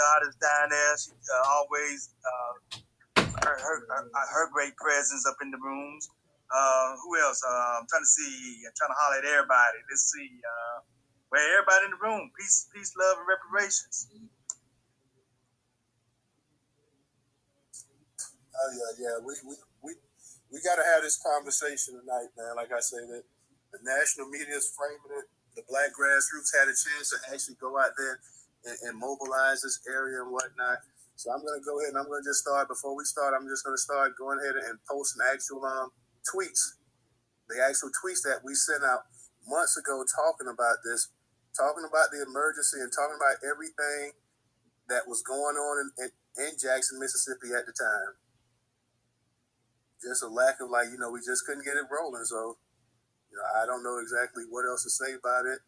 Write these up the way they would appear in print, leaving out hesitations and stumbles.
goddess down there. She always her great presence up in the rooms. Who else? I'm trying to see. I'm trying to holler at everybody. Let's see. Well, everybody in the room. Peace, peace, love, and reparations. Oh yeah. We got to have this conversation tonight, man. Like I say, that the national media is framing it. The black grassroots had a chance to actually go out there and mobilize this area and whatnot. So I'm going to go ahead and I'm going to just start. Before we start, I'm just going to start going ahead and posting actual tweets. The actual tweets that we sent out months ago talking about this, talking about the emergency and talking about everything that was going on in Jackson, Mississippi at the time. Just a lack of we just couldn't get it rolling. So, I don't know exactly what else to say about it.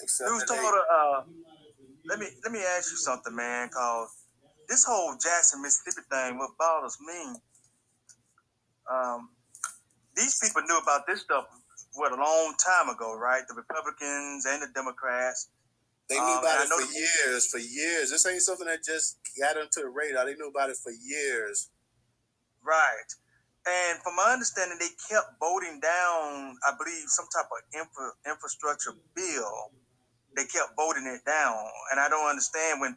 Except Newstoter, let me ask you something, man, cause this whole Jackson, Mississippi thing, what bothers me, these people knew about this stuff a long time ago, right? The Republicans and the Democrats. They knew about it for years. This ain't something that just got onto the radar. They knew about it for years. Right. And from my understanding, they kept voting down, I believe, some type of infrastructure bill. They kept voting it down. And I don't understand when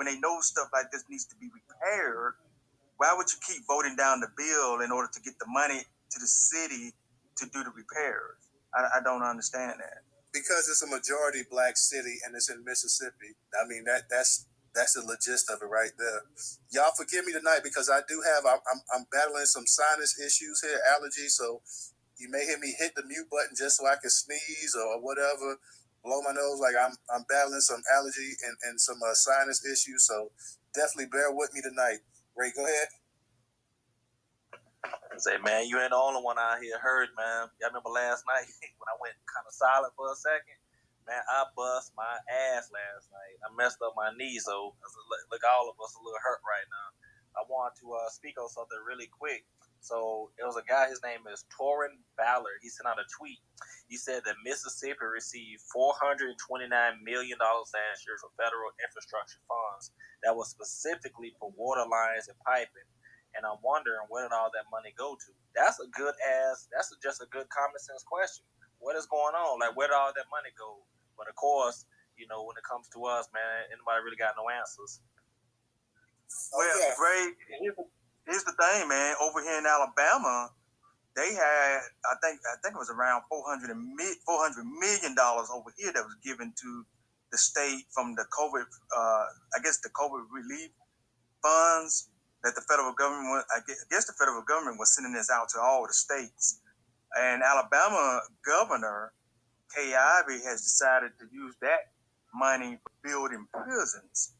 they know stuff like this needs to be repaired, why would you keep voting down the bill in order to get the money to the city to do the repairs? I don't understand that. Because it's a majority black city and it's in Mississippi. I mean, that's the gist of it right there. Y'all forgive me tonight because I'm battling some sinus issues here, allergies. So you may hear me hit the mute button just so I can sneeze or whatever, blow my nose. Like I'm battling some allergy and some sinus issues. So definitely bear with me tonight. Ray, go ahead. Say, man, you ain't the only one out here hurt, man. Y'all remember last night when I went kind of silent for a second? Man, I bust my ass last night. I messed up my knee, so look, all of us a little hurt right now. I want to speak on something really quick. So it was a guy, his name is Torrin Ballard. He sent out a tweet. He said that Mississippi received $429 million last year from federal infrastructure funds that was specifically for water lines and piping. And I'm wondering, where did all that money go to? That's just a good common sense question. What is going on? Like, where did all that money go? But of course, when it comes to us, man, anybody really got no answers. Well, Ray, here's the thing, man. Over here in Alabama, they had, I think it was around $400 million over here that was given to the state from the COVID, the COVID relief funds that the federal government, the federal government was sending this out to all the states. And Alabama Governor Kay Ivey has decided to use that money for building prisons.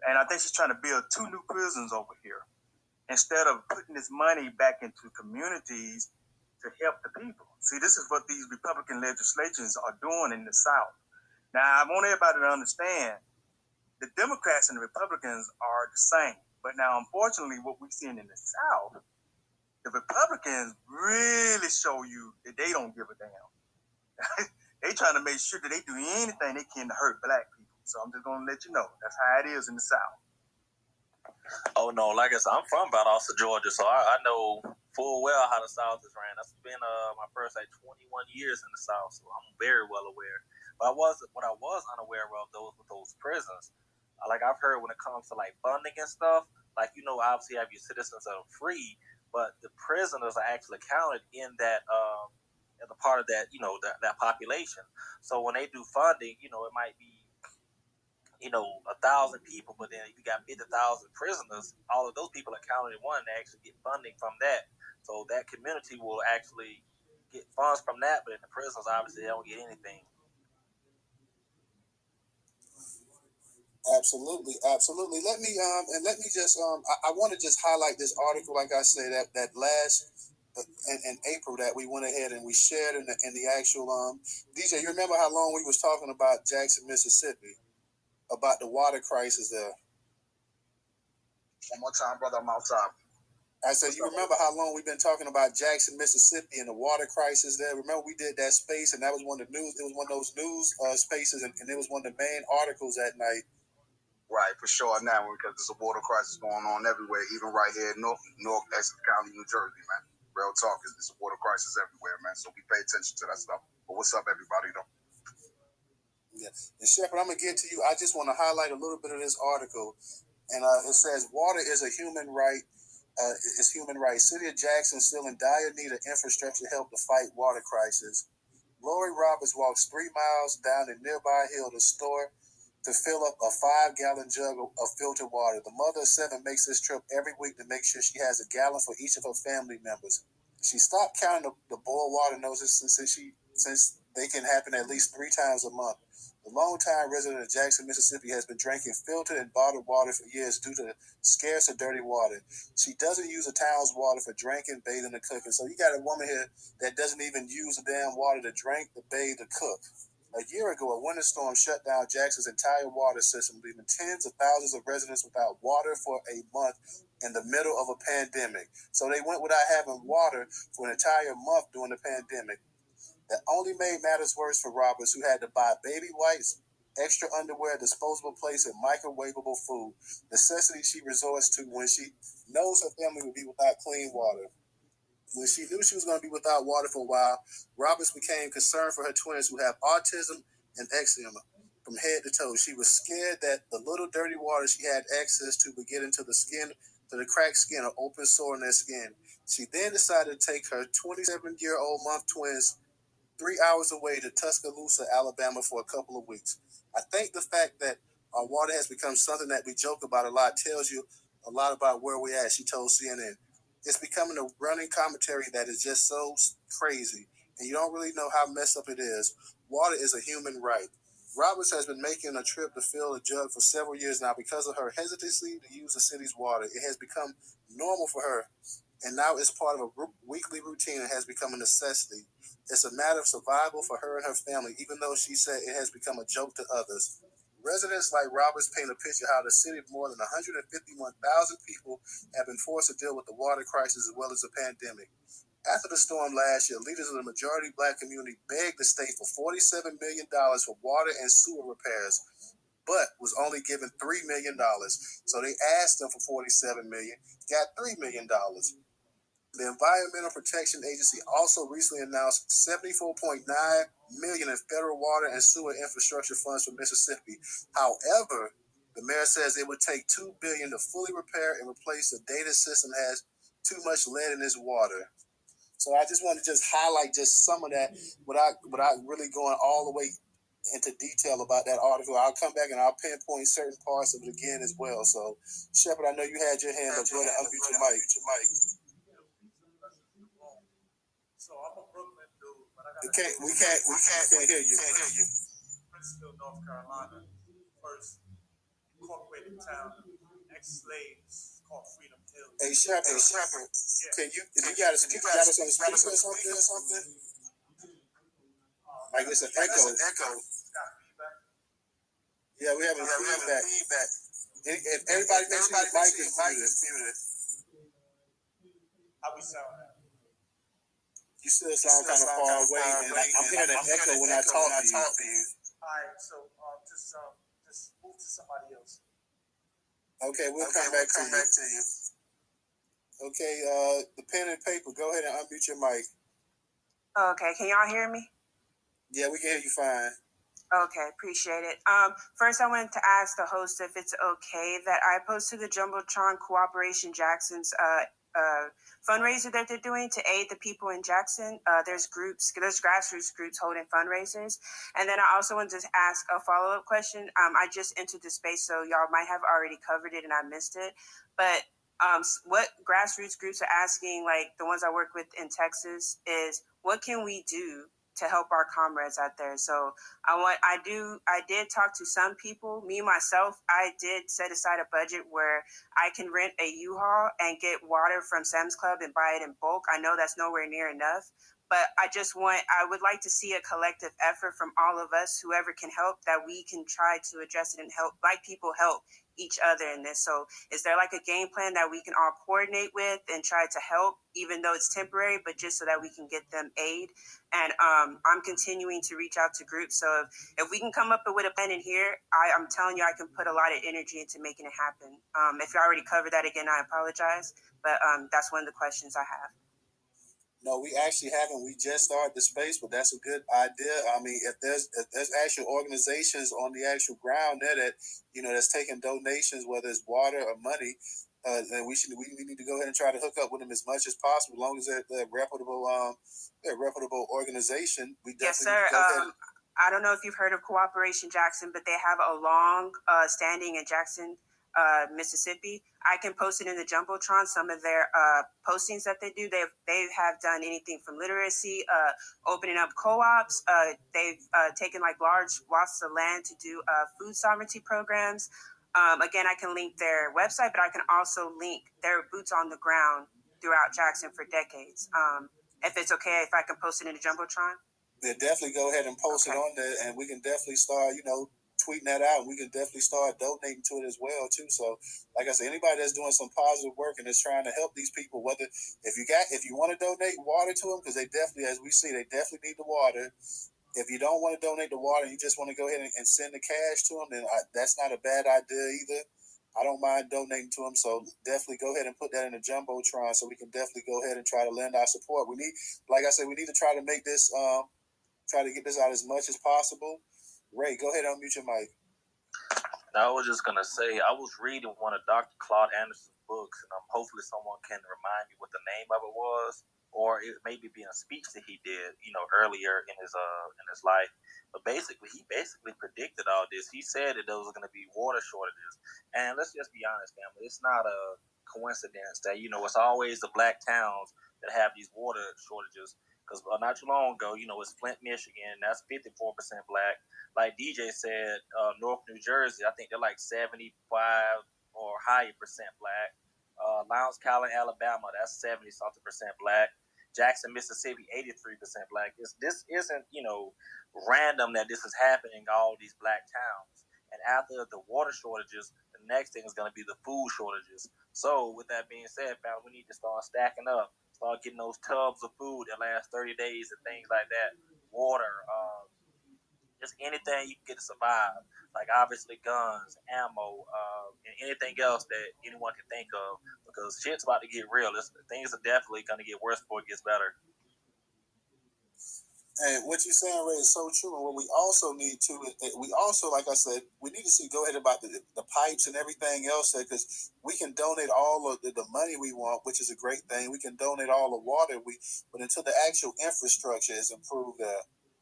And I think she's trying to build 2 new prisons over here instead of putting this money back into communities to help the people. See, this is what these Republican legislatures are doing in the South. Now, I want everybody to understand the Democrats and the Republicans are the same. But now, unfortunately, what we're seeing in the South, the Republicans really show you that they don't give a damn. They trying to make sure that they do anything they can to hurt black people. So I'm just going to let you know. That's how it is in the South. Oh, no. Like I said, I'm from Valdosta, Georgia, so I know full well how the South is ran. That's been my first 21 years in the South, so I'm very well aware. But what I was unaware of those prisons. Like I've heard when it comes to like funding and stuff, like obviously you have your citizens that are free, but the prisoners are actually counted in that as a part of that that population. So when they do funding, it might be 1,000 people, but then if you got 50,000 prisoners, all of those people are counted in one and actually get funding from that. So that community will actually get funds from that, but in the prisons, obviously, they don't get anything. Absolutely. Let me just I want to just highlight this article, like I said, that last in April that we went ahead and we shared in the actual DJ. You remember how long we was talking about Jackson, Mississippi, about the water crisis there? One more time, brother. I'm outside. I said, you remember how long we've been talking about Jackson, Mississippi, and the water crisis there? Remember we did that space, and that was one of the news. It was one of those news spaces, and it was one of the main articles that night. Right, for sure now, because there's a water crisis going on everywhere, even right here in North Essex County, New Jersey, man. Real talk, there's a water crisis everywhere, man. So we pay attention to that stuff. But what's up, everybody, though? Yeah. And Shepard, I'm going to get to you. I just want to highlight a little bit of this article. And it says, water is a human right. It's human rights. City of Jackson still in dire need of infrastructure help to fight water crisis. Lori Roberts walks 3 miles down a nearby hill to fill up a 5-gallon jug of filtered water. The mother of 7 makes this trip every week to make sure she has a gallon for each of her family members. She stopped counting the boiled water noses since they can happen at least 3 times a month. The longtime resident of Jackson, Mississippi, has been drinking filtered and bottled water for years due to scarce or dirty water. She doesn't use the town's water for drinking, bathing, and cooking. So you got a woman here that doesn't even use the damn water to drink, to bathe, to cook. A year ago, a winter storm shut down Jackson's entire water system, leaving tens of thousands of residents without water for a month in the middle of a pandemic. So they went without having water for an entire month during the pandemic. That only made matters worse for Roberts, who had to buy baby wipes, extra underwear, disposable plates, and microwavable food, necessities she resorts to when she knows her family will be without clean water. When she knew she was going to be without water for a while, Roberts became concerned for her twins who have autism and eczema from head to toe. She was scared that the little dirty water she had access to would get into the skin, to the cracked skin or open sore in their skin. She then decided to take her 27-year-old month twins 3 hours away to Tuscaloosa, Alabama for a couple of weeks. I think the fact that our water has become something that we joke about a lot tells you a lot about where we're at, she told CNN. It's becoming a running commentary that is just so crazy, and you don't really know how messed up it is. Water is a human right. Roberts has been making a trip to fill a jug for several years now because of her hesitancy to use the city's water. It has become normal for her, and now it's part of a weekly routine and has become a necessity. It's a matter of survival for her and her family, even though she said it has become a joke to others. Residents like Roberts paint a picture of how the city of more than 151,000 people have been forced to deal with the water crisis as well as the pandemic. After the storm last year, leaders of the majority Black community begged the state for $47 million for water and sewer repairs, but was only given $3 million. So they asked them for $47 million, got $3 million. The Environmental Protection Agency also recently announced $74.9 million in federal water and sewer infrastructure funds for Mississippi. However, the mayor says it would take $2 billion to fully repair and replace the data system has too much lead in its water. So I just want to just highlight just some of that without really going all the way into detail about that article. I'll come back and I'll pinpoint certain parts of it again as well. So, Shepard, I know you had your hand up. Go ahead and unmute your mic. So I'm a Brooklyn dude, but I got We can't hear you. Princeton, North Carolina, first incorporated town, ex-slaves called Freedom Hill. Hey Shepard, Yeah. can you got us on speaker or something? Like it's an echo. Got feedback? Yeah, we having feedback. If everybody makes sure your mic is muted. How we sound now? You still sound kind of far away, and I'm hearing an echo when I talk to you. All right, so just move to somebody else. Okay, we'll come back to you. Okay, the pen and paper. Go ahead and unmute your mic. Okay, can y'all hear me? Yeah, we can hear you fine. Okay, appreciate it. First, I wanted to ask the host if it's okay that I post to the Jumbotron Cooperation Jackson's fundraiser that they're doing to aid the people in Jackson. There's grassroots groups holding fundraisers. And then I also wanted to ask a follow-up question. I just entered the space, so y'all might have already covered it and I missed it. But what grassroots groups are asking, like the ones I work with in Texas, is what can we do to help our comrades out there? So I did talk to some people. Me, myself, I did set aside a budget where I can rent a U-Haul and get water from Sam's Club and buy it in bulk. I know that's nowhere near enough, But I would like to see a collective effort from all of us, whoever can help, that we can try to address it and help Black people help each other in this. So is there like a game plan that we can all coordinate with and try to help, even though it's temporary, but just so that we can get them aid? And I'm continuing to reach out to groups. So if we can come up with a plan in here, I'm telling you, I can put a lot of energy into making it happen. If you already covered that again, I apologize. But that's one of the questions I have. No, we actually haven't. We just started the space, but that's a good idea. I mean, if there's actual organizations on the actual ground there that that's taking donations, whether it's water or money, then we need to go ahead and try to hook up with them as much as possible, as long as they're a reputable organization. We Yes, definitely sir. go ahead. I don't know if you've heard of Cooperation Jackson, but they have a long standing in Jackson, Mississippi. I can post it in the Jumbotron. Some of their postings that they do, they have done anything from literacy, opening up co-ops. They've taken like large swaths of land to do food sovereignty programs. Again, I can link their website, but I can also link their boots on the ground throughout Jackson for decades. If it's okay, if I can post it in the Jumbotron. Yeah, definitely go ahead and post it on there, and we can definitely start, tweeting that out. And we can definitely start donating to it as well too. So, like I said, anybody that's doing some positive work and is trying to help these people, whether if you want to donate water to them, because they definitely, as we see, they definitely need the water. If you don't want to donate the water, you just want to go ahead and send the cash to them, then that's not a bad idea either. I don't mind donating to them, so definitely go ahead and put that in the Jumbotron so we can definitely go ahead and try to lend our support. We need, like I said, we need to try to make this try to get this out as much as possible. Ray, go ahead and unmute your mic. I was just gonna say, I was reading one of Dr. Claude Anderson's books, and hopefully someone can remind me what the name of it was, or it maybe be a speech that he did, earlier in his life. But he basically predicted all this. He said that there was going to be water shortages, and let's just be honest, family. It's not a coincidence that it's always the Black towns that have these water shortages. Because not too long ago, it's Flint, Michigan. That's 54% Black. Like DJ said, North New Jersey, I think they're like 75 or higher percent Black. Lowndes County, Alabama, that's 70 something percent Black. Jackson, Mississippi, 83% Black. This isn't random that this is happening in all these Black towns. And after the water shortages, the next thing is going to be the food shortages. So, with that being said, fam, we need to start stacking up. Start getting those tubs of food that last 30 days and things like that. Water, just anything you can get to survive. Like obviously guns, ammo, and anything else that anyone can think of. Because shit's about to get real. Things are definitely going to get worse before it gets better. And what you're saying, Ray, is so true. And what we also need to, we also, like I said, we need to see go ahead about the pipes and everything else, because we can donate all of the money we want, which is a great thing. We can donate all the water but until the actual infrastructure is improved,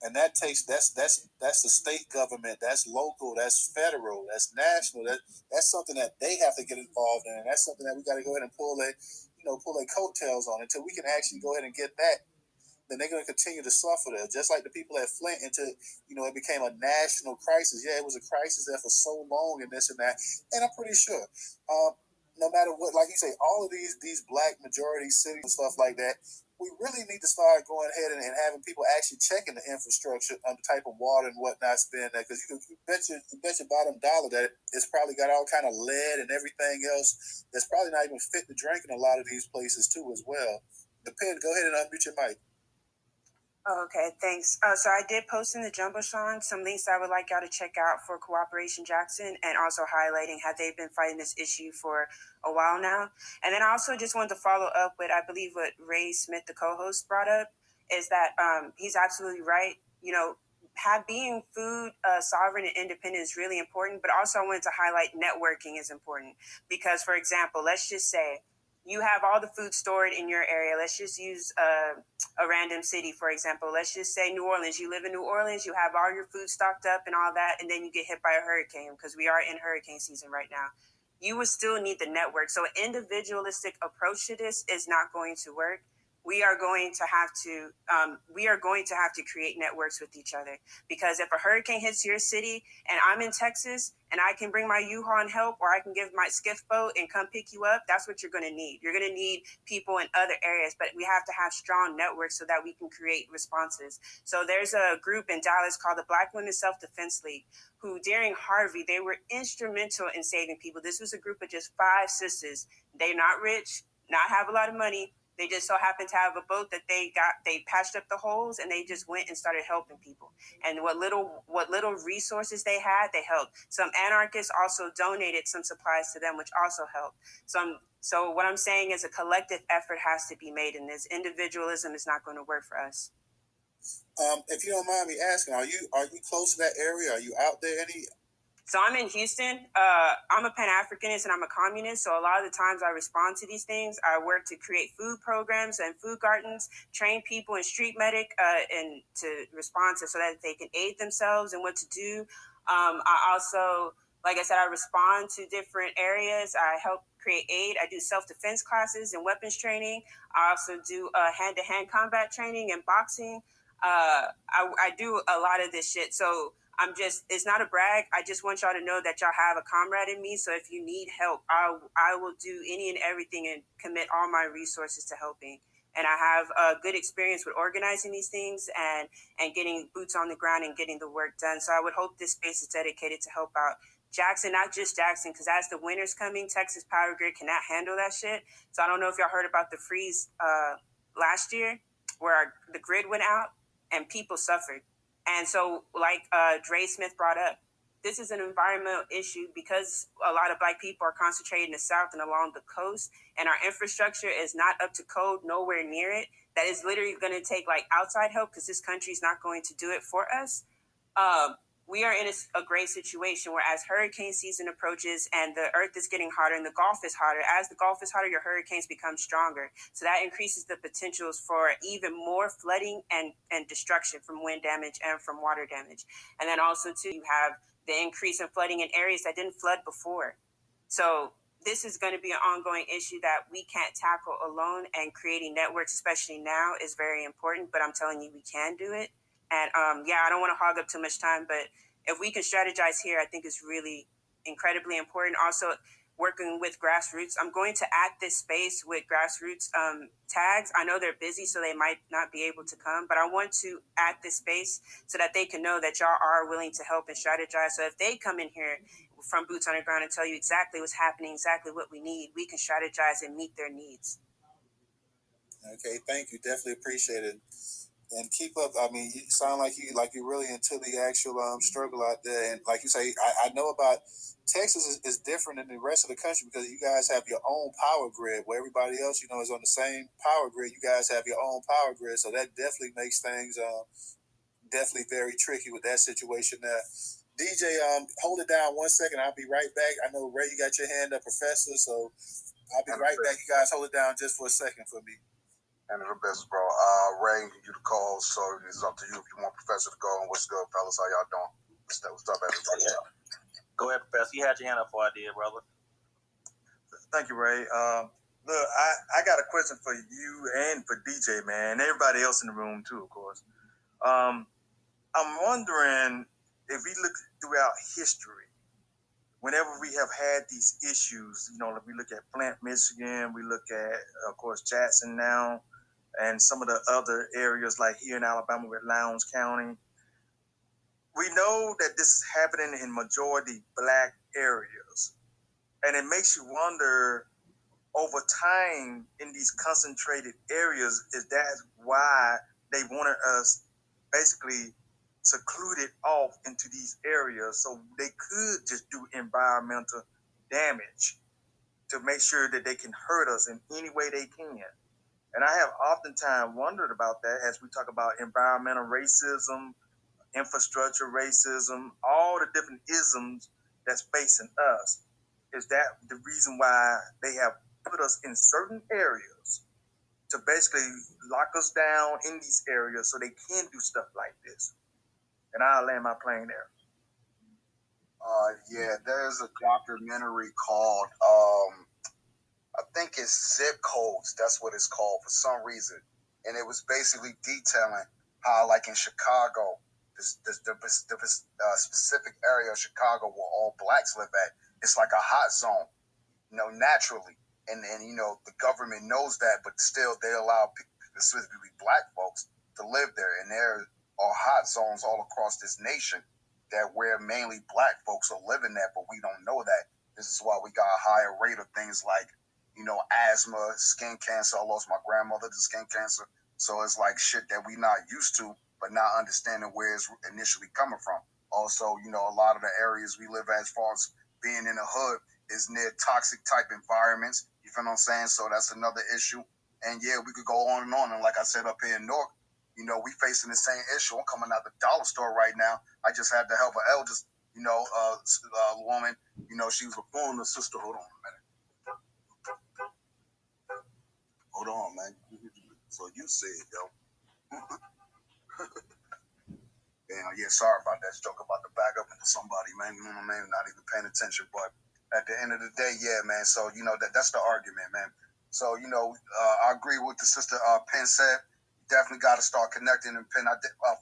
and that's the state government, that's local, that's federal, that's national. That's something that they have to get involved in, and that's something that we got to go ahead and pull their coattails on until we can actually go ahead and get that. Then they're going to continue to suffer there. Just like the people at Flint until, it became a national crisis. Yeah, it was a crisis there for so long and this and that. And I'm pretty sure, no matter what, like you say, all of these Black majority cities and stuff like that, we really need to start going ahead and having people actually checking the infrastructure on the type of water and whatnot's been there. Because you bet your bottom dollar that it's probably got all kind of lead and everything else that's probably not even fit to drink in a lot of these places too as well. Depend. Go ahead and unmute your mic. Okay, thanks. So I did post in the Jumbotron some links I would like y'all to check out for Cooperation Jackson, and also highlighting how they've been fighting this issue for a while now. And then I also just wanted to follow up with, I believe what Ray Smith, the co-host, brought up, is that he's absolutely right. Being food sovereign and independent is really important, but also I wanted to highlight networking is important. Because, for example, let's just say you have all the food stored in your area. Let's just use a random city, for example. Let's just say New Orleans. You live in New Orleans, you have all your food stocked up and all that, and then you get hit by a hurricane, because we are in hurricane season right now. You would still need the network. So an individualistic approach to this is not going to work. we are going to have to create networks with each other, because if a hurricane hits your city and I'm in Texas and I can bring my U-Haul and help, or I can give my skiff boat and come pick you up, that's what you're going to need. You're going to need people in other areas, but we have to have strong networks so that we can create responses. So there's a group in Dallas called the Black Women's Self-Defense League, who during Harvey, they were instrumental in saving people. This was a group of just 5 sisters. They're not rich, not have a lot of money. They just so happened to have a boat that they patched up the holes, and they just went and started helping people. And what little resources they had, they helped. Some anarchists also donated some supplies to them, which also helped. So what I'm saying is a collective effort has to be made in this. Individualism is not going to work for us. If you don't mind me asking, are you close to that area? Are you out there any? So I'm in Houston. I'm a Pan-Africanist and I'm a communist. So a lot of the times I respond to these things. I work to create food programs and food gardens, train people in street medic and to respond to so that they can aid themselves and what to do. I also, like I said, I respond to different areas. I help create aid. I do self-defense classes and weapons training. I also do hand-to-hand combat training and boxing. I do a lot of this shit. So it's not a brag. I just want y'all to know that y'all have a comrade in me. So if you need help, I will do any and everything and commit all my resources to helping. And I have a good experience with organizing these things and getting boots on the ground and getting the work done. So I would hope this space is dedicated to help out Jackson, not just Jackson, because as the winter's coming, Texas Power Grid cannot handle that shit. So I don't know if y'all heard about the freeze last year where the grid went out and people suffered. And so, like Dre Smith brought up, this is an environmental issue because a lot of Black people are concentrated in the South and along the coast, and our infrastructure is not up to code, nowhere near it. That is literally going to take like outside help because this country is not going to do it for us. We are in a great situation where as hurricane season approaches and the earth is getting hotter and the Gulf is hotter, as the Gulf is hotter, your hurricanes become stronger. So that increases the potentials for even more flooding and destruction from wind damage and from water damage. And then also too, you have the increase in flooding in areas that didn't flood before. So this is going to be an ongoing issue that we can't tackle alone, and creating networks, especially now, is very important, but I'm telling you, we can do it. And I don't want to hog up too much time, but if we can strategize here, I think it's really incredibly important. Also, working with grassroots. I'm going to add this space with grassroots tags. I know they're busy, so they might not be able to come, but I want to add this space so that they can know that y'all are willing to help and strategize. So if they come in here from boots on the ground and tell you exactly what's happening, exactly what we need, we can strategize and meet their needs. Okay, thank you. Definitely appreciate it. And keep up. I mean, you sound like you're really into the actual struggle out there. And like you say, I know about Texas is different than the rest of the country because you guys have your own power grid where everybody else, is on the same power grid. You guys have your own power grid, so that definitely makes things definitely very tricky with that situation there. DJ, hold it down 1 second. I'll be right back. I know Ray, you got your hand up, Professor. So I'll be right back. You guys hold it down just for a second for me. And the best, bro. Ray, you the call, so it's up to you if you want Professor to go. And what's good, fellas? How y'all doing? What's up, everybody? Yeah. Go ahead, Professor. You had your hand up before I did, brother. Thank you, Ray. Look, I got a question for you and for DJ, man, and everybody else in the room too, of course. I'm wondering if we look throughout history, whenever we have had these issues, if we look at Flint, Michigan, we look at, of course, Jackson now, and some of the other areas like here in Alabama with Lowndes County, we know that this is happening in majority Black areas. And it makes you wonder, over time in these concentrated areas, is that why they wanted us basically secluded off into these areas so they could just do environmental damage to make sure that they can hurt us in any way they can? And I have oftentimes wondered about that as we talk about environmental racism, infrastructure racism, all the different isms that's facing us. Is that the reason why they have put us in certain areas to basically lock us down in these areas so they can do stuff like this? And I'll land my plane there. Yeah, there's a documentary called I think it's Zip Codes. That's what it's called for some reason. and it was basically detailing how, like in Chicago, the specific area of Chicago where all blacks live at, it's like a hot zone, naturally. And the government knows that, but still they allow people, specifically black folks, to live there. And there are hot zones all across this nation that where mainly black folks are living at, but we don't know that. This is why we got a higher rate of things like, asthma, skin cancer. I lost my grandmother to skin cancer. So it's like shit that we not used to, but not understanding where it's initially coming from. Also, a lot of the areas we live at, as far as being in the hood, is near toxic type environments. You feel what I'm saying? So that's another issue. And yeah, we could go on and on. And like I said, up here in Newark, we facing the same issue. I'm coming out the dollar store right now. I just had to help an eldest, woman. She was reforming the sister. Hold on a minute. Hold on, man. So you see it, yo. Yeah, sorry about that joke about the back up into somebody, man. Not even paying attention. But at the end of the day, yeah, man. So, that's the argument, man. So, I agree with the sister Penn said. Definitely got to start connecting. And Penn,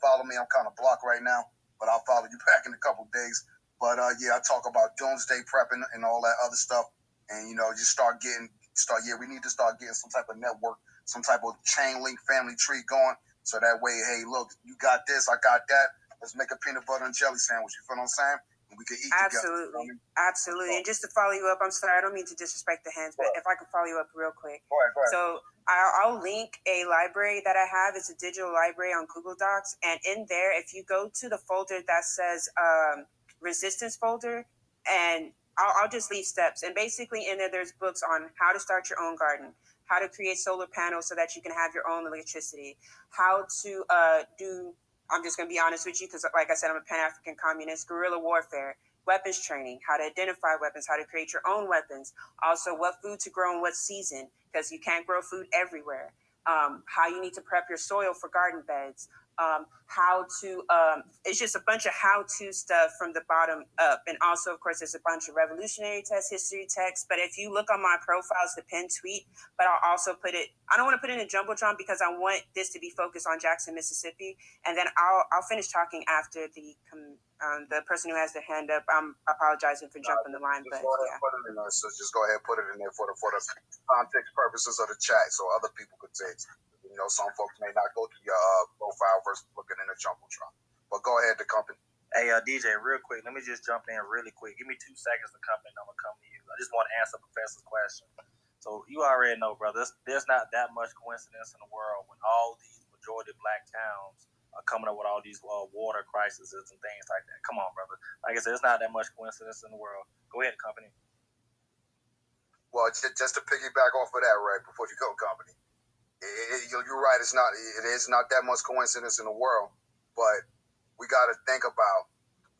follow me. I'm kind of blocked right now, but I'll follow you back in a couple days. But yeah, I talk about doomsday prepping and all that other stuff. And, just we need to start getting some type of network, some type of chain link family tree going. So that way, hey, look, you got this, I got that. Let's make a peanut butter and jelly sandwich. You feel what I'm saying? And we can eat Absolutely. together. Absolutely. And just to follow you up, I'm sorry, I don't mean to disrespect the hands, but if I can follow you up real quick. Go ahead. So I'll link a library that I have. It's a digital library on Google Docs. And in there, if you go to the folder that says resistance folder, and I'll just leave steps. And basically in there, there's books on how to start your own garden, how to create solar panels so that you can have your own electricity, how to I'm just going to be honest with you because, like I said, I'm a Pan-African communist, guerrilla warfare, weapons training, how to identify weapons, how to create your own weapons, also what food to grow in what season, because you can't grow food everywhere, how you need to prep your soil for garden beds, how to, it's just a bunch of how-to stuff from the bottom up. And also, of course, there's a bunch of revolutionary text, history text. But if you look on my profile, it's the pinned tweet. But I'll also put it, I don't want to put it in a Jumbotron because I want this to be focused on Jackson, Mississippi. And then I'll finish talking after the person who has their hand up. I'm apologizing for jumping the line, but yeah. Put it in there, so just go ahead and put it in there for the context purposes of the chat, so other people could see it. Some folks may not go to your profile versus looking in the Jumbotron. But go ahead, the company. Hey, DJ, real quick, let me just jump in really quick. Give me 2 seconds to come in. I'm going to come to you. I just want to answer Professor's question. So you already know, brother, there's not that much coincidence in the world when all these majority black towns are coming up with all these water crises and things like that. Come on, brother. Like I said, there's not that much coincidence in the world. Go ahead, company. Well, just to piggyback off of that, right, before you go, company. You're right. It is not that much coincidence in the world, but we got to think about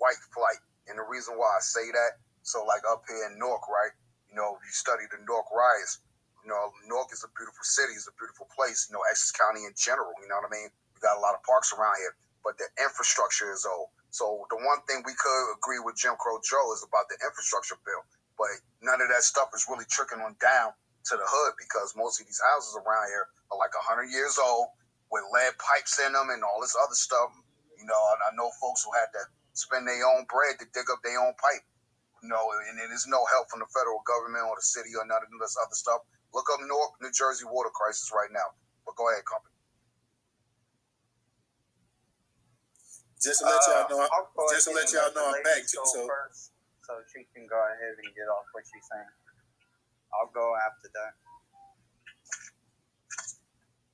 white flight. And the reason why I say that, so like up here in Newark, right? You study the Newark riots. Newark is a beautiful city. It's a beautiful place. Essex County in general. You know what I mean? We got a lot of parks around here, but the infrastructure is old. So the one thing we could agree with Jim Crow Joe is about the infrastructure bill, but none of that stuff is really trickling on down to the hood because most of these houses around here are like 100 years old with lead pipes in them and all this other stuff. I know folks who had to spend their own bread to dig up their own pipe. And it is no help from the federal government or the city or none of this other stuff. Look up Newark, New Jersey water crisis right now. But go ahead, company. Just to let y'all know, I'm back too. So she can go ahead and get off what she's saying. I'll go after that.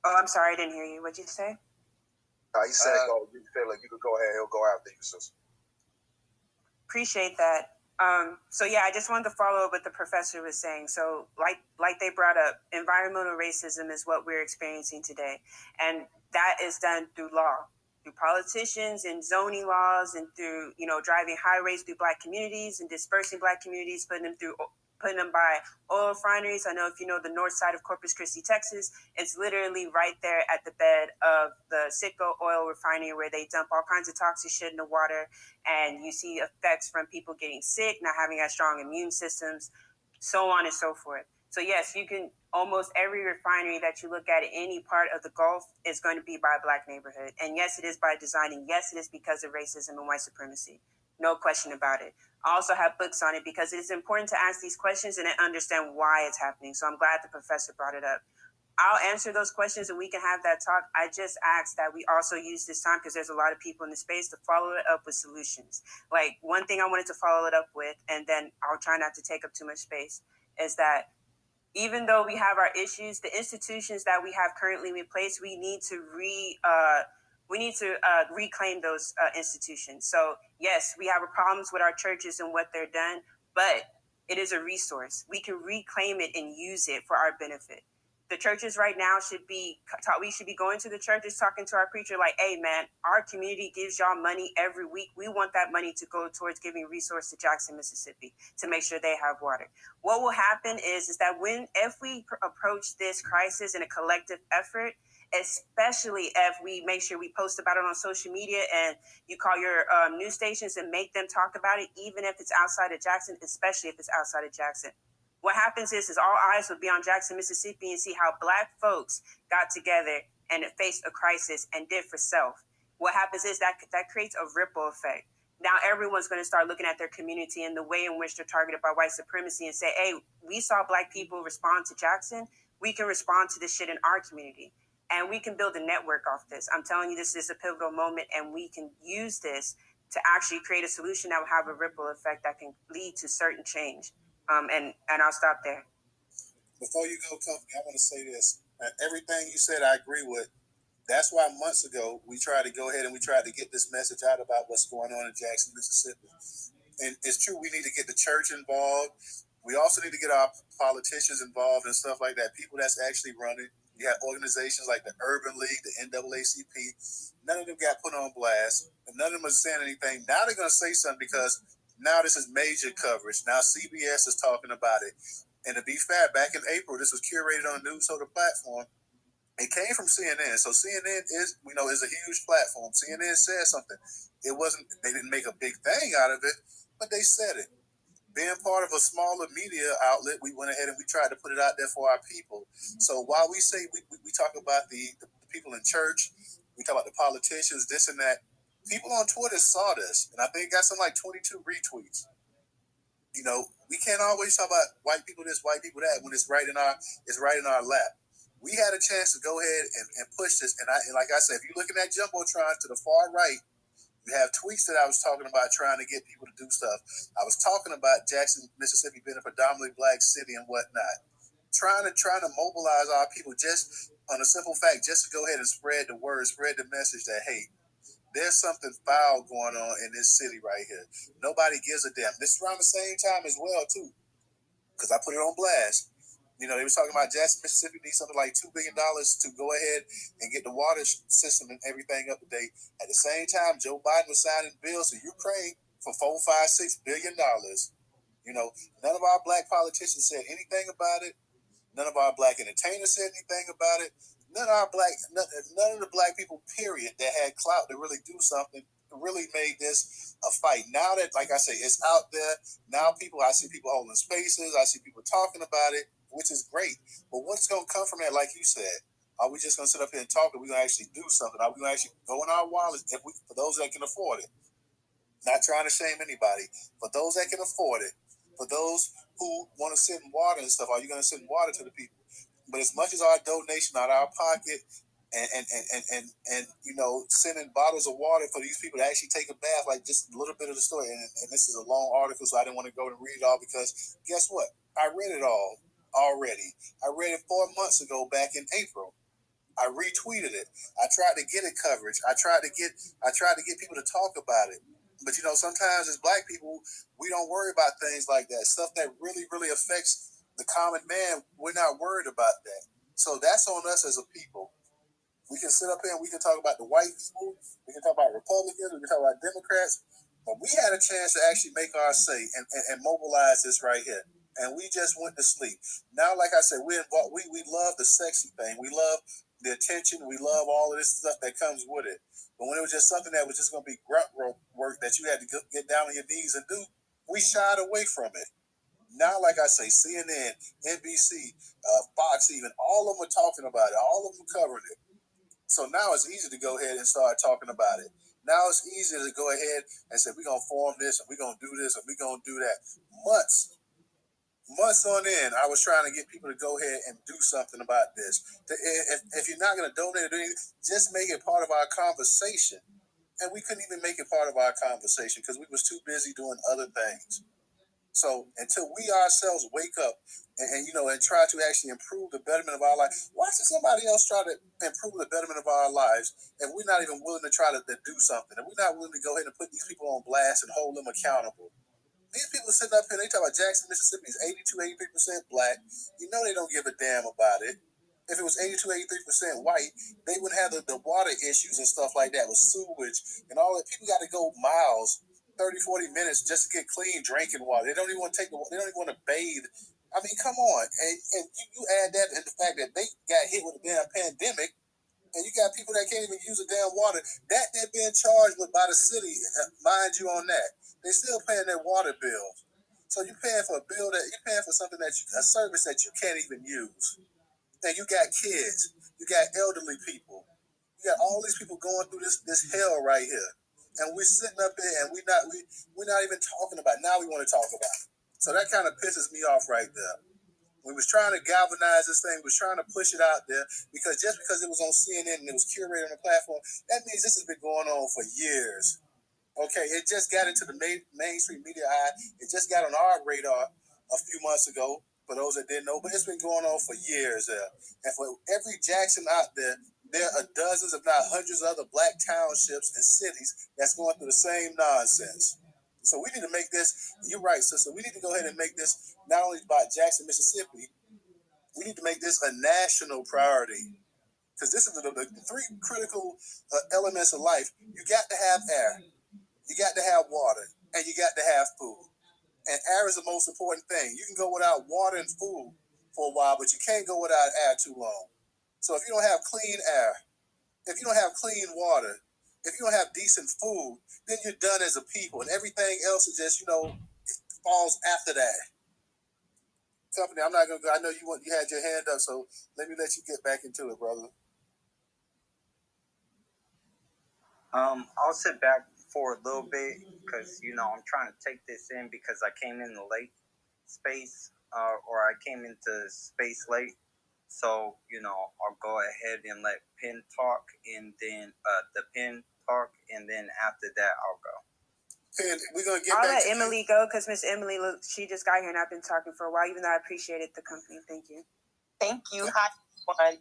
Oh, I'm sorry, I didn't hear you. What'd you say? He said, you feel like you could go ahead. He'll go after you, sis. Appreciate that. So yeah, I just wanted to follow up what the professor was saying. So like they brought up, environmental racism is what we're experiencing today. And that is done through law, through politicians and zoning laws and through, driving highways through black communities and dispersing black communities, putting them by oil refineries. I know if you know the north side of Corpus Christi, Texas, it's literally right there at the bed of the Citgo oil refinery where they dump all kinds of toxic shit in the water. And you see effects from people getting sick, not having as strong immune systems, so on and so forth. So yes, you can almost every refinery that you look at in any part of the Gulf is going to be by a Black neighborhood. And yes, it is by design. And yes, it is because of racism and white supremacy. No question about it. I also have books on it because it is important to ask these questions and understand why it's happening. So I'm glad the professor brought it up. I'll answer those questions and we can have that talk. I just ask that we also use this time, because there's a lot of people in the space, to follow it up with solutions. Like, one thing I wanted to follow it up with, and then I'll try not to take up too much space, is that even though we have our issues, the institutions that we have currently in place, we need to reclaim those institutions. So yes, we have problems with our churches and what they're done, but it is a resource. We can reclaim it and use it for our benefit. The churches right now we should be going to the churches, talking to our preacher like, hey man, our community gives y'all money every week. We want that money to go towards giving resource to Jackson, Mississippi, to make sure they have water. What will happen is that if we approach this crisis in a collective effort, especially if we make sure we post about it on social media and you call your news stations and make them talk about it, even if it's outside of Jackson, especially if it's outside of Jackson. What happens is all eyes will be on Jackson, Mississippi, and see how Black folks got together and faced a crisis and did for self. What happens is that creates a ripple effect. Now everyone's going to start looking at their community and the way in which they're targeted by white supremacy and say, hey, we saw Black people respond to Jackson. We can respond to this shit in our community. And we can build a network off this. I'm telling you, this is a pivotal moment, and we can use this to actually create a solution that will have a ripple effect that can lead to certain change. And I'll stop there. Before you go, Company, I want to say this. Everything you said, I agree with. That's why months ago we tried to go ahead and we tried to get this message out about what's going on in Jackson, Mississippi. And it's true, we need to get the church involved. We also need to get our politicians involved and stuff like that. People that's actually running. You have organizations like the Urban League, the NAACP. None of them got put on blast. And none of them are saying anything. Now they're going to say something because now this is major coverage. Now CBS is talking about it. And to be fair, back in April, this was curated on a Newstoter platform. It came from CNN. So CNN is a huge platform. CNN said something. They didn't make a big thing out of it, but they said it. Being part of a smaller media outlet, we went ahead and we tried to put it out there for our people. So while we say we talk about the people in church, we talk about the politicians, this and that, people on Twitter saw this, and I think it got something like 22 retweets. We can't always talk about white people this, white people that when it's right in our lap. We had a chance to go ahead and push this, and like I said, if you're looking at Jumbotron to the far right, you have tweets that I was talking about trying to get people to do stuff. I was talking about Jackson, Mississippi being a predominantly Black city and whatnot. Trying to mobilize our people just on a simple fact, just to go ahead and spread the word, spread the message that, hey, there's something foul going on in this city right here. Nobody gives a damn. This is around the same time as well, too, because I put it on blast. They were talking about Jackson, Mississippi needs something like $2 billion to go ahead and get the water system and everything up to date. At the same time, Joe Biden was signing bills to Ukraine for $4, $5, $6 billion. None of our Black politicians said anything about it. None of our Black entertainers said anything about it. None of the Black people, period, that had clout to really do something, really made this a fight. Now that, like I say, it's out there, now I see people holding spaces, I see people talking about it, which is great. But what's going to come from that, like you said? Are we just going to sit up here and talk, or are we going to actually do something? Are we going to actually go in our wallets for those that can afford it? Not trying to shame anybody. For those that can afford it, for those who want to send water and stuff, are you going to send water to the people? But as much as our donation out of our pocket and sending bottles of water for these people to actually take a bath, like just a little bit of the story. And this is a long article, so I didn't want to go and read it all because guess what? I read it all already. I read it 4 months ago back in April. I retweeted it. I tried to get it coverage. I tried to get people to talk about it. But sometimes as Black people, we don't worry about things like that. Stuff that really, really affects the common man, we're not worried about that. So that's on us as a people. We can sit up here and we can talk about the white people, we can talk about Republicans, we can talk about Democrats, but we had a chance to actually make our say and mobilize this right here. And we just went to sleep. Now, like I said, we love the sexy thing. We love the attention. We love all of this stuff that comes with it. But when it was just something that was just going to be grunt work that you had to get down on your knees and do, we shied away from it. Now, like I say, CNN, NBC, Fox, even all of them are talking about it. All of them covering it. So now it's easy to go ahead and start talking about it. Now it's easy to go ahead and say, we're going to form this, and we're going to do this, and we're going to do that. Months on end, I was trying to get people to go ahead and do something about this. If you're not going to donate or do anything, just make it part of our conversation. And we couldn't even make it part of our conversation because we was too busy doing other things. So until we ourselves wake up and try to actually improve the betterment of our life, why should somebody else try to improve the betterment of our lives if we're not even willing to try to do something? If we're not willing to go ahead and put these people on blast and hold them accountable? These people sitting up here, they talk about Jackson, Mississippi is 82, 83% black. You know they don't give a damn about it. If it was 82, 83% white, they wouldn't have the water issues and stuff like that with sewage and all that. People got to go miles, 30, 40 minutes just to get clean drinking water. They don't even want to they don't even want to bathe. I mean, come on. And you add that and the fact that they got hit with a damn pandemic, and you got people that can't even use the damn water that they're being charged with by the city, mind you on that. They're still paying their water bills. So you're paying for you're paying for something a service that you can't even use. And you got kids, you got elderly people, you got all these people going through this hell right here. And we're sitting up there and we're not even talking about it. Now we want to talk about it. So that kind of pisses me off right there. We was trying to galvanize this thing, we was trying to push it out there because just because it was on CNN and it was curated on the platform, that means this has been going on for years. Okay, it just got into the mainstream media eye. It just got on our radar a few months ago, for those that didn't know, but it's been going on for years there. And for every Jackson out there, there are dozens, if not hundreds, of other black townships and cities that's going through the same nonsense. So we need to make this, you're right, sister, we need to go ahead and make this not only about Jackson, Mississippi, we need to make this a national priority. Because this is the three critical elements of life. You got to have air, you got to have water, and you got to have food. And air is the most important thing. You can go without water and food for a while, but you can't go without air too long. So if you don't have clean air, if you don't have clean water, if you don't have decent food, then you're done as a people. And everything else is just, falls after that. Company, I'm not gonna go. I know you had your hand up, so let me let you get back into it, brother. I'll sit back for a little bit because I'm trying to take this in because I came in the late space, or I came into space late. So I'll go ahead and let Pin talk, and then the Pin talk, and then after that I'll go. Pin, we're gonna get. I'll back let to Emily go because Miss Emily, she just got here and I've been talking for a while. Even though I appreciated the company, thank you. Thank you. Hi, everyone.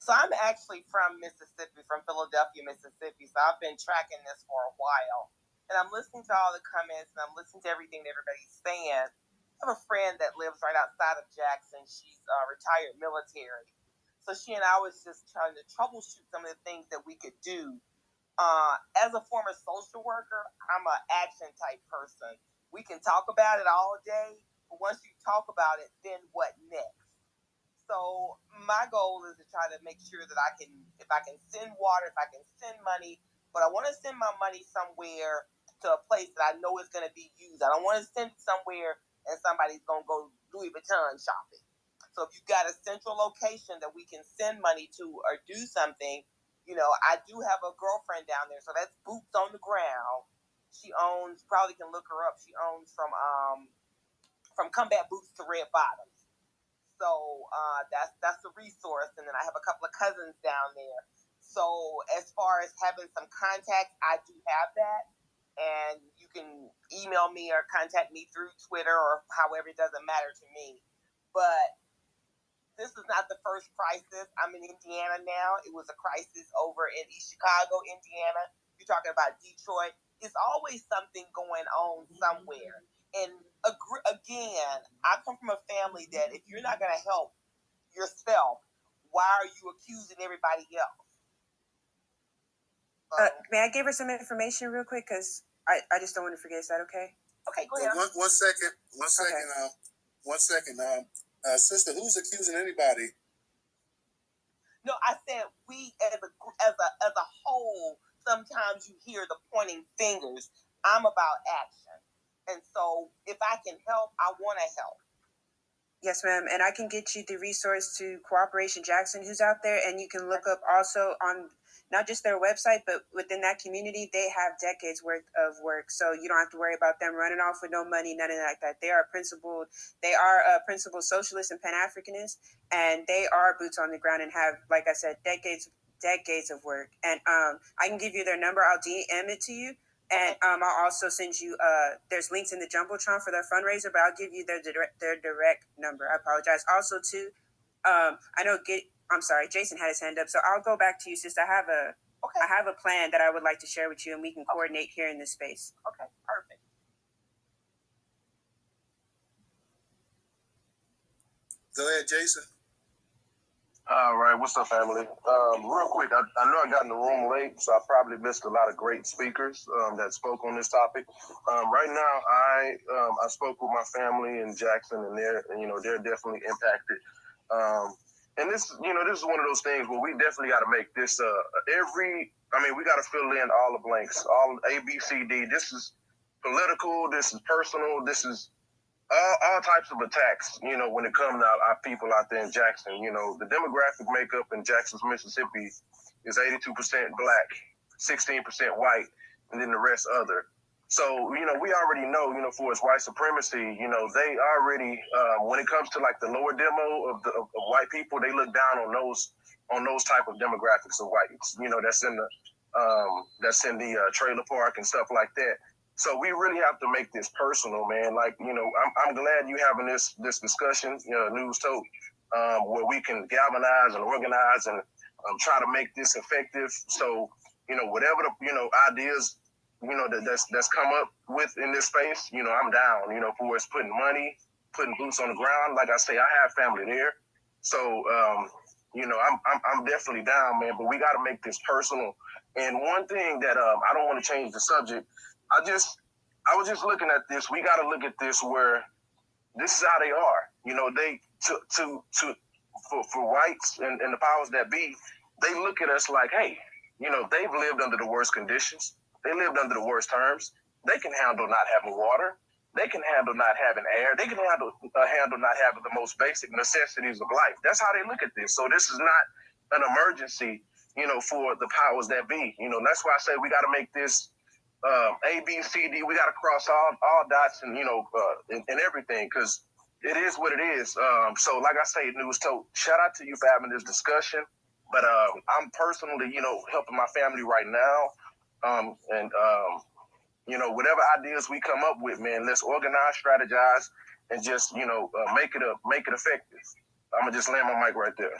So I'm actually from Mississippi, from Philadelphia, Mississippi. So I've been tracking this for a while. And I'm listening to all the comments and I'm listening to everything that everybody's saying. I have a friend that lives right outside of Jackson. She's retired military. So she and I was just trying to troubleshoot some of the things that we could do. As a former social worker, I'm an action type person. We can talk about it all day, but once you talk about it, then what next? So my goal is to try to make sure that if I can send water, if I can send money, but I want to send my money somewhere to a place that I know is going to be used. I don't want to send it somewhere and somebody's going to go Louis Vuitton shopping. So if you've got a central location that we can send money to or do something, I do have a girlfriend down there, so that's boots on the ground. She owns, probably can look her up. She owns from Combat Boots to Red Bottoms. So that's a resource. And then I have a couple of cousins down there. So as far as having some contacts, I do have that. And you can email me or contact me through Twitter or however, it doesn't matter to me. But this is not the first crisis. I'm in Indiana now. It was a crisis over in East Chicago, Indiana. You're talking about Detroit. It's always something going on somewhere. And again, I come from a family that if you're not going to help yourself, why are you accusing everybody else? May I give her some information real quick? Because I just don't want to forget. Is that okay? Okay, go ahead. One second. Okay. One second. Sister, who's accusing anybody? No, I said we as a whole. Sometimes you hear the pointing fingers. I'm about action, and so if I can help, I want to help. Yes, ma'am. And I can get you the resource to Cooperation Jackson, who's out there, and you can look up also on not just their website, but within that community, they have decades worth of work. So you don't have to worry about them running off with no money, nothing like that. They are principled socialists and Pan-Africanists, and they are boots on the ground and have, like I said, decades of work. And I can give you their number. I'll DM it to you. And I'll also send you, there's links in the Jumbotron for their fundraiser, but I'll give you their direct number. I apologize. Also, too, I'm sorry, Jason had his hand up. So I'll go back to you, sister. I have a plan that I would like to share with you, and we can coordinate here in this space. Okay, perfect. Go ahead, Jason. All right, what's up, family? Real quick, I know I got in the room late, so I probably missed a lot of great speakers that spoke on this topic. Right now, I spoke with my family in Jackson, and they're definitely impacted. And this is one of those things where we definitely got to make this we got to fill in all the blanks, all A, B, C, D. This is political. This is personal. This is all types of attacks, when it comes to our people out there in Jackson. The demographic makeup in Jackson, Mississippi is 82% black, 16% white, and then the rest other. So, we already know, for its white supremacy, they already, when it comes to like the lower demo of white people, they look down on those type of demographics of whites, that's in the trailer park and stuff like that. So we really have to make this personal, man. Like, I'm glad you having this discussion, Newstoter, where we can galvanize and organize and try to make this effective. So, whatever the ideas, that's come up with in this space, I'm down. For it's putting money, putting boots on the ground. Like I say, I have family there, so I'm definitely down, man. But we got to make this personal. And one thing that I don't want to change the subject. I was just looking at this. We got to look at this where this is how they are. They for whites and the powers that be, they look at us like, hey, they've lived under the worst conditions. They lived under the worst terms. They can handle not having water. They can handle not having air. They can handle not having the most basic necessities of life. That's how they look at this. So this is not an emergency, for the powers that be. That's why I say we got to make this A, B, C, D. We got to cross all dots and and everything, because it is what it is. So like I say, Newstoter, shout out to you for having this discussion. But I'm personally, helping my family right now, whatever ideas we come up with, man, let's organize, strategize, and just make it effective. I'm gonna just land my mic right there.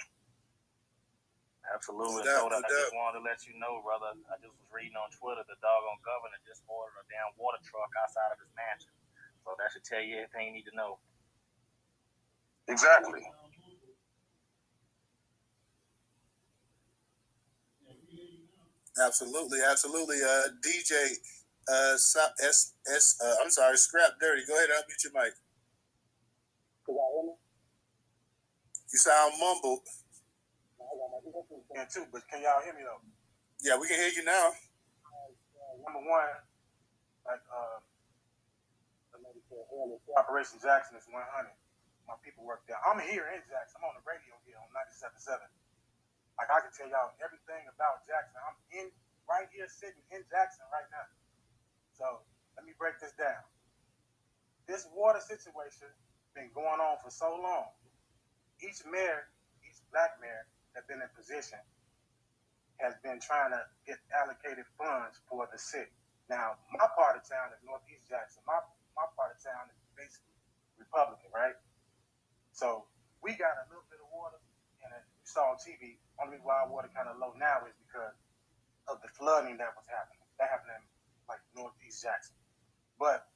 Absolutely. I just wanted to let you know, brother. I just was reading on Twitter, the doggone governor just ordered a damn water truck outside of his mansion. So that should tell you everything you need to know. Exactly. Absolutely. DJ I'm sorry, Scrap Dirty. Go ahead and unmute your mic. You sound mumbled. Yeah, too, but can y'all hear me though? Yeah, we can hear you now. Number one, like Operation Jackson is 100. My people work there. I'm here in Jackson. I'm on the radio here on 97.7. Like I can tell y'all everything about Jackson. I'm right here sitting in Jackson right now. So let me break this down. This water situation been going on for so long. Each black mayor that's been in position has been trying to get allocated funds for the city. Now, my part of town is Northeast Jackson. My part of town is basically Republican, right? So we got a little bit of water, and you saw on TV, only reason why water kind of low now is because of the flooding that was happening. That happened in like Northeast Jackson. But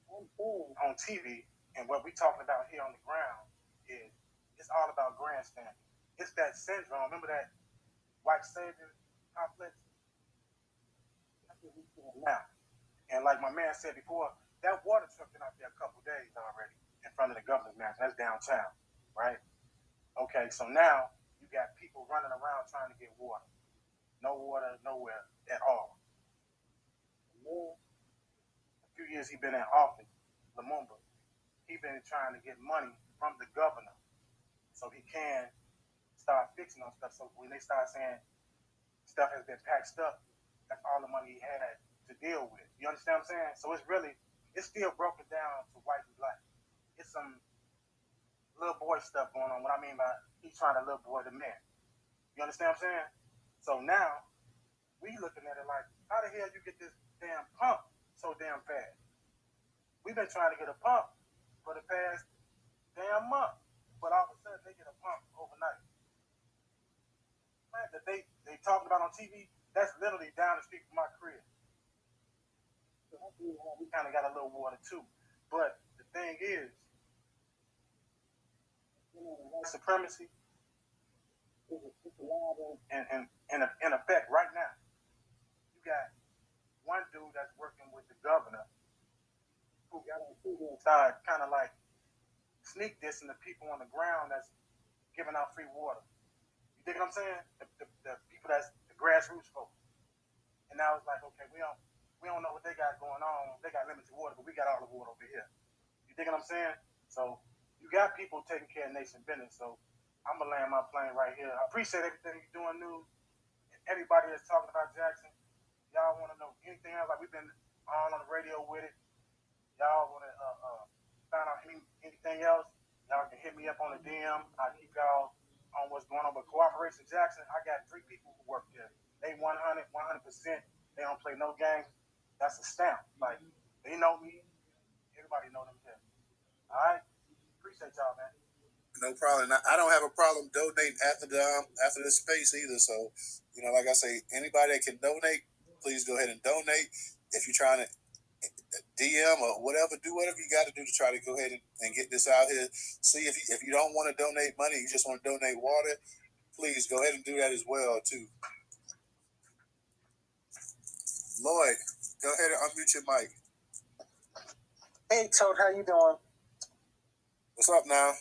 on TV and what we talking about here on the ground is it's all about grandstanding. It's that syndrome. Remember that white savior complex? That's what we doing now. And like my man said before, that water truck been out there a couple days already in front of the governor's mansion. That's downtown, right? Okay, so now you got people running around trying to get water. No water nowhere at all. A few years he been in office, Lumumba, he been trying to get money from the governor so he can start fixing on stuff. So when they start saying stuff has been patched up, that's all the money he had to deal with. You understand what I'm saying? So it's still broken down to white and black. It's some little boy stuff going on. What I mean by he's trying to little boy the man. You understand what I'm saying? So now we looking at it like, how the hell you get this damn pump so damn fast? We've been trying to get a pump for the past damn month, but all of a sudden they get a pump overnight. Man, that they talking about on TV, that's literally down the street from my crib. So we kind of got a little water too. But the thing is, white supremacy is in effect right now. You got one dude that's working with the governor who got on TV and started kind of like sneak dissing the people on the ground that's giving out free water. You dig what I'm saying? The people that's the grassroots folks. And now it's like, okay, we don't know what they got going on. They got limited water, but we got all the water over here. You dig what I'm saying? So you got people taking care of nation business. So I'm gonna land my plane right here. I appreciate everything you're doing, News. Everybody that's talking about Jackson, y'all want to know anything else? Like we've been on the radio with it. Y'all want to find out anything else? Y'all can hit me up on the DM. I'll keep y'all on what's going on. But Cooperation Jackson, I got 3 people who work there. They 100%. They don't play no games. That's a stamp. Like, they know me. Everybody know them there. All right? Appreciate y'all, man. No problem. I don't have a problem donating after the space either. So, like I say, anybody that can donate, please go ahead and donate. If you're trying to DM or whatever, do whatever you got to do to try to go ahead and get this out here. See if you don't want to donate money, you just want to donate water, please go ahead and do that as well too. Lloyd, go ahead and unmute your mic. Hey Toad, how you doing? What's up now?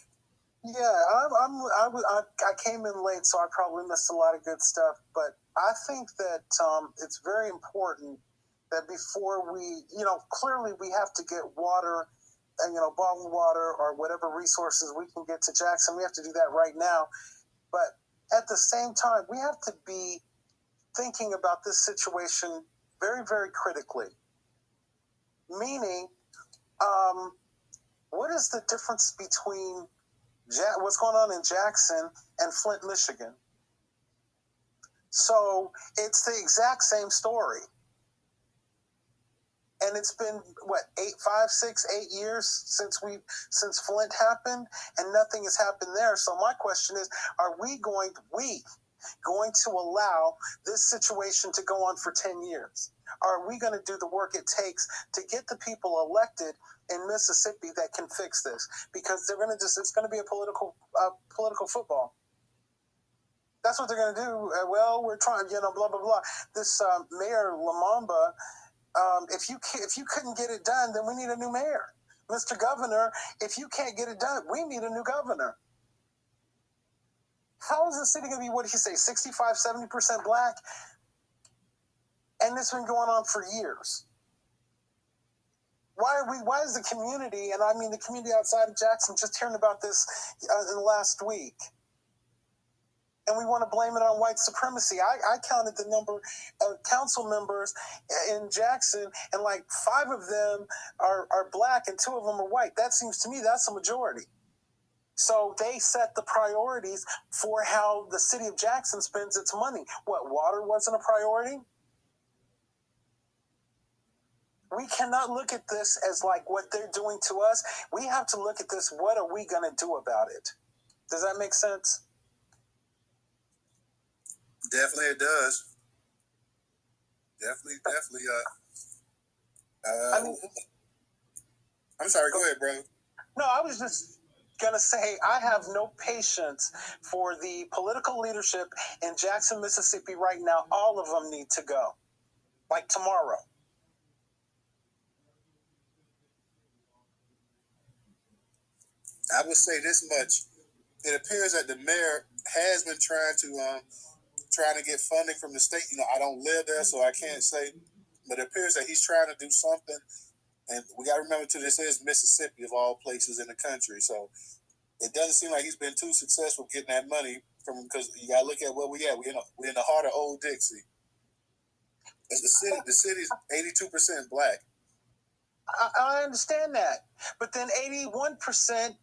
Yeah, I came in late, so I probably missed a lot of good stuff. But I think that it's very important that before we, clearly we have to get water and, bottled water or whatever resources we can get to Jackson. We have to do that right now. But at the same time, we have to be thinking about this situation very, very critically. Meaning, what is the difference between what's going on in Jackson and Flint, Michigan? So it's the exact same story. And it's been, 8 years since Flint happened, and nothing has happened there. So my question is, are we going to allow this situation to go on for 10 years? Are we going to do the work it takes to get the people elected in Mississippi that can fix this? Because it's going to be a political football. That's what they're going to do. We're trying, blah, blah, blah. This Mayor Lamamba, if you couldn't get it done, then we need a new mayor. Mr. Governor, if you can't get it done, we need a new governor. How is the city going to be, what did he say, 65, 70% black? And this has been going on for years. Why is the community, and I mean the community outside of Jackson, just hearing about this in the last week? And we want to blame it on white supremacy. I counted the number of council members in Jackson, and like 5 of them are black and 2 of them are white. That seems to me that's a majority. So they set the priorities for how the city of Jackson spends its money. What, water wasn't a priority? We cannot look at this as like what they're doing to us. We have to look at this, what are we going to do about it? Does that make sense? Definitely it does. Definitely. I'm sorry, go ahead, brother. No, I was just going to say I have no patience for the political leadership in Jackson, Mississippi right now. All of them need to go. Like tomorrow. I would say this much. It appears that the mayor has been trying to get funding from the state. I don't live there, so I can't say. But it appears that he's trying to do something And we got to remember too, this is Mississippi of all places in the country, so it doesn't seem like he's been too successful getting that money from, because you got to look at where we at. We're in the heart of Old Dixie. The city's 82% black. I understand that. But then 81%,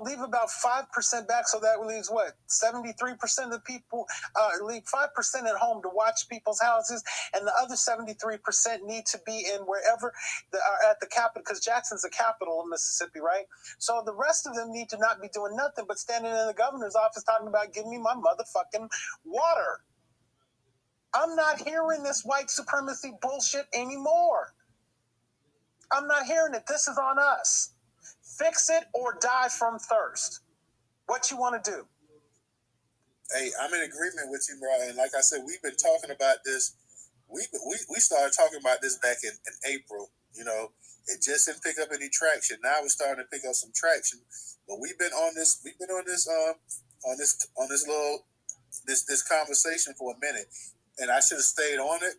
leave about 5% back. So that leaves what? 73% of the people leave 5% at home to watch people's houses. And the other 73% need to be in wherever at the capital, because Jackson's the capital of Mississippi, right? So the rest of them need to not be doing nothing but standing in the governor's office talking about, give me my motherfucking water. I'm not hearing this white supremacy bullshit anymore. I'm not hearing it. This is on us. Fix it or die from thirst. What you want to do? Hey, I'm in agreement with you, bro. And like I said, we've been talking about this. We started talking about this back in April. It just didn't pick up any traction. Now we're starting to pick up some traction. But we've been on this conversation for a minute. And I should have stayed on it.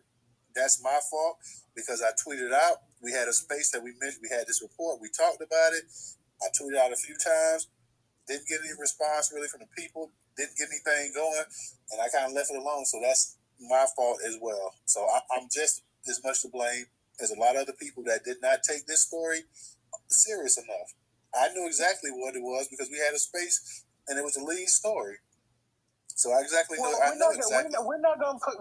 That's my fault, because I tweeted out. We had a space that we mentioned. We had this report. We talked about it. I tweeted out a few times. Didn't get any response really from the people. Didn't get anything going. And I kind of left it alone. So that's my fault as well. So I'm just as much to blame as a lot of other people that did not take this story serious enough. I knew exactly what it was because we had a space and it was the lead story. So I exactly know. I know exactly. We're not going to put.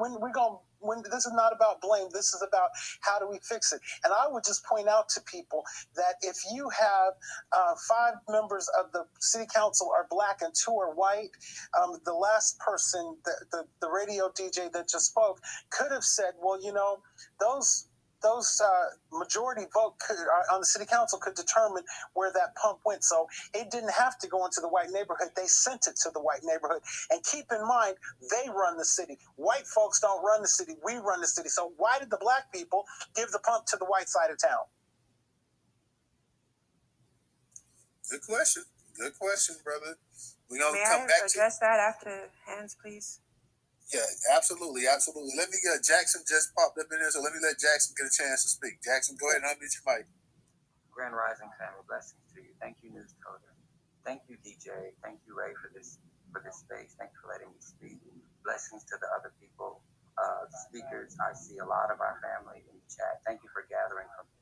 When this is not about blame. This is about how do we fix it. And I would just point out to people that if you have 5 members of the city council are black and 2 are white, the last person, the radio DJ that just spoke, could have said, well, those majority vote on the city council could determine where that pump went. So it didn't have to go into the white neighborhood. They sent it to the white neighborhood. And keep in mind, they run the city. White folks don't run the city. We run the city. So why did the black people give the pump to the white side of town? Good question. Good question, brother. May I address that after Hans, please? Yeah, absolutely. Let me get Jackson just popped up in here, so let me let Jackson get a chance to speak. Jackson, go ahead and unmute your mic. Grand Rising family, blessings to you. Thank you, Newstoter. Thank you, DJ. Thank you, Ray, for this space. Thank you for letting me speak. Blessings to the other people, speakers. I see a lot of our family in the chat. Thank you for gathering from me.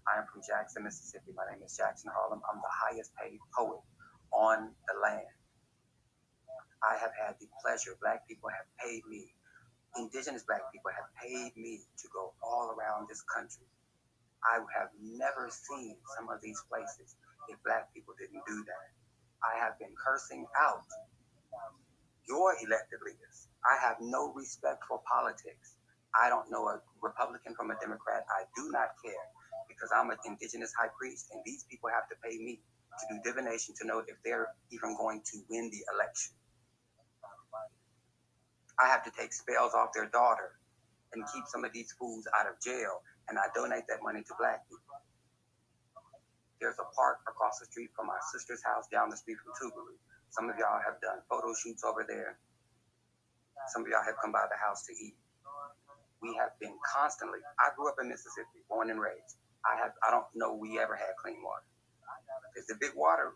I am from Jackson, Mississippi. My name is Jackson Harlem. I'm the highest paid poet on the land. I have had the pleasure, black people have paid me, indigenous black people have paid me to go all around this country. I have never seen some of these places if black people didn't do that. I have been cursing out your elected leaders. I have no respect for politics. I don't know a Republican from a Democrat. I do not care, because I'm an indigenous high priest, and these people have to pay me to do divination to know if they're even going to win the election. I have to take spells off their daughter and keep some of these fools out of jail, and I donate that money to black people. There's a park across the street from my sister's house, down the street from Tuvalu. Some of y'all have done photo shoots over there. Some of y'all have come by the house to eat. We have been constantly, I grew up in Mississippi, born and raised. I don't know we ever had clean water. There's a big water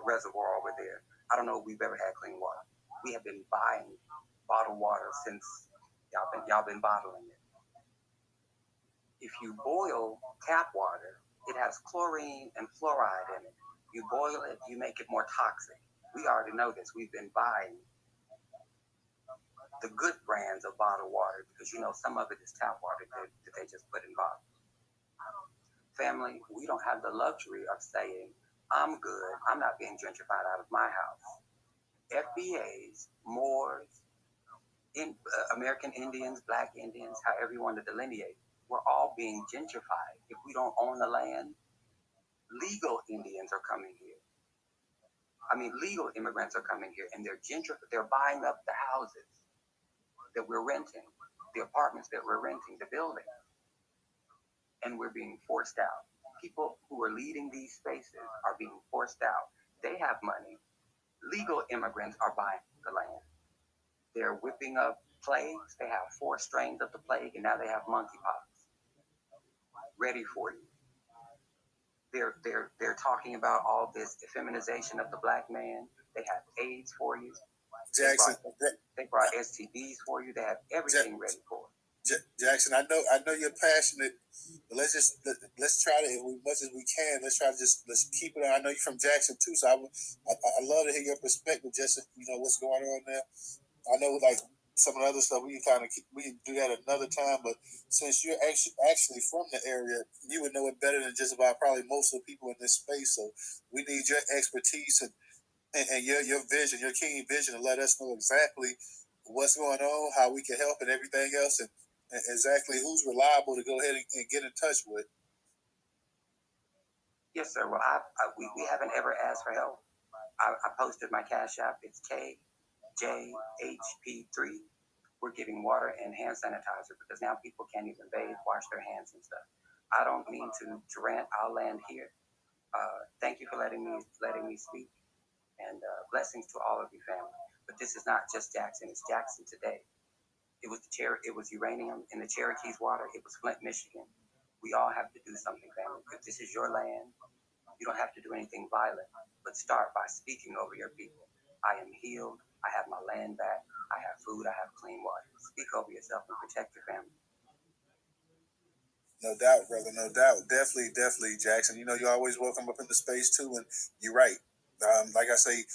reservoir over there. I don't know if we've ever had clean water. We have been buying bottled water since y'all been bottling it. If you boil tap water, it has chlorine and fluoride in it. You boil it, you make it more toxic. We already know this. We've been buying the good brands of bottled water because some of it is tap water that they just put in bottles. Family, we don't have the luxury of saying, I'm good, I'm not being gentrified out of my house. FBAs, Moors, American Indians, Black Indians, however you want to delineate, we're all being gentrified. If we don't own the land, legal Indians are coming here. Legal immigrants are coming here, and they're buying up the houses that we're renting, the apartments that we're renting, the buildings, and we're being forced out. People who are leading these spaces are being forced out. They have money. Legal immigrants are buying the land. They're whipping up plagues. They have 4 strains of the plague, and now they have monkeypox ready for you. they're talking about all this effeminization of the black man. They have AIDS for you. Jackson, they brought STDs for you. They have everything ready for it. Jackson, I know you're passionate, but let's try to, as much as we can. Let's keep it. I know you're from Jackson too, so I love to hear your perspective. Just what's going on there. I know like some of the other stuff we can do that another time, but since you're actually from the area, you would know it better than just about probably most of the people in this space. So we need your expertise and your vision, your keen vision, to let us know exactly what's going on, how we can help, and everything else, and exactly who's reliable to go ahead and get in touch with. Yes, sir. Well, we haven't ever asked for help. I posted my Cash App. It's KJHP3. We're giving water and hand sanitizer because now people can't even bathe, wash their hands and stuff. I don't mean to rant. I'll land here. Thank you for letting me speak, and blessings to all of you, family. But this is not just Jackson. It's Jackson today. It was It was uranium in the Cherokee's water. It was Flint, Michigan. We all have to do something, family, because this is your land. You don't have to do anything violent, but start by speaking over your people. I am healed. I have my land back. I have food. I have clean water. Speak over yourself and protect your family. No doubt, brother. No doubt. Definitely, Jackson. You're always welcome up in the space too, and you're right. Like I say,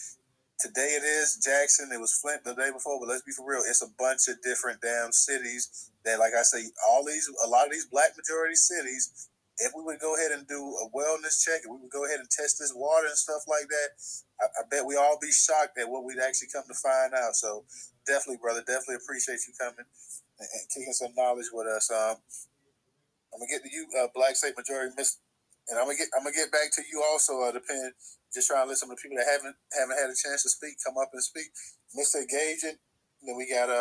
today it is Jackson. It was Flint the day before, but let's be for real. It's a bunch of different damn cities that, like I say, a lot of these black majority cities. If we would go ahead and do a wellness check, and we would go ahead and test this water and stuff like that, I bet we all be shocked at what we'd actually come to find out. So definitely, brother, definitely appreciate you coming and kicking some knowledge with us. I'm gonna get to you, Black State Majority Miss, and I'm gonna get back to you also, Depend. Just trying to let some of the people that haven't had a chance to speak come up and speak. Mr. Engaging, then we got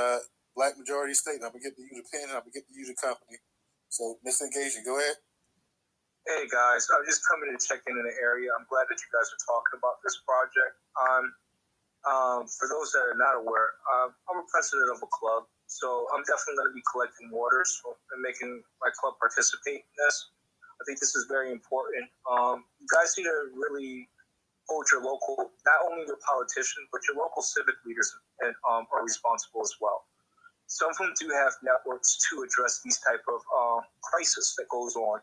Black Majority State. And I'm gonna get to you, Depend, and I'm gonna get to you, the company. So, Mr. Engaging, go ahead. Hey guys, I'm just coming to check in the area. I'm glad that you guys are talking about this project. For those that are not aware, I'm a president of a club, so I'm definitely going to be collecting water and making my club participate in this. I think this is very important. You guys need to really hold your local, not only your politicians, but your local civic leaders and are responsible as well. Some of them do have networks to address these type of crisis that goes on.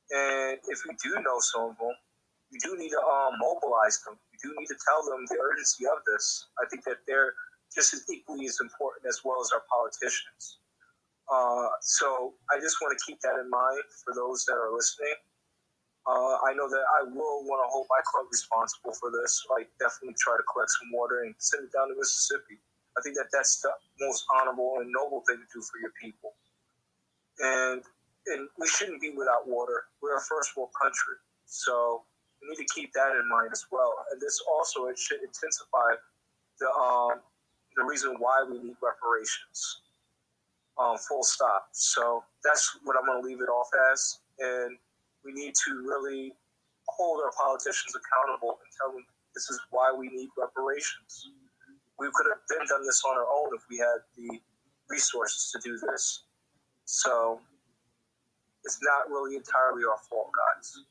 And if you do know some of them, you do need to mobilize them. You do need to tell them the urgency of this. I think that they're just as equally as important as well as our politicians. So I just want to keep that in mind for those that are listening. I know that I will want to hold my club responsible for this. So I definitely try to collect some water and send it down to Mississippi. I think that that's the most honorable and noble thing to do for your people. And we shouldn't be without water. We're a first world country. So we need to keep that in mind as well. And this also, it should intensify the reason why we need reparations. Full stop. So that's what I'm going to leave it off as. And we need to really hold our politicians accountable and tell them this is why we need reparations. We could have been done this on our own if we had the resources to do this. So it's not really entirely our fault, guys.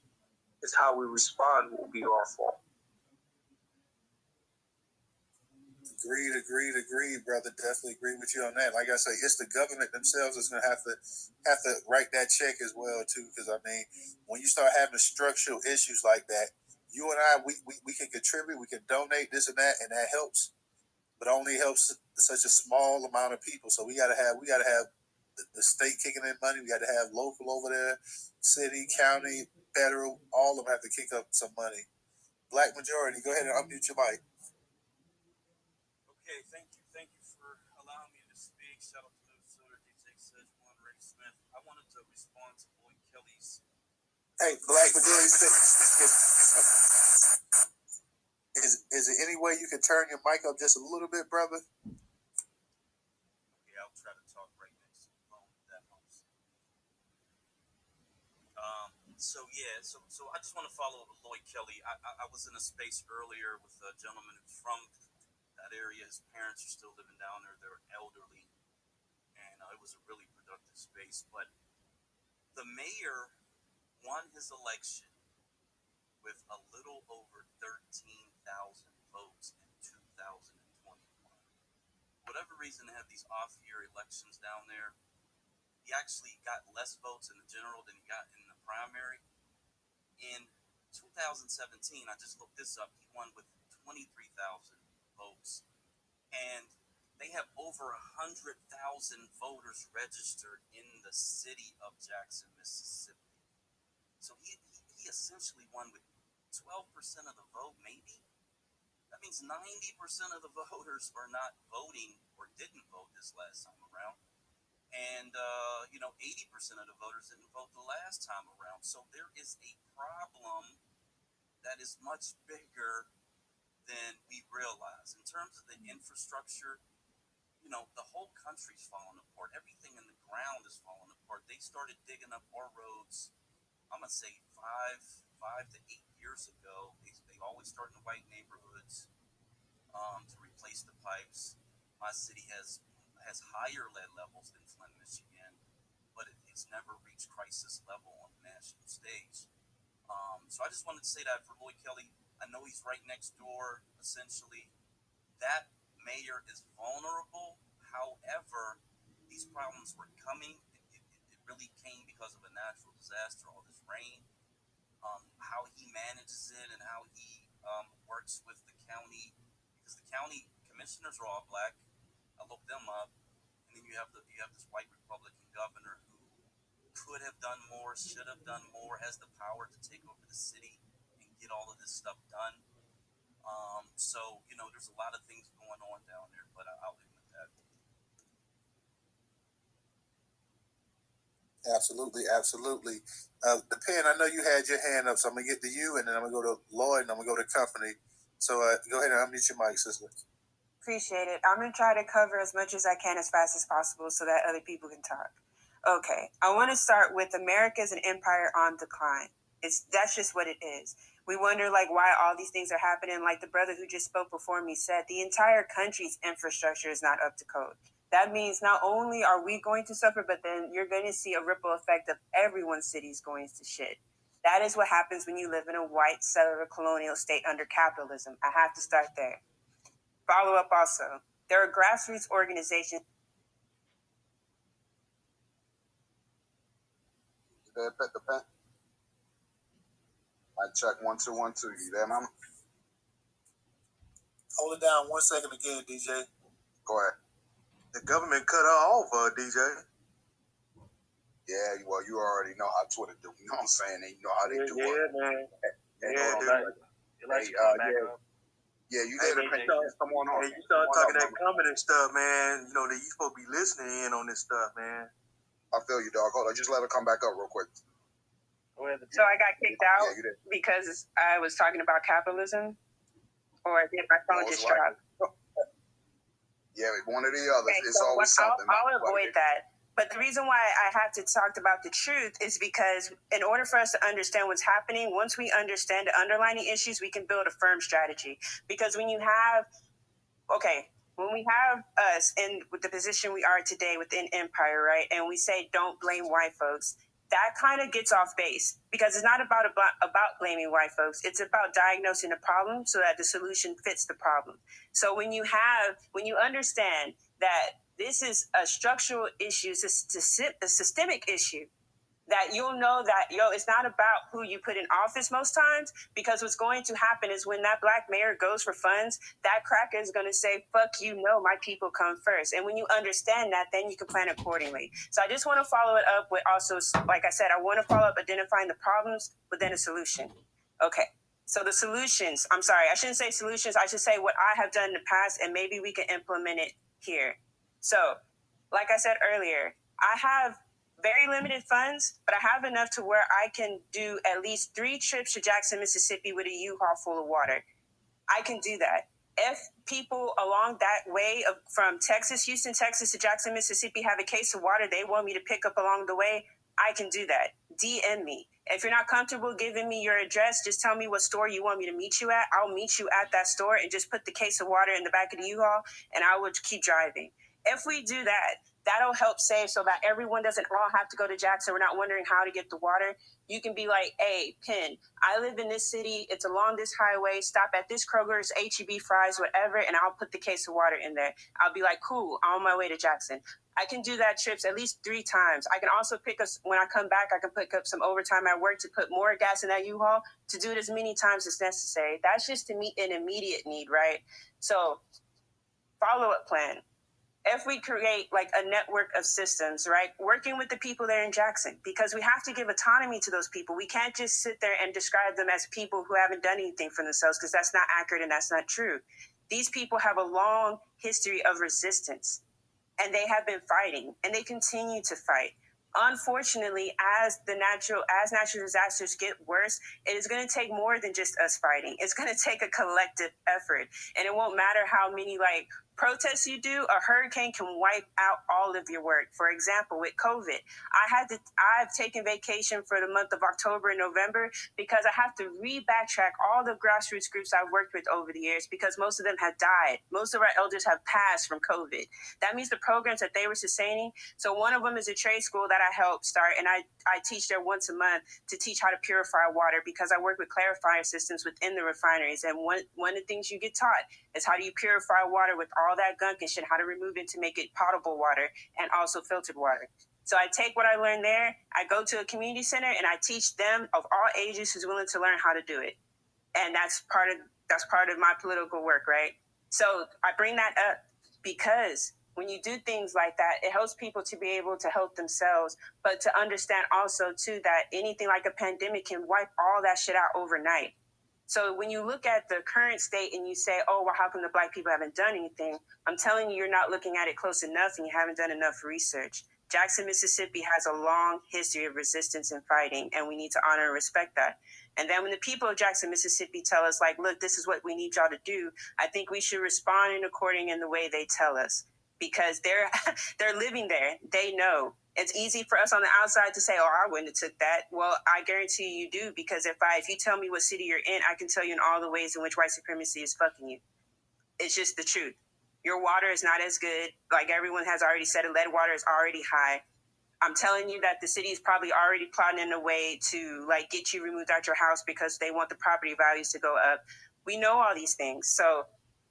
It's how we respond will be our fault. Agreed, brother. Definitely agree with you on that. Like I say, it's the government themselves that's gonna have to write that check as well too. Because I mean, when you start having structural issues like that, you and I, we can contribute, we can donate this and that helps, but only helps such a small amount of people. So we gotta have the state kicking in money. We got to have local over there, city, county, federal. All of them have to kick up some money. Black Majority, go ahead and unmute your mic. Okay, thank you for allowing me to speak. Shout out to Newstoter, DJ Sedgman, Ray Smith. I wanted to respond to Lloyd Kelly's. Hey, Black Majority, is there any way you can turn your mic up just a little bit, brother? Okay, I'll try to talk right next to the phone if that helps. So I just want to follow Lloyd Kelly. I was in a space earlier with a gentleman who's from that area. His parents are still living down there. They're elderly, and it was a really productive space. But the mayor won his election with a little over 13,000 votes in 2021. Whatever reason, they have these off-year elections down there. He actually got less votes in the general than he got in the primary. In 2017, I just looked this up, he won with 23,000 votes. And they have over 100,000 voters registered in the city of Jackson, Mississippi. So he essentially won with 12% of the vote, maybe. That means 90% of the voters are not voting or didn't vote this last time around. And, 80% of the voters didn't vote the last time around. So there is a problem that is much bigger than we realize. In terms of the infrastructure, the whole country's falling apart. Everything in the ground is falling apart. They started digging up our roads, I'm going to say 5 to 8 years ago. They always start in white neighborhoods to replace the pipes. My city has higher lead levels than Flint, Michigan, but it's never reached crisis level on the national stage. So I just wanted to say that for Lloyd Kelly. I know he's right next door, essentially. That mayor is vulnerable. However, these problems were coming. It really came because of a natural disaster, all this rain. How he manages it and how he works with the county, because the county commissioners are all black. I looked them up, and then you have this white Republican governor who could have done more, should have done more, has the power to take over the city and get all of this stuff done. So there's a lot of things going on down there, but I'll leave it at that. Absolutely. The Pen, I know you had your hand up, so I'm gonna get to you, and then I'm gonna go to Lloyd, and I'm gonna go to company. So go ahead and unmute your mic, sister. Appreciate it. I'm going to try to cover as much as I can as fast as possible so that other people can talk. Okay, I want to start with America as an empire on decline. That's just what it is. We wonder why all these things are happening. Like the brother who just spoke before me said, the entire country's infrastructure is not up to code. That means not only are we going to suffer, but then you're going to see a ripple effect of everyone's cities going to shit. That is what happens when you live in a white settler colonial state under capitalism. I have to start there. Follow up also. There are grassroots organizations. You there, the Pen? Mic check 1 2 1 2. You there, mama? Hold it down 1 second again, DJ. Go ahead. The government cut her off, DJ. Yeah, well, you already know how Twitter do. You know what I'm saying? They know how they do it. Man. Yeah, you there to come on. Hey, you start talking that comment and stuff, man. You supposed to be listening in on this stuff, man. I feel you, dog. Hold on, just let her come back up real quick. So I got kicked out because I was talking about capitalism, or did my phone just drop? Yeah, one or the other. Okay, it's always something. I'll avoid that. But the reason why I have to talk about the truth is because in order for us to understand what's happening, once we understand the underlying issues, we can build a firm strategy. Because when we have us in the position we are today within Empire, right, and we say don't blame white folks, that kind of gets off base because it's not about blaming white folks. It's about diagnosing the problem so that the solution fits the problem. So when you understand that this is a structural issue, it's a systemic issue, that you'll know that, it's not about who you put in office most times, because what's going to happen is when that black mayor goes for funds, that cracker is going to say, fuck you, no, my people come first. And when you understand that, then you can plan accordingly. So I just want to follow it up with also, like I said, I want to follow up identifying the problems, but then a solution. Okay. So the solutions, I'm sorry, I shouldn't say solutions. I should say what I have done in the past, and maybe we can implement it here. So, like I said earlier, I have very limited funds, but I have enough to where I can do at least 3 trips to Jackson, Mississippi with a U-Haul full of water. I can do that. If people along that way from Houston, Texas to Jackson, Mississippi have a case of water they want me to pick up along the way, I can do that. DM me. If you're not comfortable giving me your address, just tell me what store you want me to meet you at. I'll meet you at that store and just put the case of water in the back of the U-Haul, and I will keep driving. If we do that, that'll help save so that everyone doesn't all have to go to Jackson. We're not wondering how to get the water. You can be like, hey, Penn, I live in this city. It's along this highway. Stop at this Kroger's, H-E-B, fries, whatever, and I'll put the case of water in there. I'll be like, cool, I'm on my way to Jackson. I can do that trips at least 3 times. I can also pick up, when I come back, I can pick up some overtime at work to put more gas in that U-Haul to do it as many times as necessary. That's just to meet an immediate need, right? So follow-up plan. If we create like a network of systems, right, working with the people there in Jackson, because we have to give autonomy to those people. We can't just sit there and describe them as people who haven't done anything for themselves, because that's not accurate and that's not true. These people have a long history of resistance, and they have been fighting, and they continue to fight. Unfortunately, as natural disasters get worse, it is going to take more than just us fighting. It's going to take a collective effort, and it won't matter how many protests you do. A hurricane can wipe out all of your work. For example, with COVID, I've taken vacation for the month of October and November because I have to backtrack all the grassroots groups I've worked with over the years, because most of them have died. Most of our elders have passed from COVID. That means the programs that they were sustaining. So one of them is a trade school that I helped start, and I teach there once a month to teach how to purify water, because I work with clarifier systems within the refineries. And one of the things you get taught is how do you purify water with all that gunk and shit, how to remove it to make it potable water and also filtered water. So I take what I learned there, I go to a community center, and I teach them of all ages who's willing to learn how to do it. And that's part of my political work, right? So I bring that up because when you do things like that, it helps people to be able to help themselves, but to understand also too that anything like a pandemic can wipe all that shit out overnight. So when you look at the current state and you say, oh, well, how come the Black people haven't done anything? I'm telling you, you're not looking at it close enough, and you haven't done enough research. Jackson, Mississippi has a long history of resistance and fighting, and we need to honor and respect that. And then when the people of Jackson, Mississippi tell us, look, this is what we need y'all to do, I think we should respond according in the way they tell us, because they're living there. They know. It's easy for us on the outside to say, oh, I wouldn't have took that. Well, I guarantee you do, because if you tell me what city you're in, I can tell you in all the ways in which white supremacy is fucking you. It's just the truth. Your water is not as good. Like everyone has already said, lead water is already high. I'm telling you that the city is probably already plotting in a way to get you removed out your house because they want the property values to go up. We know all these things. So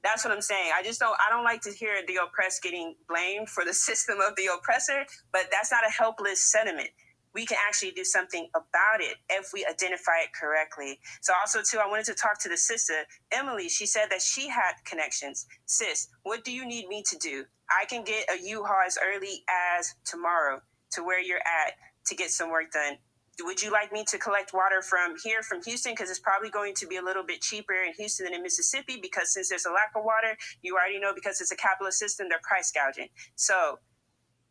that's what I'm saying. I don't like to hear the oppressed getting blamed for the system of the oppressor, but that's not a helpless sentiment. We can actually do something about it if we identify it correctly. So also too, I wanted to talk to the sister, Emily. She said that she had connections. Sis, what do you need me to do? I can get a U-Haul as early as tomorrow to where you're at to get some work done. Would you like me to collect water from Houston? Because it's probably going to be a little bit cheaper in Houston than in Mississippi, because since there's a lack of water, you already know, because it's a capitalist system, they're price gouging. So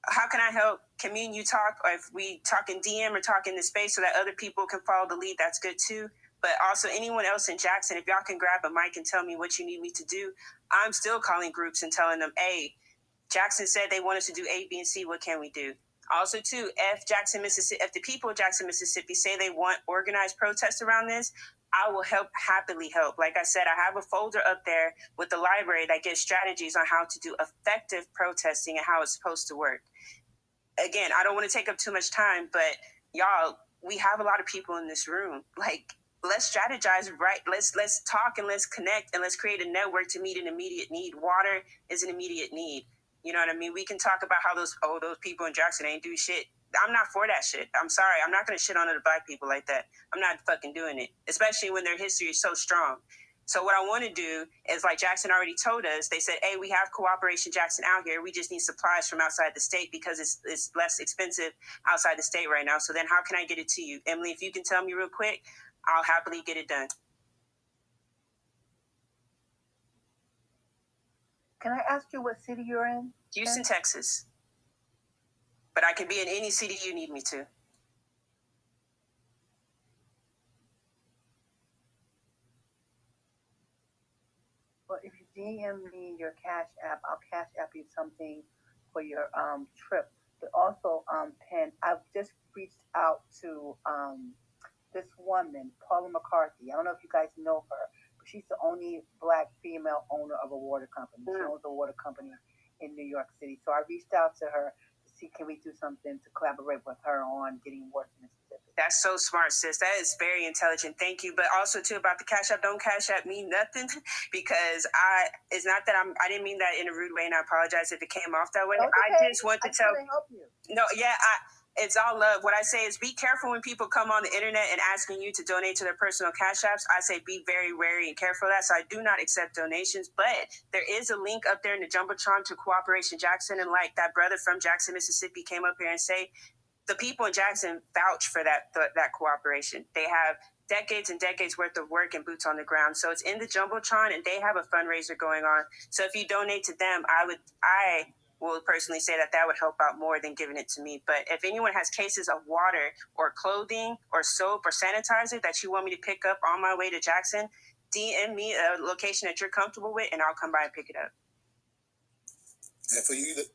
how can I help? Can me and you talk? Or if we talk in DM or talk in the space so that other people can follow the lead, that's good too. But also anyone else in Jackson, if y'all can grab a mic and tell me what you need me to do, I'm still calling groups and telling them, hey, Jackson said they want us to do A, B, and C. What can we do? Also, too, if the people of Jackson, Mississippi say they want organized protests around this, I will happily help. Like I said, I have a folder up there with the library that gives strategies on how to do effective protesting and how it's supposed to work. Again, I don't want to take up too much time, but y'all, we have a lot of people in this room. Let's strategize, right? Let's talk and let's connect and let's create a network to meet an immediate need. Water is an immediate need. You know what I mean? We can talk about how those people in Jackson ain't do shit. I'm not for that shit. I'm sorry. I'm not going to shit on the Black people like that. I'm not fucking doing it, especially when their history is so strong. So what I want to do is, like Jackson already told us, they said, hey, we have Cooperation Jackson out here. We just need supplies from outside the state because it's less expensive outside the state right now. So then how can I get it to you? Emily, if you can tell me real quick, I'll happily get it done. Can I ask you what city you're in? Houston, Texas. But I can be in any city you need me to. Well, if you DM me your Cash App, I'll Cash App you something for your trip. But also, Penn, I've just reached out to this woman, Paula McCarthy. I don't know if you guys know her, but she's the only Black female owner of a water company. She owns a water company in New York City. So I reached out to her see, can we do something to collaborate with her on getting work in Mississippi? That's so smart, sis. That is very intelligent. Thank you. But also too about the Cash App, don't Cash App me nothing because it's not that I didn't mean that in a rude way, and I apologize if it came off that way. No, I okay. just want to help you. No, yeah, it's all love. What I say is be careful when people come on the internet and asking you to donate to their personal Cash Apps. I say be very wary and careful of that. So I do not accept donations, but there is a link up there in the Jumbotron to Cooperation Jackson. And like that brother from Jackson, Mississippi came up here and say, the people in Jackson vouch for that cooperation. They have decades and decades worth of work and boots on the ground. So it's in the Jumbotron and they have a fundraiser going on. So if you donate to them, I will personally say that would help out more than giving it to me. But if anyone has cases of water or clothing or soap or sanitizer that you want me to pick up on my way to Jackson, DM me a location that you're comfortable with and I'll come by and pick it up. And for you guys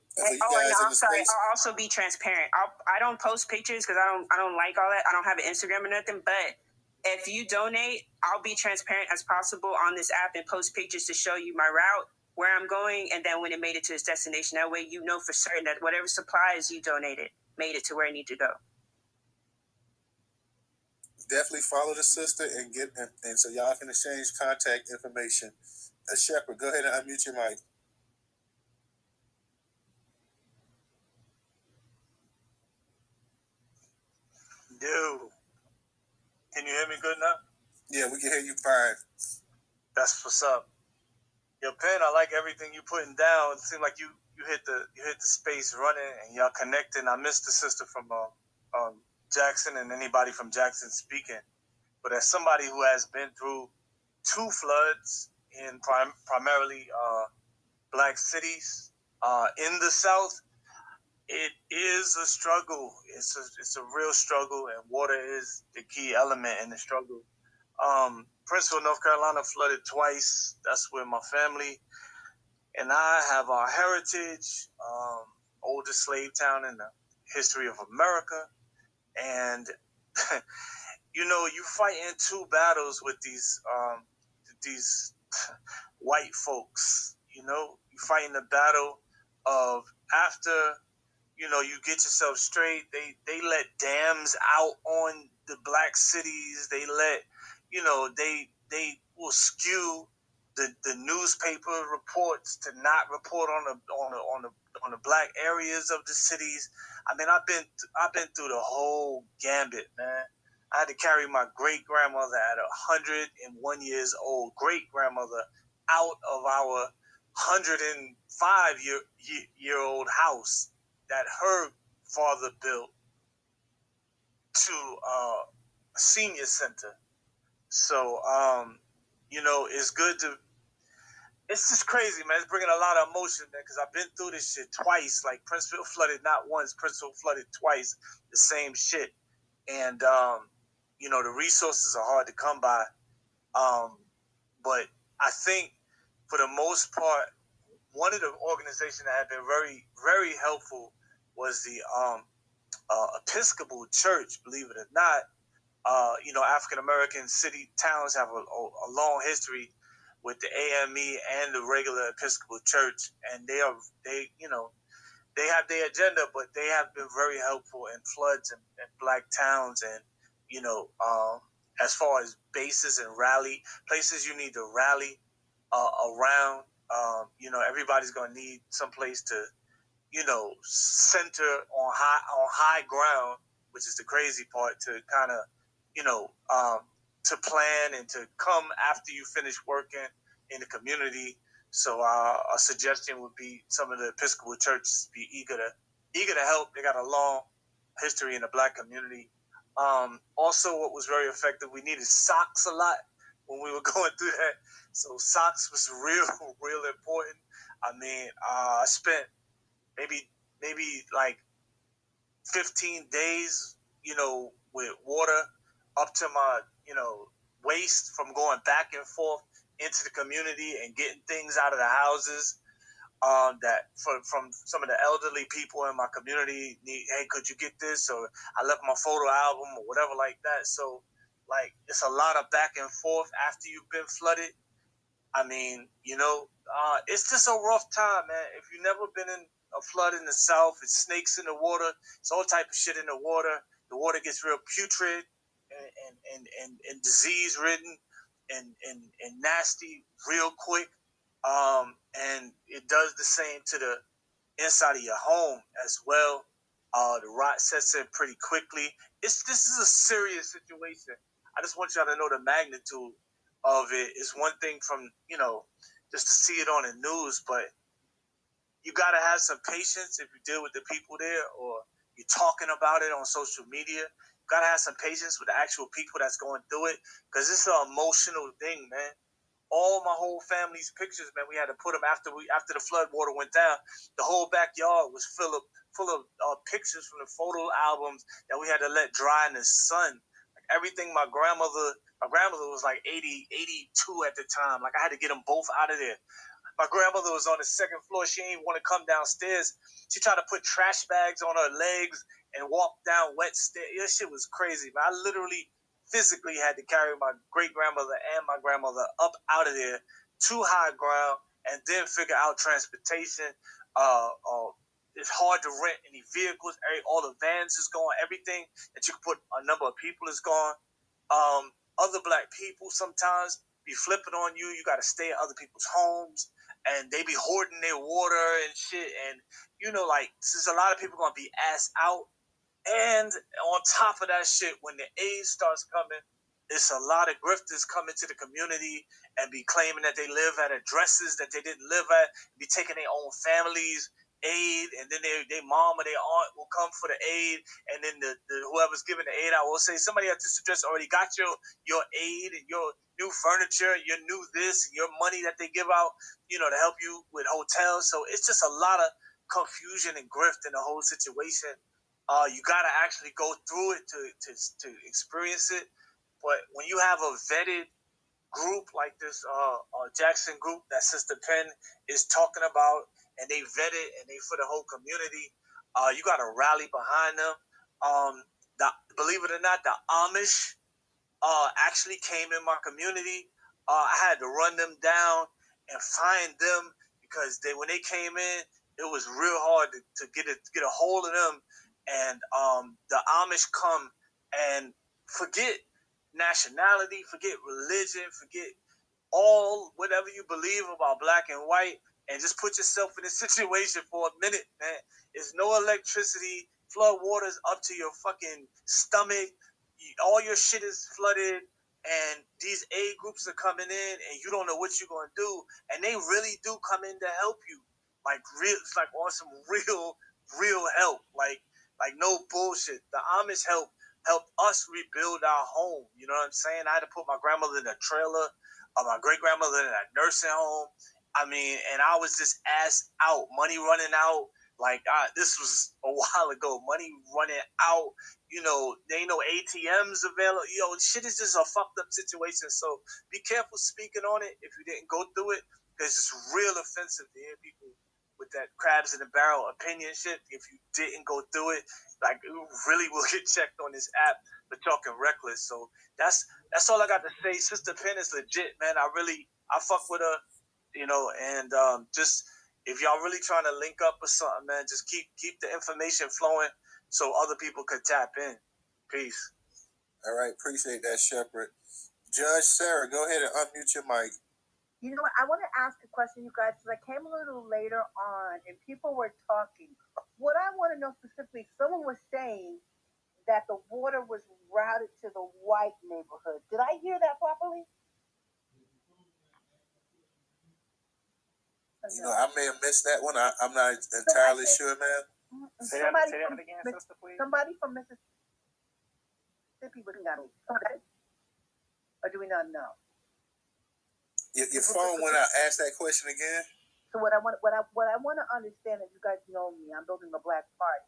I'm sorry. I'll also be transparent. I don't post pictures because I don't like all that. I don't have an Instagram or nothing. But if you donate, I'll be transparent as possible on this app and post pictures to show you my route, where I'm going, and then when it made it to its destination. That way you know for certain that whatever supplies you donated made it to where it needs to go. Definitely follow the sister and so y'all can exchange contact information. Shepherd, go ahead and unmute your mic. Dude, can you hear me good now? Yeah, we can hear you fine. That's what's up. Yo, Pen, I like everything you putting down. It seemed like you hit the space running and y'all connecting. I missed the sister from Jackson and anybody from Jackson speaking. But as somebody who has been through 2 floods in primarily black cities in the South, it is a struggle. It's a real struggle, and water is the key element in the struggle. Princeville, North Carolina flooded twice. That's where my family and I have our heritage, oldest slave town in the history of America. And, you fight in 2 battles with these white folks. You fight in the battle of after, you get yourself straight. They let dams out on the black cities. They let, they will skew the newspaper reports to not report on the black areas of the cities. I mean, I've been through the whole gambit, man. I had to carry my great grandmother at 101 years old, great grandmother, out of our 105 year old house that her father built to a senior center. So, it's good to. It's just crazy, man. It's bringing a lot of emotion, man, because I've been through this shit twice. Like, Princeville flooded not once, Princeville flooded twice, the same shit. And, the resources are hard to come by. But I think, for the most part, one of the organizations that have been very, very helpful was the Episcopal Church, believe it or not. African-American towns have a long history with the AME and the regular Episcopal Church, and they have their agenda, but they have been very helpful in floods and black towns, and as far as bases and rally places you need to rally around. Everybody's gonna need some place to center on high ground, which is the crazy part, to kind of to plan and to come after you finish working in the community. So a suggestion would be some of the Episcopal churches be eager to help. They got a long history in the black community. Also, what was very effective, we needed socks a lot when we were going through that. So socks was real important. I mean, I spent maybe like 15 days, with water up to my, waist from going back and forth into the community and getting things out of the houses that from some of the elderly people in my community need. Hey, could you get this? Or I left my photo album or whatever like that. So, like, it's a lot of back and forth after you've been flooded. I mean, it's just a rough time, man. If you've never been in a flood in the south. It's snakes in the water. It's all type of shit in the water. The water gets real putrid and disease ridden and nasty real quick. And it does the same to the inside of your home as well. The rot sets in pretty quickly. This is a serious situation. I just want y'all to know the magnitude of it. It's one thing from just to see it on the news, but you got to have some patience if you deal with the people there or you're talking about it on social media. You got to have some patience with the actual people that's going through it because it's an emotional thing, man. All my whole family's pictures, man, we had to put them after the flood water went down. The whole backyard was full of pictures from the photo albums that we had to let dry in the sun. Like everything, my grandmother was like 82 at the time. Like I had to get them both out of there. My grandmother was on the second floor. She didn't want to come downstairs. She tried to put trash bags on her legs and walk down wet stairs. That shit was crazy, man. I literally physically had to carry my great grandmother and my grandmother up out of there to high ground and then figure out transportation. It's hard to rent any vehicles. All the vans is gone. Everything that you could put a number of people is gone. Other black people sometimes be flipping on you. You got to stay at other people's homes. And they be hoarding their water and shit. And, like, there's a lot of people going to be asked out. And on top of that shit, when the aid starts coming, it's a lot of grifters coming to the community and be claiming that they live at addresses that they didn't live at, be taking their own families' aid, and then their mom or their aunt will come for the aid, and then the whoever's giving the aid out will say, somebody at this address already got your aid and your new furniture, your new this, and your money that they give out, to help you with hotels. So it's just a lot of confusion and grift in the whole situation. You got to actually go through it to experience it. But when you have a vetted group like this Jackson group that Sister Penn is talking about, and they vet it and they for the whole community, you got to rally behind them. Believe it or not, the Amish actually came in my community. I had to run them down and find them because when they came in, it was real hard to get a hold of them. And the Amish come and forget nationality, forget religion, forget all whatever you believe about black and white, and just put yourself in a situation for a minute, man. There's no electricity, flood water's up to your fucking stomach, all your shit is flooded, and these aid groups are coming in, and you don't know what you're gonna do, and they really do come in to help you, like real, it's like on some real help, like no bullshit. The Amish helped us rebuild our home. You know what I'm saying? I had to put my grandmother in a trailer, my great grandmother in a nursing home. I mean, and I was just asked out, money running out. Like this was a while ago, money running out. There ain't no ATMs available. Shit is just a fucked up situation. So be careful speaking on it if you didn't go through it, because it's real offensive to hear people with that crabs in the barrel opinion shit. If you didn't go through it, like you really will get checked on this app for talking reckless. So that's all I got to say. Sister Penn is legit, man. I fuck with her, and just if y'all really trying to link up or something, man, just keep the information flowing so other people could tap in. Peace. All right, appreciate that, Shepherd. Judge Sarah, go ahead and unmute your mic. You know what? I want to ask a question, you guys, because I came a little later on and people were talking. What I want to know specifically, someone was saying that the water was routed to the white neighborhood. Did I hear that properly? I may have missed that one. I'm not entirely sure, man. Somebody from Mississippi was got it. Or do we not know? Your phone went out. Ask that question again. So what I want to understand is, you guys know me. I'm building a Black Party,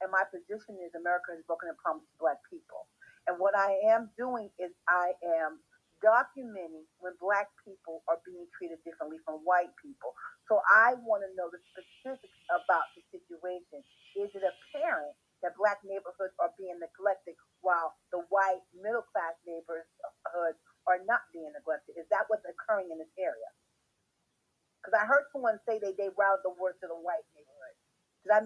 and my position is America has broken a promise to Black people. And what I am doing is I am documenting when Black people are being treated differently from white people. So I want to know the specifics about the situation. Is it apparent that Black neighborhoods are being neglected while the white middle class neighborhoods are not being neglected? Is that what's occurring in this area? Because I heard someone say they routed the word to the white neighborhood.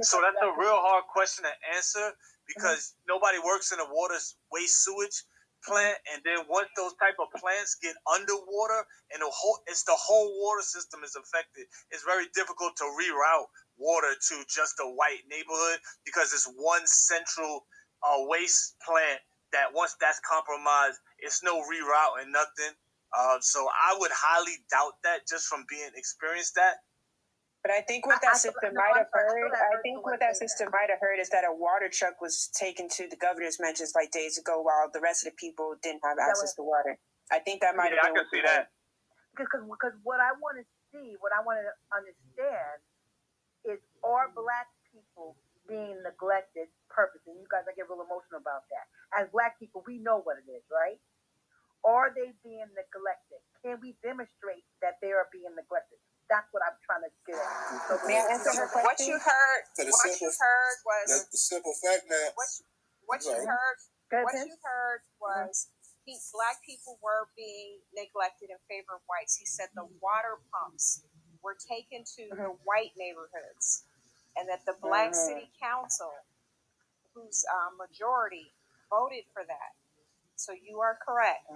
So that's a real hard question to answer because nobody works in a water waste sewage plant, and then once those type of plants get underwater and the whole water system is affected, it's very difficult to reroute water to just a white neighborhood because it's one central waste plant that once that's compromised, it's no rerouting, nothing. So I would highly doubt that just from being experienced that. But I think what that sister might have heard, is that a water truck was taken to the governor's mansions like days ago while the rest of the people didn't have access to water. I think that might have been. I can see that. Because what I want to see, what I want to understand is, are Black people being neglected purposely? And you guys, I get real emotional about that. As Black people, we know what it is, right? Are they being neglected? Can we demonstrate that they are being neglected? That's what I'm trying to get at. So may I answer her question? What you heard was the simple fact that what you heard was Black people were being neglected in favor of whites. He said the water pumps were taken to the white neighborhoods, and that the Black City Council, whose majority voted for that. So you are correct.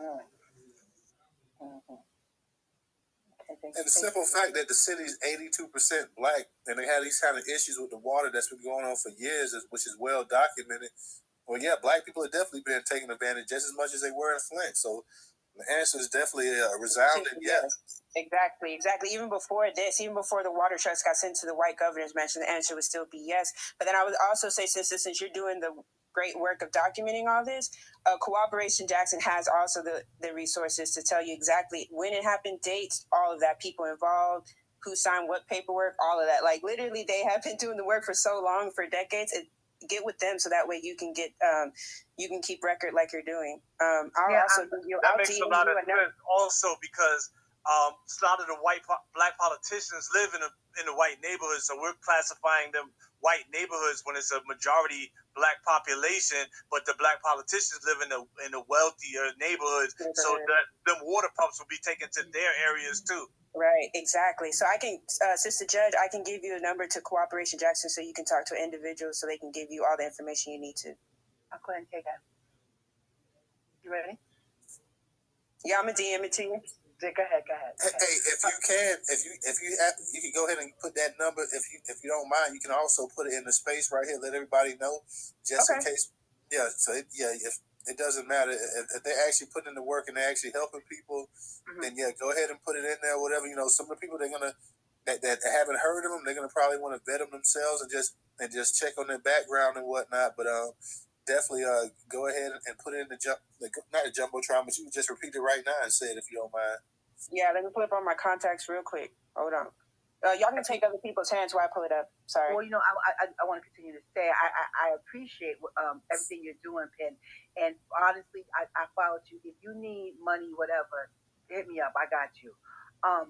And the simple fact that the city is 82% Black, and they had these kind of issues with the water that's been going on for years, which is well documented. Well, yeah, Black people have definitely been taken advantage just as much as they were in Flint. So the answer is definitely a resounding yes. Exactly. Even before the water trucks got sent to the white governor's mansion, the answer would still be yes. But then I would also say, since you're doing the great work of documenting all this, Cooperation Jackson has also the resources to tell you exactly when it happened, dates, all of that, people involved, who signed what paperwork, all of that. Like literally, they have been doing the work for so long, for decades. Get with them so that way you can get you can keep record like you're doing. That makes a lot of sense also because a lot of the Black politicians live in the white neighborhoods, so we're classifying them white neighborhoods when it's a majority Black population, but the Black politicians live in the wealthier neighborhoods, so that them water pumps will be taken to their areas too. Right, exactly. So I can, Sister Judge, I can give you a number to Cooperation Jackson so you can talk to individuals so they can give you all the information you need to. I'll go ahead and take that. You ready? Yeah, I'm gonna DM it to you. Go ahead. Hey, if you can go ahead and put that number. If you don't mind, you can also put it in the space right here. Let everybody know, just in case. Yeah. So if it doesn't matter if they're actually putting in the work and they're actually helping people, then go ahead and put it in there. Whatever, some of the people they're gonna that haven't heard of them, they're gonna probably want to vet them themselves and just check on their background and whatnot. But definitely go ahead and put it in not a jumbotron, but you can just repeat it right now and say it if you don't mind. Yeah, let me pull up on my contacts real quick. Hold on. Y'all can take other people's hands while I pull it up. Sorry. Well, I want to continue to say I appreciate everything you're doing, Penn. And honestly, I followed you. If you need money, whatever, hit me up. I got you. And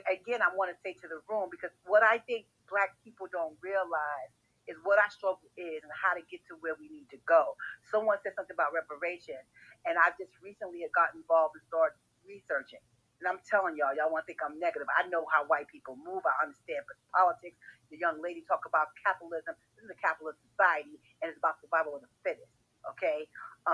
again, I want to say to the room, because what I think Black people don't realize is what our struggle is and how to get to where we need to go. Someone said something about reparation, and I just recently got involved and started researching. And I'm telling y'all want to think I'm negative. I know how white people move. I understand politics. The young lady talk about capitalism. This is a capitalist society, and it's about survival of the fittest. Okay?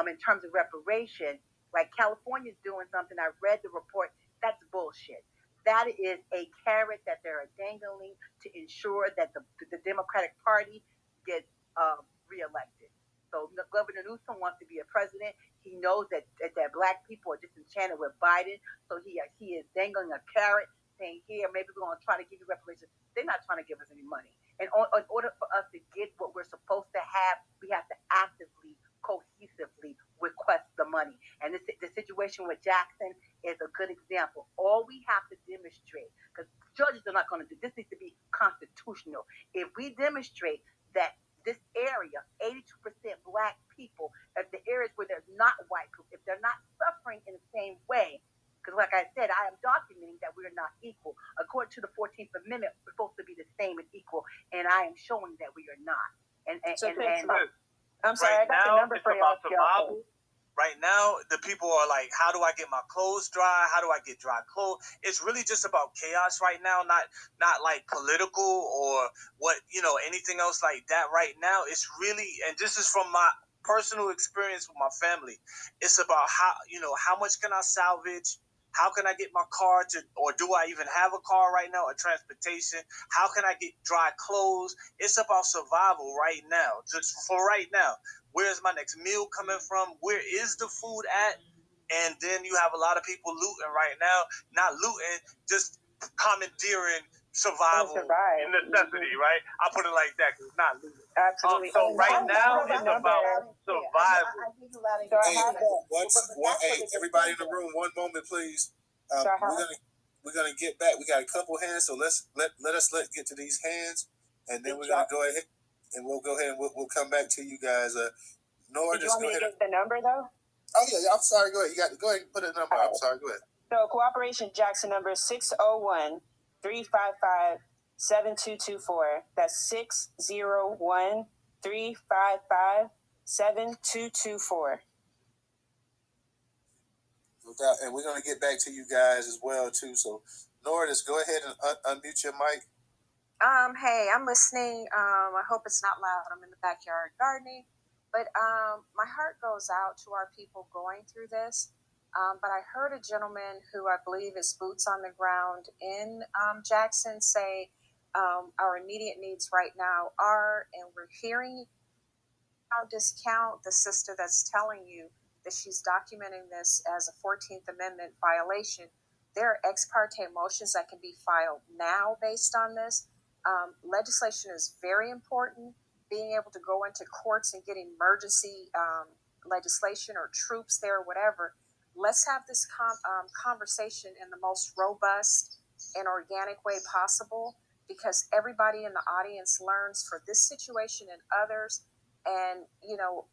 In terms of reparation, like California's doing something. I read the report. That's bullshit. That is a carrot that they're dangling to ensure that the Democratic Party gets reelected. So Governor Newsom wants to be a president. He knows that Black people are disenchanted with Biden. So he is dangling a carrot saying, here, maybe we're going to try to give you reparations. They're not trying to give us any money. And in order for us to get what we're supposed to have, we have to actively, cohesively request the money. And the situation with Jackson is a good example. All we have to demonstrate, because judges are not going to do this, needs to be constitutional. If we demonstrate that this area, 82% Black people, at the areas where there's not white people, if they're not suffering in the same way, because like I said, I am documenting that we're not equal. According to the 14th Amendment, we're supposed to be the same and equal, and I am showing that we are not. I'm sorry, I got the number for y'all. Right now, the people are like, how do I get my clothes dry? How do I get dry clothes? It's really just about chaos right now, not like political or what, anything else like that right now. It's really, and this is from my personal experience with my family. It's about how much can I salvage? How can I get my car or do I even have a car right now or transportation? How can I get dry clothes? It's about survival right now, just for right now. Where's my next meal coming from? Where is the food at? And then you have a lot of people looting right now, not looting, just commandeering survival and necessity, right? I put it like that, because it's not looting. Absolutely. So right now, it's about survival. Hey, everybody in the room, one moment, please. We're gonna get back. We got a couple hands, so let us get to these hands, and then we're gonna go ahead and we'll go ahead and we'll come back to you guys. Nora, did you want me to get the number though? Oh yeah, I'm sorry. Go ahead. Go ahead and put a number. I'm sorry. Go ahead. So Cooperation Jackson number 601-355-7224. That's 601-355-7224. And we're gonna get back to you guys as well too. So Nora, just go ahead and unmute your mic. Hey, I'm listening. I hope it's not loud. I'm in the backyard gardening. But my heart goes out to our people going through this. But I heard a gentleman who I believe is boots on the ground in Jackson say our immediate needs right now are, and we're hearing how discount the sister that's telling you that she's documenting this as a 14th Amendment violation. There are ex parte motions that can be filed now based on this. Legislation is very important. Being able to go into courts and get emergency legislation or troops there, whatever. Let's have this conversation in the most robust and organic way possible, because everybody in the audience learns for this situation and others. And,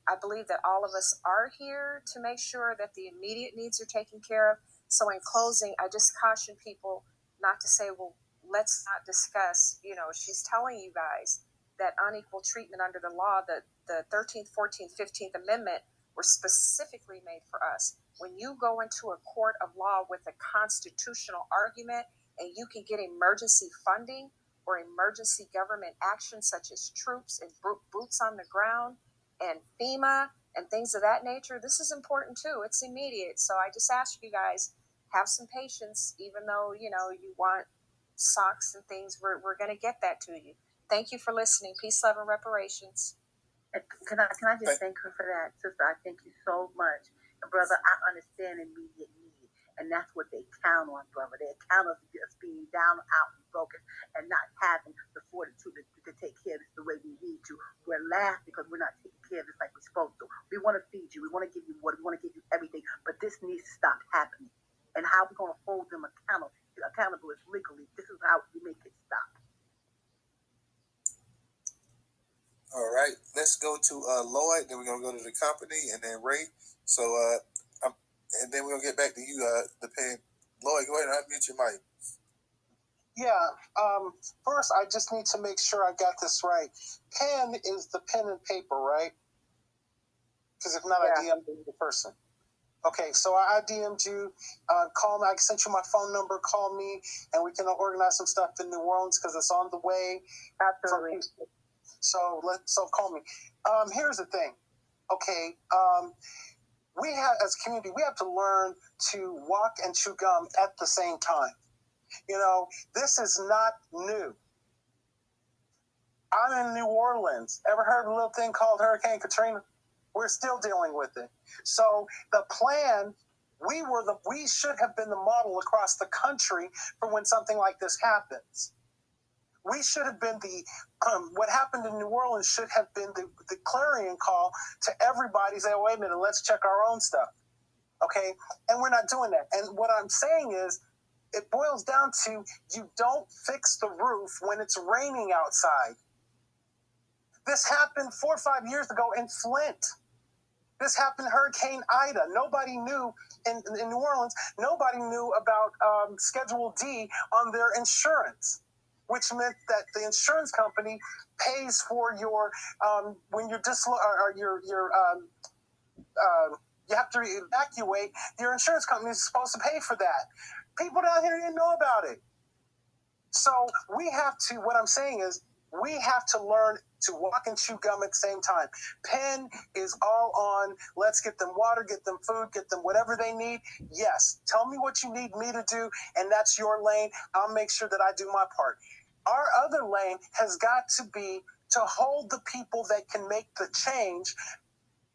I believe that all of us are here to make sure that the immediate needs are taken care of. So in closing, I just caution people not to say, well, let's not discuss, she's telling you guys that unequal treatment under the law, the 13th, 14th, 15th Amendment were specifically made for us. When you go into a court of law with a constitutional argument and you can get emergency funding or emergency government action such as troops and boots on the ground and FEMA and things of that nature, this is important too. It's immediate. So I just ask you guys, have some patience, even though, you want socks and things. We're going to get that to you. Thank you for listening. Peace, love, and reparations. Can I just thank her for that, sister? I thank you so much. And brother, I understand immediate need. And that's what they count on, brother. They count on just being down, out, and broken and not having the fortitude to take care of this the way we need to. We're laughing because we're not taking care of this like we're supposed to. We want to feed you. We want to give you water. We want to give you everything. But this needs to stop happening. And how we're going to hold them accountable is legally. This is how we make it stop. All right, let's go to Lloyd. Then we're gonna go to the company, and then Ray. So, and then we're gonna get back to you, the pen. Lloyd, go ahead and unmute your mic. Yeah. First, I just need to make sure I got this right. Pen is the pen and paper, right? Because if not, I DM'd the person. Okay, so I DM'd you. Call me. I sent you my phone number. Call me, and we can organize some stuff in New Orleans because it's on the way. Absolutely. So call me. Here's the thing. Okay. We have, as a community, we have to learn to walk and chew gum at the same time. This is not new. I'm in New Orleans. Ever heard of a little thing called Hurricane Katrina? We're still dealing with it. So the plan, we should have been the model across the country for when something like this happens. We should have been what happened in New Orleans should have been the clarion call to everybody. Say, wait a minute, let's check our own stuff. Okay? And we're not doing that. And what I'm saying is, it boils down to, you don't fix the roof when it's raining outside. This happened 4 or 5 years ago in Flint. This happened Hurricane Ida. Nobody knew in New Orleans, nobody knew about Schedule D on their insurance, which meant that the insurance company pays for your when you're you have to evacuate, your insurance company is supposed to pay for that. People down here didn't know about it. So we have to, what I'm saying is, we have to learn to walk and chew gum at the same time. Penn is all on, let's get them water, get them food, get them whatever they need. Yes, tell me what you need me to do, and that's your lane. I'll make sure that I do my part. Our other lane has got to be to hold the people that can make the change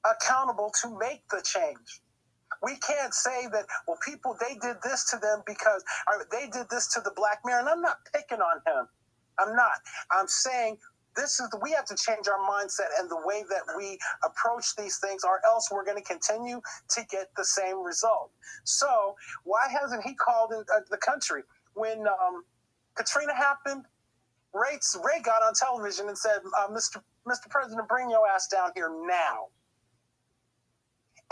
accountable to make the change. We can't say that, well, people, they did this to them because they did this to the black mayor. And I'm not picking on him. I'm not. I'm saying we have to change our mindset and the way that we approach these things, or else we're going to continue to get the same result. So why hasn't he called in the country? When Katrina happened, Ray got on television and said, Mr. President, bring your ass down here now.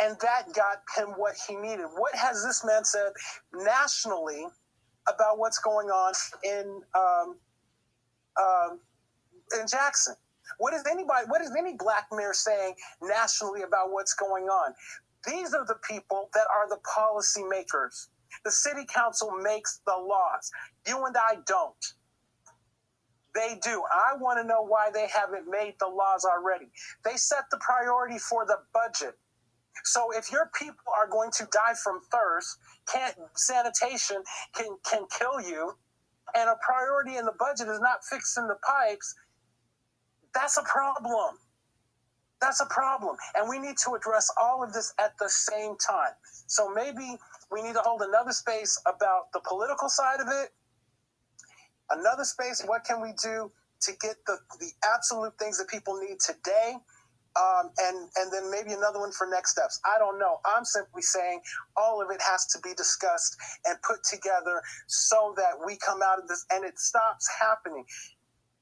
And that got him what he needed. What has this man said nationally about what's going on in Jackson? What is any black mayor saying nationally about what's going on? These are the people that are the policy makers. The city council makes the laws. You and I don't. They do. I want to know why they haven't made the laws already. They set the priority for the budget. So if your people are going to die from thirst, sanitation can kill you, and a priority in the budget is not fixing the pipes, that's a problem. That's a problem. And we need to address all of this at the same time. So maybe we need to hold another space about the political side of it, another space, what can we do to get the absolute things that people need today, and then maybe another one for next steps. I don't know. I'm simply saying all of it has to be discussed and put together so that we come out of this and it stops happening,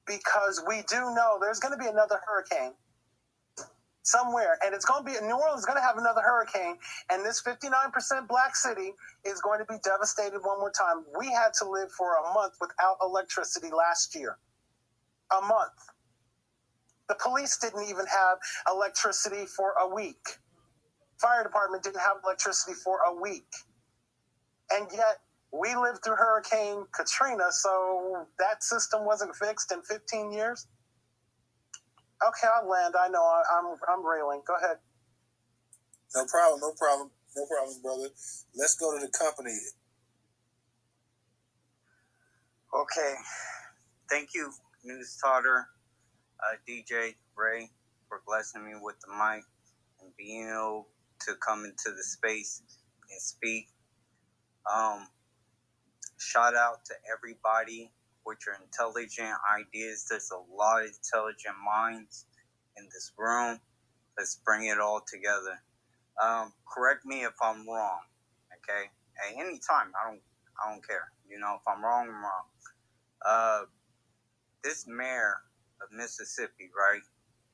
because we do know there's going to be another hurricane somewhere, and it's going to be New Orleans is going to have another hurricane, and this 59% black city is going to be devastated one more time. We had to live for a month without electricity last year. A month. The police didn't even have electricity for a week. Fire department didn't have electricity for a week. And yet, we lived through Hurricane Katrina, so that system wasn't fixed in 15 years. Okay, I'll land. I know I'm railing. Go ahead. No problem, brother. Let's go to the company. Okay. Thank you, Newstoter, DJ Ray, for blessing me with the mic and being able to come into the space and speak. Shout out to everybody with your intelligent ideas. There's a lot of intelligent minds in this room. Let's bring it all together. Correct me if I'm wrong, okay? At any time, I don't care. You know, if I'm wrong, I'm wrong. This mayor of Mississippi, right?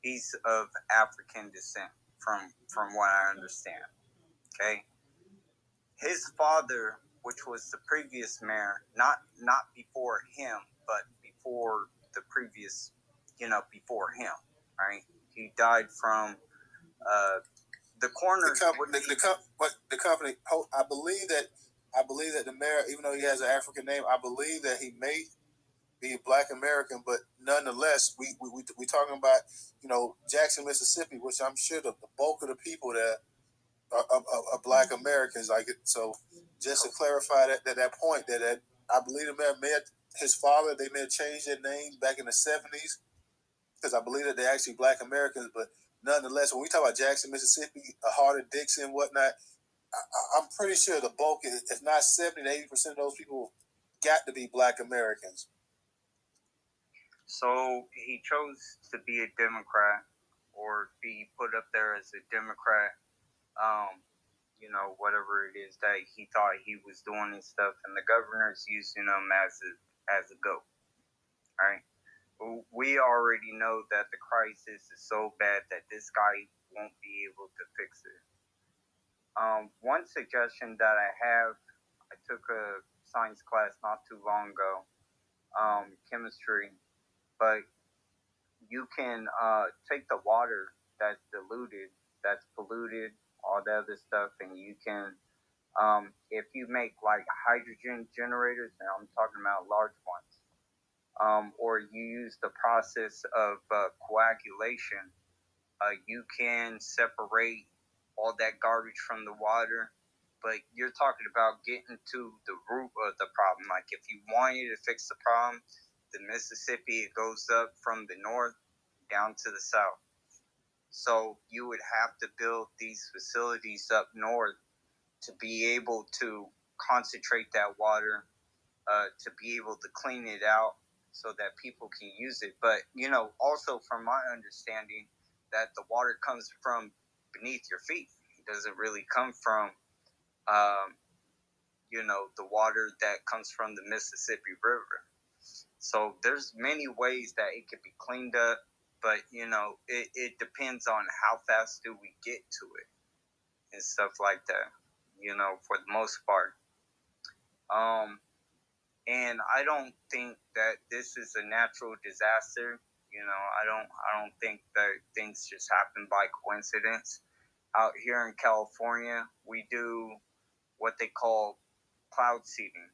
He's of African descent, from what I understand. Okay, his father, which was the previous mayor, not before him, but before the previous, before him, right? He died from the corner. The company. I believe that the mayor, even though he has an African name, I believe that he may be Black American, but nonetheless, we talking about Jackson, Mississippi, which I'm sure the bulk of the people there are Black Americans. Like it, so just to clarify that point, that I believe the mayor may have, his father, they may have changed their name back in the 70s, because I believe that they're actually Black Americans, but nonetheless, when we talk about Jackson, Mississippi, Harder Dixon, whatnot, I'm pretty sure the bulk, if not 70 to 80% of those people, got to be Black Americans. So he chose to be a Democrat, or be put up there as a Democrat, whatever it is that he thought he was doing and stuff, and the governor's using him as a goat, right? We already know that the crisis is so bad that this guy won't be able to fix it. One suggestion that I have, I took a science class not too long ago, chemistry, but you can take the water that's diluted, that's polluted, all the other stuff, and you can, if you make like hydrogen generators, and I'm talking about large ones, or you use the process of coagulation, you can separate all that garbage from the water. But you're talking about getting to the root of the problem. Like if you wanted to fix the problem, the Mississippi, it goes up from the north down to the south. So you would have to build these facilities up north to be able to concentrate that water, to be able to clean it out so that people can use it. But, also from my understanding, that the water comes from beneath your feet. It doesn't really come from, the water that comes from the Mississippi River. So there's many ways that it could be cleaned up, but, it depends on how fast do we get to it and stuff like that, for the most part. And I don't think that this is a natural disaster. I don't think that things just happen by coincidence. Out here in California, we do what they call cloud seeding,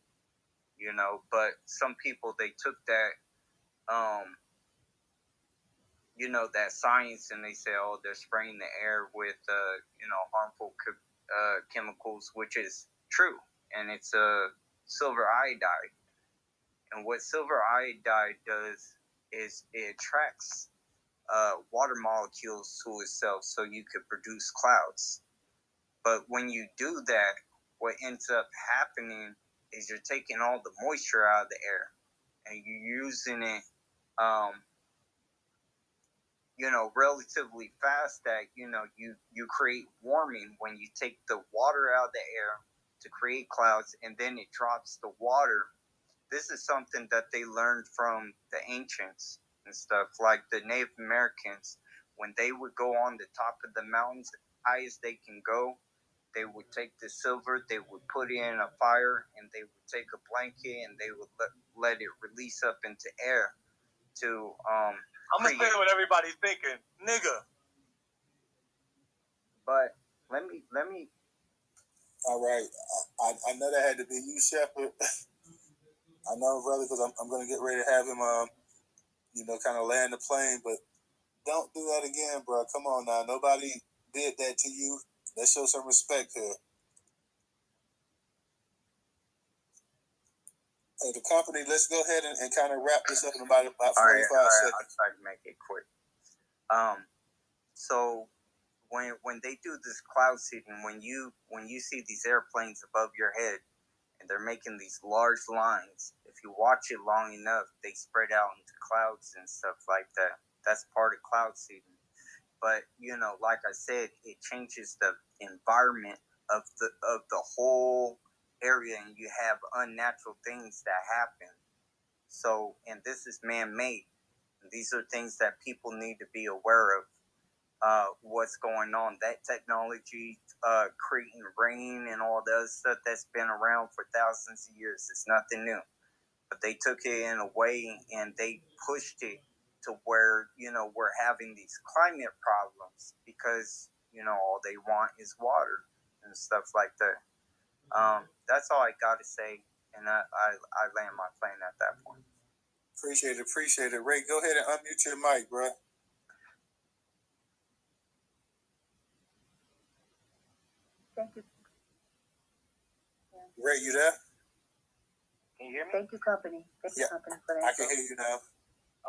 but some people, they took that, that science, and they say, oh, they're spraying the air with, harmful chemicals, which is true. And it's silver iodide. And what silver iodide does is it attracts water molecules to itself so you could produce clouds. But when you do that, what ends up happening is you're taking all the moisture out of the air and you're using it, relatively fast, that, you create warming when you take the water out of the air to create clouds, and then it drops the water. This is something that they learned from the ancients and stuff, like the Native Americans. When they would go on the top of the mountains, as high as they can go, they would take the silver, they would put it in a fire, and they would take a blanket and they would let it release up into air to I'm gonna say what everybody's thinking, nigga. But let me. All right, I know that had to be you, Shepard. I know, brother, because I'm going to get ready to have him, kind of land the plane. But don't do that again, bro. Come on now. Nobody did that to you. Let's show some respect here. Hey, the company, let's go ahead and kind of wrap this up in about 45 seconds. I'll try to make it quick. So when they do this cloud seeding, when you see these airplanes above your head and they're making these large lines, if you watch it long enough, they spread out into clouds and stuff like that. That's part of cloud seeding. But like I said, it changes the environment of the whole area, and you have unnatural things that happen. So, and this is man-made. These are things that people need to be aware of. What's going on? That technology, creating rain and all the other stuff, that's been around for thousands of years. It's nothing new. But they took it in a way and they pushed it to where, we're having these climate problems because, all they want is water and stuff like that. That's all I got to say. And I land my plane at that point. Appreciate it. Ray, go ahead and unmute your mic, bro. Thank you. Ray, you there? Can you hear me? Thank you, company. Thank you, company, for that. I can hear you now.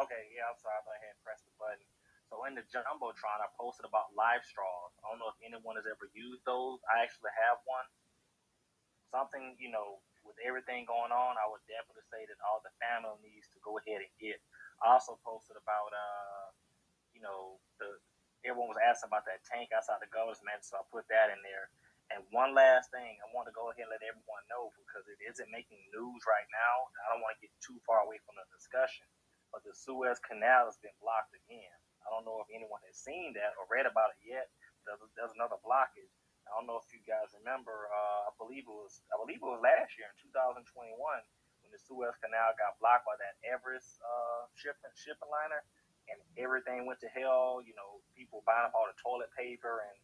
Okay, yeah, I'm sorry. I went ahead and pressed the button. So in the Jumbotron, I posted about live straws. I don't know if anyone has ever used those. I actually have one. Something, with everything going on, I would definitely say that all the family needs to go ahead and get. I also posted about, everyone was asking about that tank outside the governor's mansion, so I put that in there. And one last thing, I want to go ahead and let everyone know, because it isn't making news right now. I don't want to get too far away from the discussion, but the Suez Canal has been blocked again. I don't know if anyone has seen that or read about it yet. There's another blockage. I don't know if you guys remember. I believe it was last year in 2021 when the Suez Canal got blocked by that Everest shipping liner, and everything went to hell. People buying up all the toilet paper, and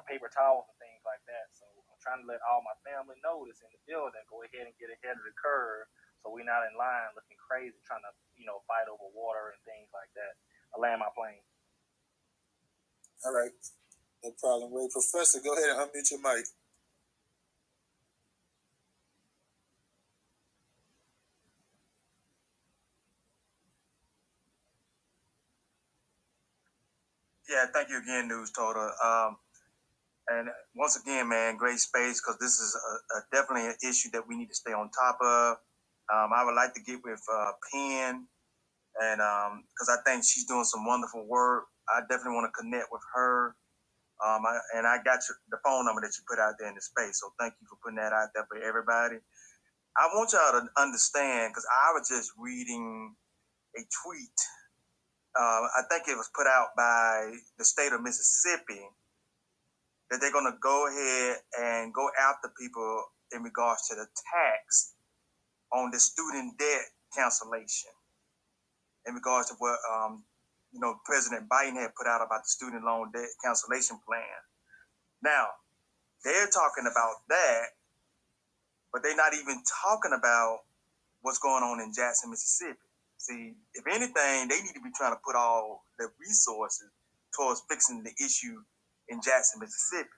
paper towels and things like that. So I'm trying to let all my family know this in the building. Go ahead and get ahead of the curve, so we're not in line looking crazy trying to fight over water and things like that. I land my plane. All right, no problem. Ray, Professor, go ahead and unmute your mic. Yeah, thank you again, Newstoter. And once again, man, great space, because this is definitely an issue that we need to stay on top of. I would like to get with Penn, and because I think she's doing some wonderful work. I definitely want to connect with her. I got the phone number that you put out there in the space, so thank you for putting that out there for everybody. I want y'all to understand, because I was just reading a tweet. I think it was put out by the state of Mississippi, that they're going to go ahead and go after people in regards to the tax on the student debt cancellation, in regards to what President Biden had put out about the student loan debt cancellation plan. Now, they're talking about that, but they're not even talking about what's going on in Jackson, Mississippi. See, if anything, they need to be trying to put all the resources towards fixing the issue in Jackson, Mississippi.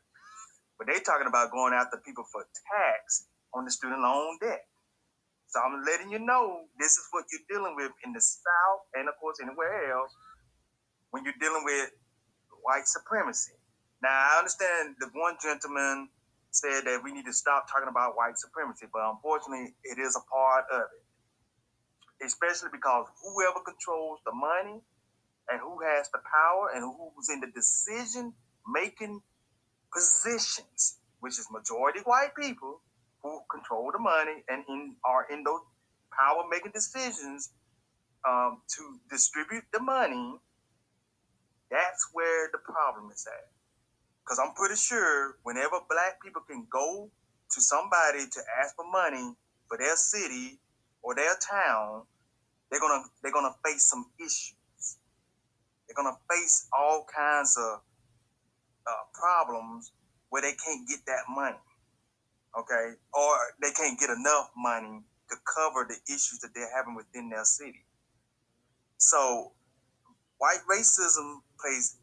But they're talking about going after people for tax on the student loan debt. So I'm letting you know, this is what you're dealing with in the South and, of course, anywhere else when you're dealing with white supremacy. Now, I understand the one gentleman said that we need to stop talking about white supremacy, but unfortunately, it is a part of it, especially because whoever controls the money and who has the power and who's in the decision-making positions, which is majority white people who control the money and are in those power-making decisions to distribute the money, that's where the problem is at. Because I'm pretty sure whenever black people can go to somebody to ask for money for their city or their town, they're gonna face some issues. They're gonna face all kinds of problems where they can't get that money, okay, or they can't get enough money to cover the issues that they're having within their city. So, white racism plays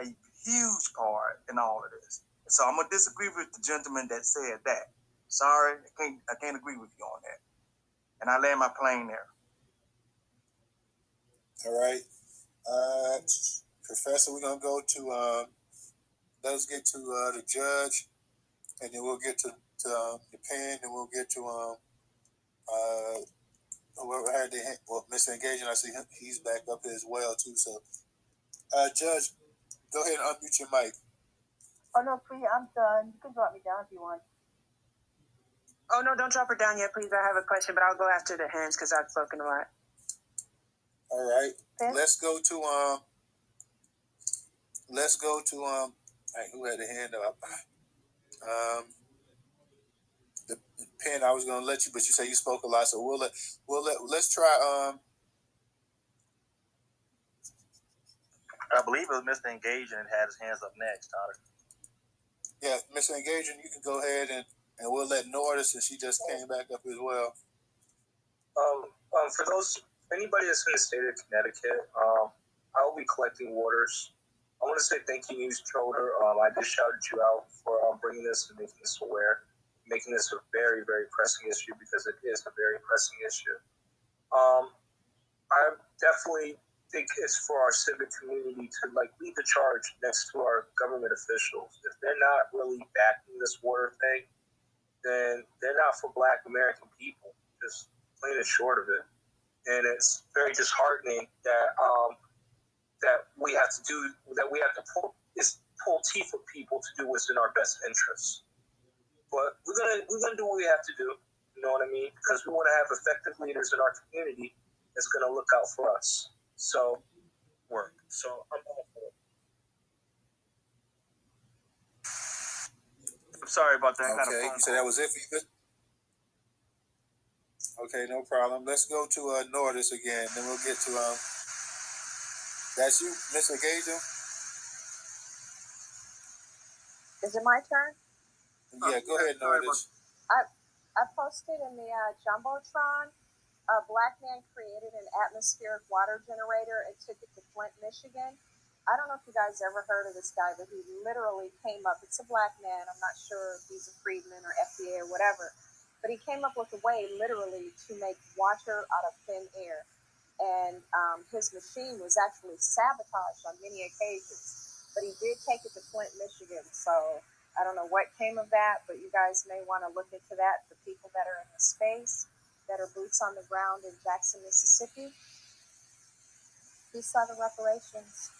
a huge part in all of this. So I'm gonna disagree with the gentleman that said that. Sorry, I can't agree with you on that. And I land my plane there. All right, Professor, we're gonna go to let's get to the judge, and then we'll get to the pen, and we'll get to whoever had Mr. Engagement. I see him; he's back up here as well too. So, Judge, go ahead and unmute your mic. Oh no, please, I'm done. You can drop me down if you want. Oh no, don't drop her down yet, please. I have a question, but I'll go after the hands because I've spoken a lot. All right, let's go to all right, who had a hand up? The pen. I was gonna let you, but you say you spoke a lot, so let's try I believe it was Mr. Engagement had his hands up next, Tyler. Yeah, Mr. Engagement, you can go ahead and we'll let Nora, since she just came back up as well. For anybody that's in the state of Connecticut, I'll be collecting waters. I want to say thank you, Newstoter. I just shouted you out for bringing this and making this aware, making this a very, very pressing issue, because it is a very pressing issue. I definitely think it's for our civic community to lead the charge next to our government officials. If they're not really backing this water thing, then they're not for Black American people. Just plain and short of it. And it's very disheartening that we have to pull teeth with people to do what's in our best interests. But we're gonna do what we have to do. You know what I mean? Because we want to have effective leaders in our community that's gonna look out for us. So work. So I'm all for it. I'm sorry about that. Okay, you said that was it for you? Okay, no problem. Let's go to Nordis again. Then we'll get to that's you, Mr. Gager. Is it my turn? Yeah, go ahead, Nordish. I posted in the Jumbotron, a black man created an atmospheric water generator and took it to Flint, Michigan. I don't know if you guys ever heard of this guy, but he literally came up. It's a black man. I'm not sure if he's a freedman or FDA or whatever, but he came up with a way literally to make water out of thin air. And his machine was actually sabotaged on many occasions, but he did take it to Flint, Michigan. So I don't know what came of that, but you guys may want to look into that. The people that are in the space, that are boots on the ground in Jackson, Mississippi. Peace out of reparations.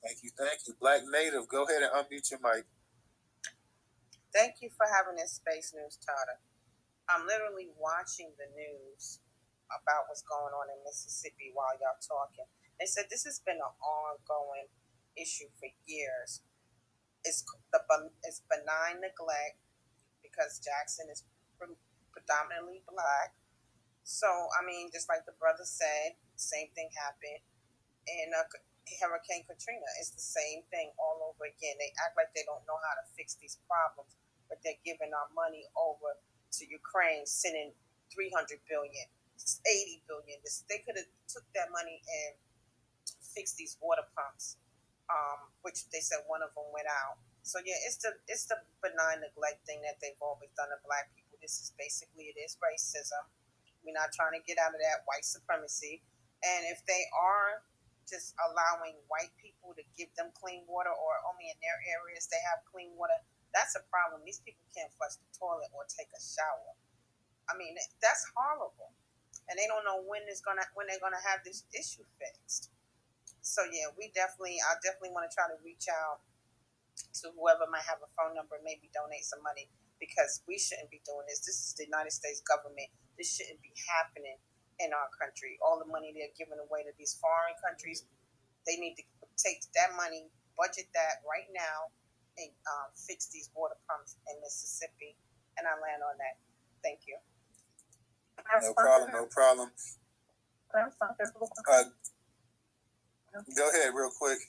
Thank you. Black Native, go ahead and unmute your mic. Thank you for having this space, Newstoter. I'm literally watching the news about what's going on in Mississippi while y'all talking. They said this has been an ongoing issue for years. It's benign neglect because Jackson is predominantly black. So, I mean, just like the brother said, same thing happened in Hurricane Katrina. It's the same thing all over again. They act like they don't know how to fix these problems, but they're giving our money over to Ukraine, sending $300 billion, $80 billion. They could have took that money and fixed these water pumps, which they said one of them went out. So yeah, it's the benign neglect thing that they've always done to black people. This is basically, it is racism. We're not trying to get out of that white supremacy. And if they are just allowing white people to give them clean water, or only in their areas they have clean water, that's a problem. These people can't flush the toilet or take a shower. I mean, that's horrible. And they don't know when they're gonna have this issue fixed. So yeah, I definitely want to try to reach out to whoever might have a phone number, maybe donate some money, because we shouldn't be doing this. This is the United States government. This shouldn't be happening in our country. All the money they're giving away to these foreign countries, they need to take that money, budget that right now, and fix these water pumps in Mississippi. And I land on that. Thank you. No problem. Go ahead, real quick.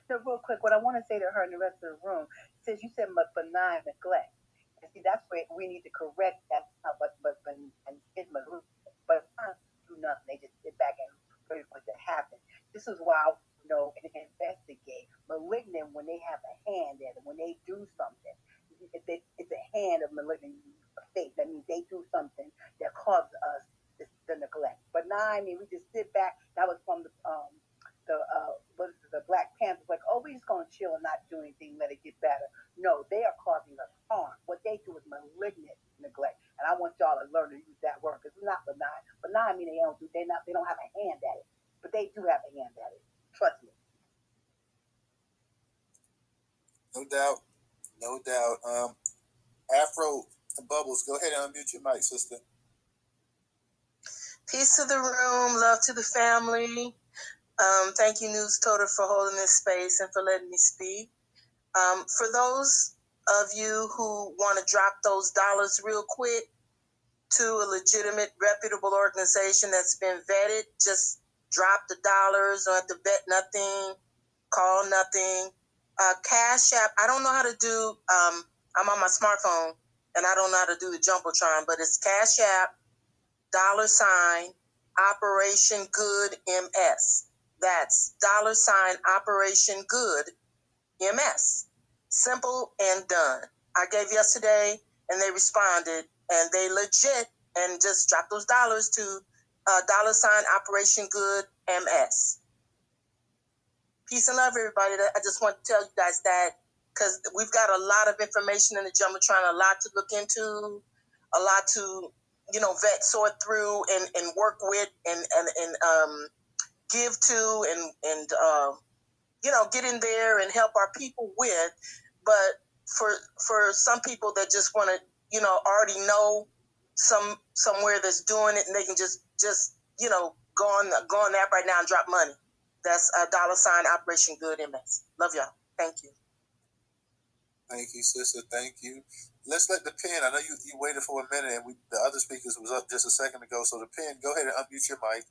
So real quick, what I want to say to her and the rest of the room, since you said benign neglect, and see that's where we need to correct that. But do nothing. They just sit back and wait for it to happen. This is why and investigate malignant when they have a hand in it. When they do something, it's a hand of malignant fate. That means they do something that causes us the neglect. Benign, I mean, we just sit back. That was from the Black Panthers, like, oh, we're just gonna chill and not do anything, let it get better. No, they are causing us harm. What they do is malignant neglect, and I want y'all to learn to use that word because it's not benign. Benign, I mean, they don't have a hand at it, but they do have a hand at it. Trust me. No doubt. Afro Bubbles, go ahead and unmute your mic, sister. Peace to the room, love to the family. Thank you, Newstoter, for holding this space and for letting me speak. For those of you who want to drop those dollars real quick to a legitimate, reputable organization that's been vetted, just drop the dollars. Don't have to bet nothing, call nothing. Cash App, I don't know how to do, I'm on my smartphone, and I don't know how to do the Jumbotron, but it's Cash App, $ Operation Good MS. That's $ Operation Good MS. Simple and done. I gave yesterday and they responded and they legit and just dropped those dollars to $ Operation Good MS. Peace and love, everybody. I just want to tell you guys that because we've got a lot of information in the Jumbotron, a lot to look into, a lot to vet, sort through, and work with, and give to, and get in there and help our people with. But for some people that just want to, already know somewhere that's doing it, and they can just go on the app right now and drop money. That's $ Operation Good MS. Love y'all. Thank you. Thank you, sister. Thank you. Let's let the pen. I know you waited for a minute, and the other speakers was up just a second ago. So the pen, go ahead and unmute your mic.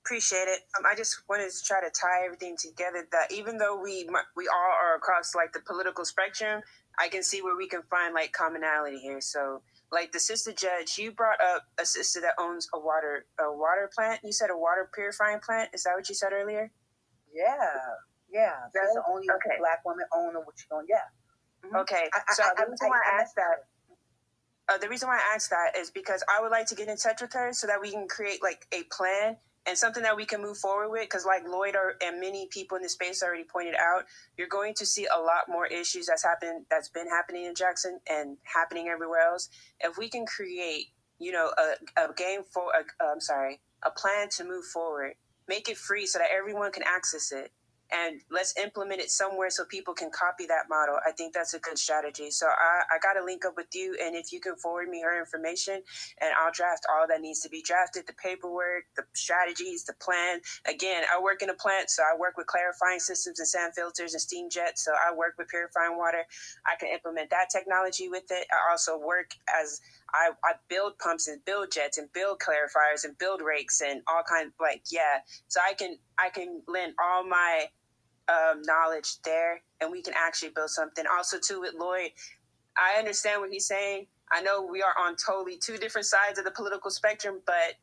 Appreciate it. I just wanted to try to tie everything together. That even though we all are across like the political spectrum, I can see where we can find like commonality here. So, like the sister judge, you brought up a sister that owns a water plant. You said a water purifying plant. Is that what you said earlier? Yeah. That's the only Black woman owner. What you going? Yeah. Mm-hmm. Okay. So the reason why I asked that. The reason why I asked that is because I would like to get in touch with her so that we can create like a plan and something that we can move forward with. Because like Lloyd and many people in the space already pointed out, you're going to see a lot more issues that's been happening in Jackson and happening everywhere else. If we can create, a plan to move forward, make it free so that everyone can access it. And let's implement it somewhere so people can copy that model. I think that's a good strategy. So I got to link up with you, and if you can forward me her information, and I'll draft all that needs to be drafted, the paperwork, the strategies, the plan. Again, I work in a plant, so I work with clarifying systems and sand filters and steam jets. So I work with purifying water. I can implement that technology with it. I also work as I build pumps and build jets and build clarifiers and build rakes and all kinds So I can lend all my knowledge there, and we can actually build something. Also, too, with Lloyd, I understand what he's saying. I know we are on totally two different sides of the political spectrum, but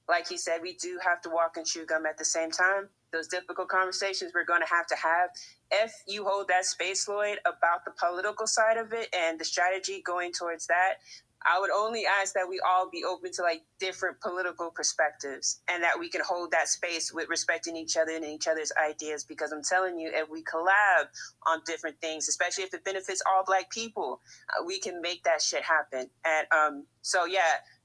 like he said, we do have to walk and chew gum at the same time. Those difficult conversations we're going to have. If you hold that space, Lloyd, about the political side of it and the strategy going towards that, I would only ask that we all be open to like different political perspectives and that we can hold that space with respecting each other and each other's ideas. Because I'm telling you, if we collab on different things, especially if it benefits all Black people, we can make that shit happen. And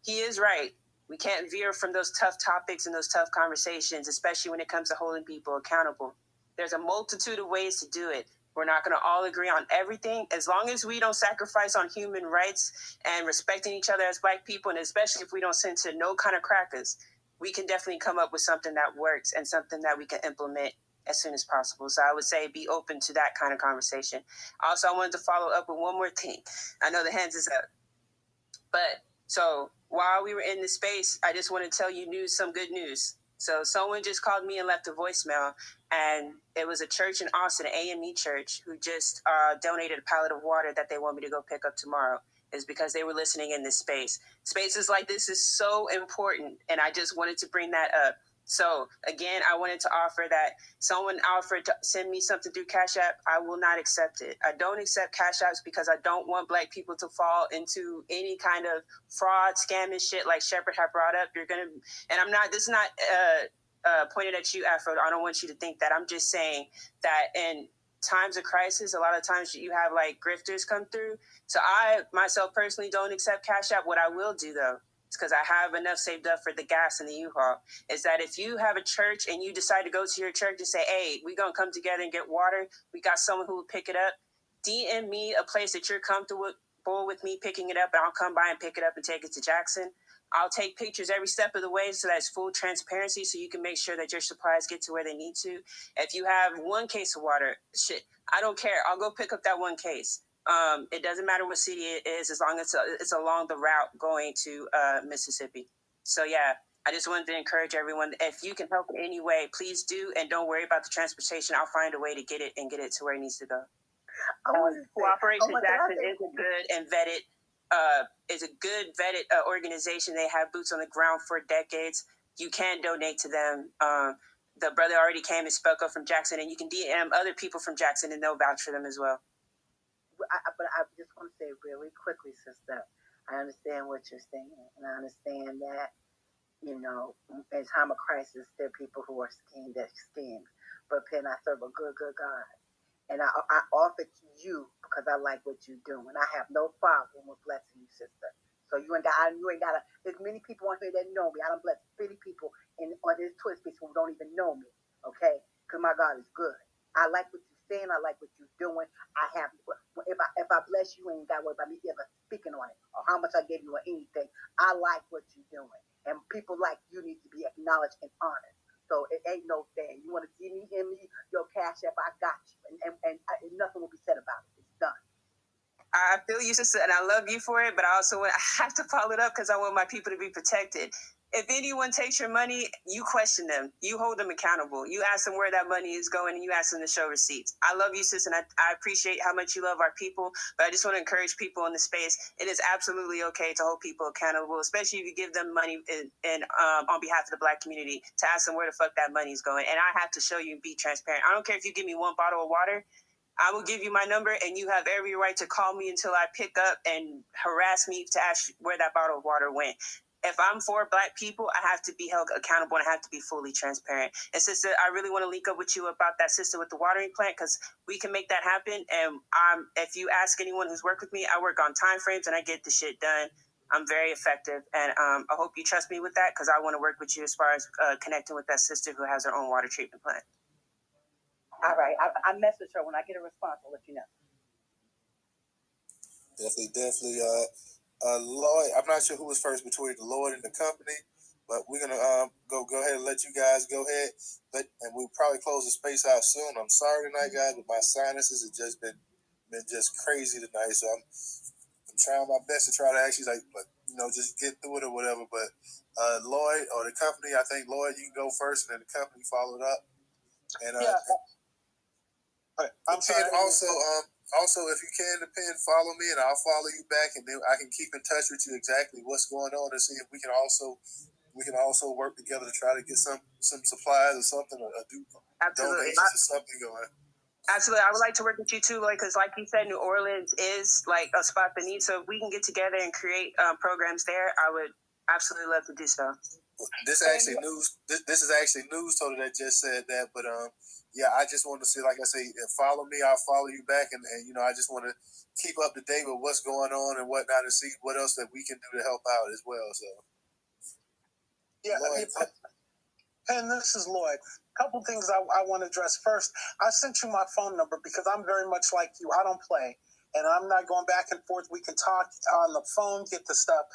he is right. We can't veer from those tough topics and those tough conversations, especially when it comes to holding people accountable. There's a multitude of ways to do it. We're not going to all agree on everything. As long as we don't sacrifice on human rights and respecting each other as Black people, and especially if we don't send to no kind of crackers, we can definitely come up with something that works and something that we can implement as soon as possible. So I would say be open to that kind of conversation. Also, I wanted to follow up with one more thing. I know the hands is up. But so while we were in this space, I just want to tell you some good news. So someone just called me and left a voicemail, and it was a church in Austin, an AME church, who just donated a pallet of water that they want me to go pick up tomorrow. Is because they were listening in this space. Spaces like this is so important, and I just wanted to bring that up. So again, I wanted to offer that someone offered to send me something through Cash App. I will not accept it. I don't accept Cash Apps because I don't want Black people to fall into any kind of fraud, scam, and shit like Shepard had brought up. This is not pointed at you, Afro. I don't want you to think that. I'm just saying that in times of crisis, a lot of times you have like grifters come through. So I myself personally don't accept Cash App. What I will do though, because I have enough saved up for the gas and the U-Haul, is that if you have a church and you decide to go to your church and say, hey, we're going to come together and get water, we got someone who will pick it up, DM me a place that you're comfortable with me picking it up, and I'll come by and pick it up and take it to Jackson. I'll take pictures every step of the way so that's full transparency so you can make sure that your supplies get to where they need to. If you have one case of water, I don't care. I'll go pick up that one case. It doesn't matter what city it is as long as it's along the route going to Mississippi. So yeah, I just wanted to encourage everyone, if you can help in any way, please do, and don't worry about the transportation. I'll find a way to get it to where it needs to go. Cooperation Jackson is a good and vetted organization. They have boots on the ground for decades. You can donate to them. The brother already came and spoke up from Jackson, and you can DM other people from Jackson and they'll vouch for them as well. But I just want to say really quickly, sister, I understand what you're saying, and I understand that, in time of crisis, there are people who are schemed. But Penn, I serve a good God. And I offer to you because I like what you do, and I have no problem with blessing you, sister. So you ain't got to. There's many people on here that know me. I don't bless many people on this Twitter space who don't even know me. Okay, because my God is good. I like what you're saying. I like what you're doing. If I bless you, ain't got to worry about me ever speaking on it or how much I gave you or anything. I like what you're doing, and people like you need to be acknowledged and honored. So it ain't no thing. You want to give me your Cash App, I got you. And nothing will be said about it. It's done. I feel you, sister, and I love you for it, but I have to follow it up because I want my people to be protected. If anyone takes your money, you question them. You hold them accountable. You ask them where that money is going, and you ask them to show receipts. I love you, sis, and I appreciate how much you love our people, but I just want to encourage people in the space. It is absolutely okay to hold people accountable, especially if you give them money on behalf of the Black community, to ask them where the fuck that money is going. And I have to show you and be transparent. I don't care if you give me one bottle of water. I will give you my number, and you have every right to call me until I pick up and harass me to ask where that bottle of water went. If I'm for Black people, I have to be held accountable, and I have to be fully transparent. And sister, I really want to link up with you about that sister with the watering plant, because we can make that happen. And if you ask anyone who's worked with me, I work on time frames and I get the shit done. I'm very effective, and I hope you trust me with that, because I want to work with you as far as connecting with that sister who has her own water treatment plant. All right, I message her. When I get a response, I'll let you know. Definitely. Lloyd, I'm not sure who was first between the Lloyd and the company, but we're gonna go ahead and let you guys go ahead. And we'll probably close the space out soon. I'm sorry tonight, guys, but my sinuses have just been just crazy tonight. So I'm trying my best to try to actually just get through it or whatever. But Lloyd or the company, I think Lloyd, you can go first, and then the company followed up. And I'm sorry. Also, if you can, depend, follow me, and I'll follow you back, and then I can keep in touch with you exactly what's going on, and see if we can also work together to try to get some supplies or something, or do donations or something going. Absolutely, I would like to work with you too, because like you said, New Orleans is like a spot that needs. So if we can get together and create programs there, I would absolutely love to do so. This is actually Newstoter that just said that, but yeah, I just want to say, like I say, follow me, I'll follow you back, and I just want to keep up to date with what's going on and whatnot, and see what else that we can do to help out as well. So, yeah, Lloyd, and this is Lloyd. A couple things I want to address. First, I sent you my phone number because I'm very much like you. I don't play, and I'm not going back and forth. We can talk on the phone, get the stuff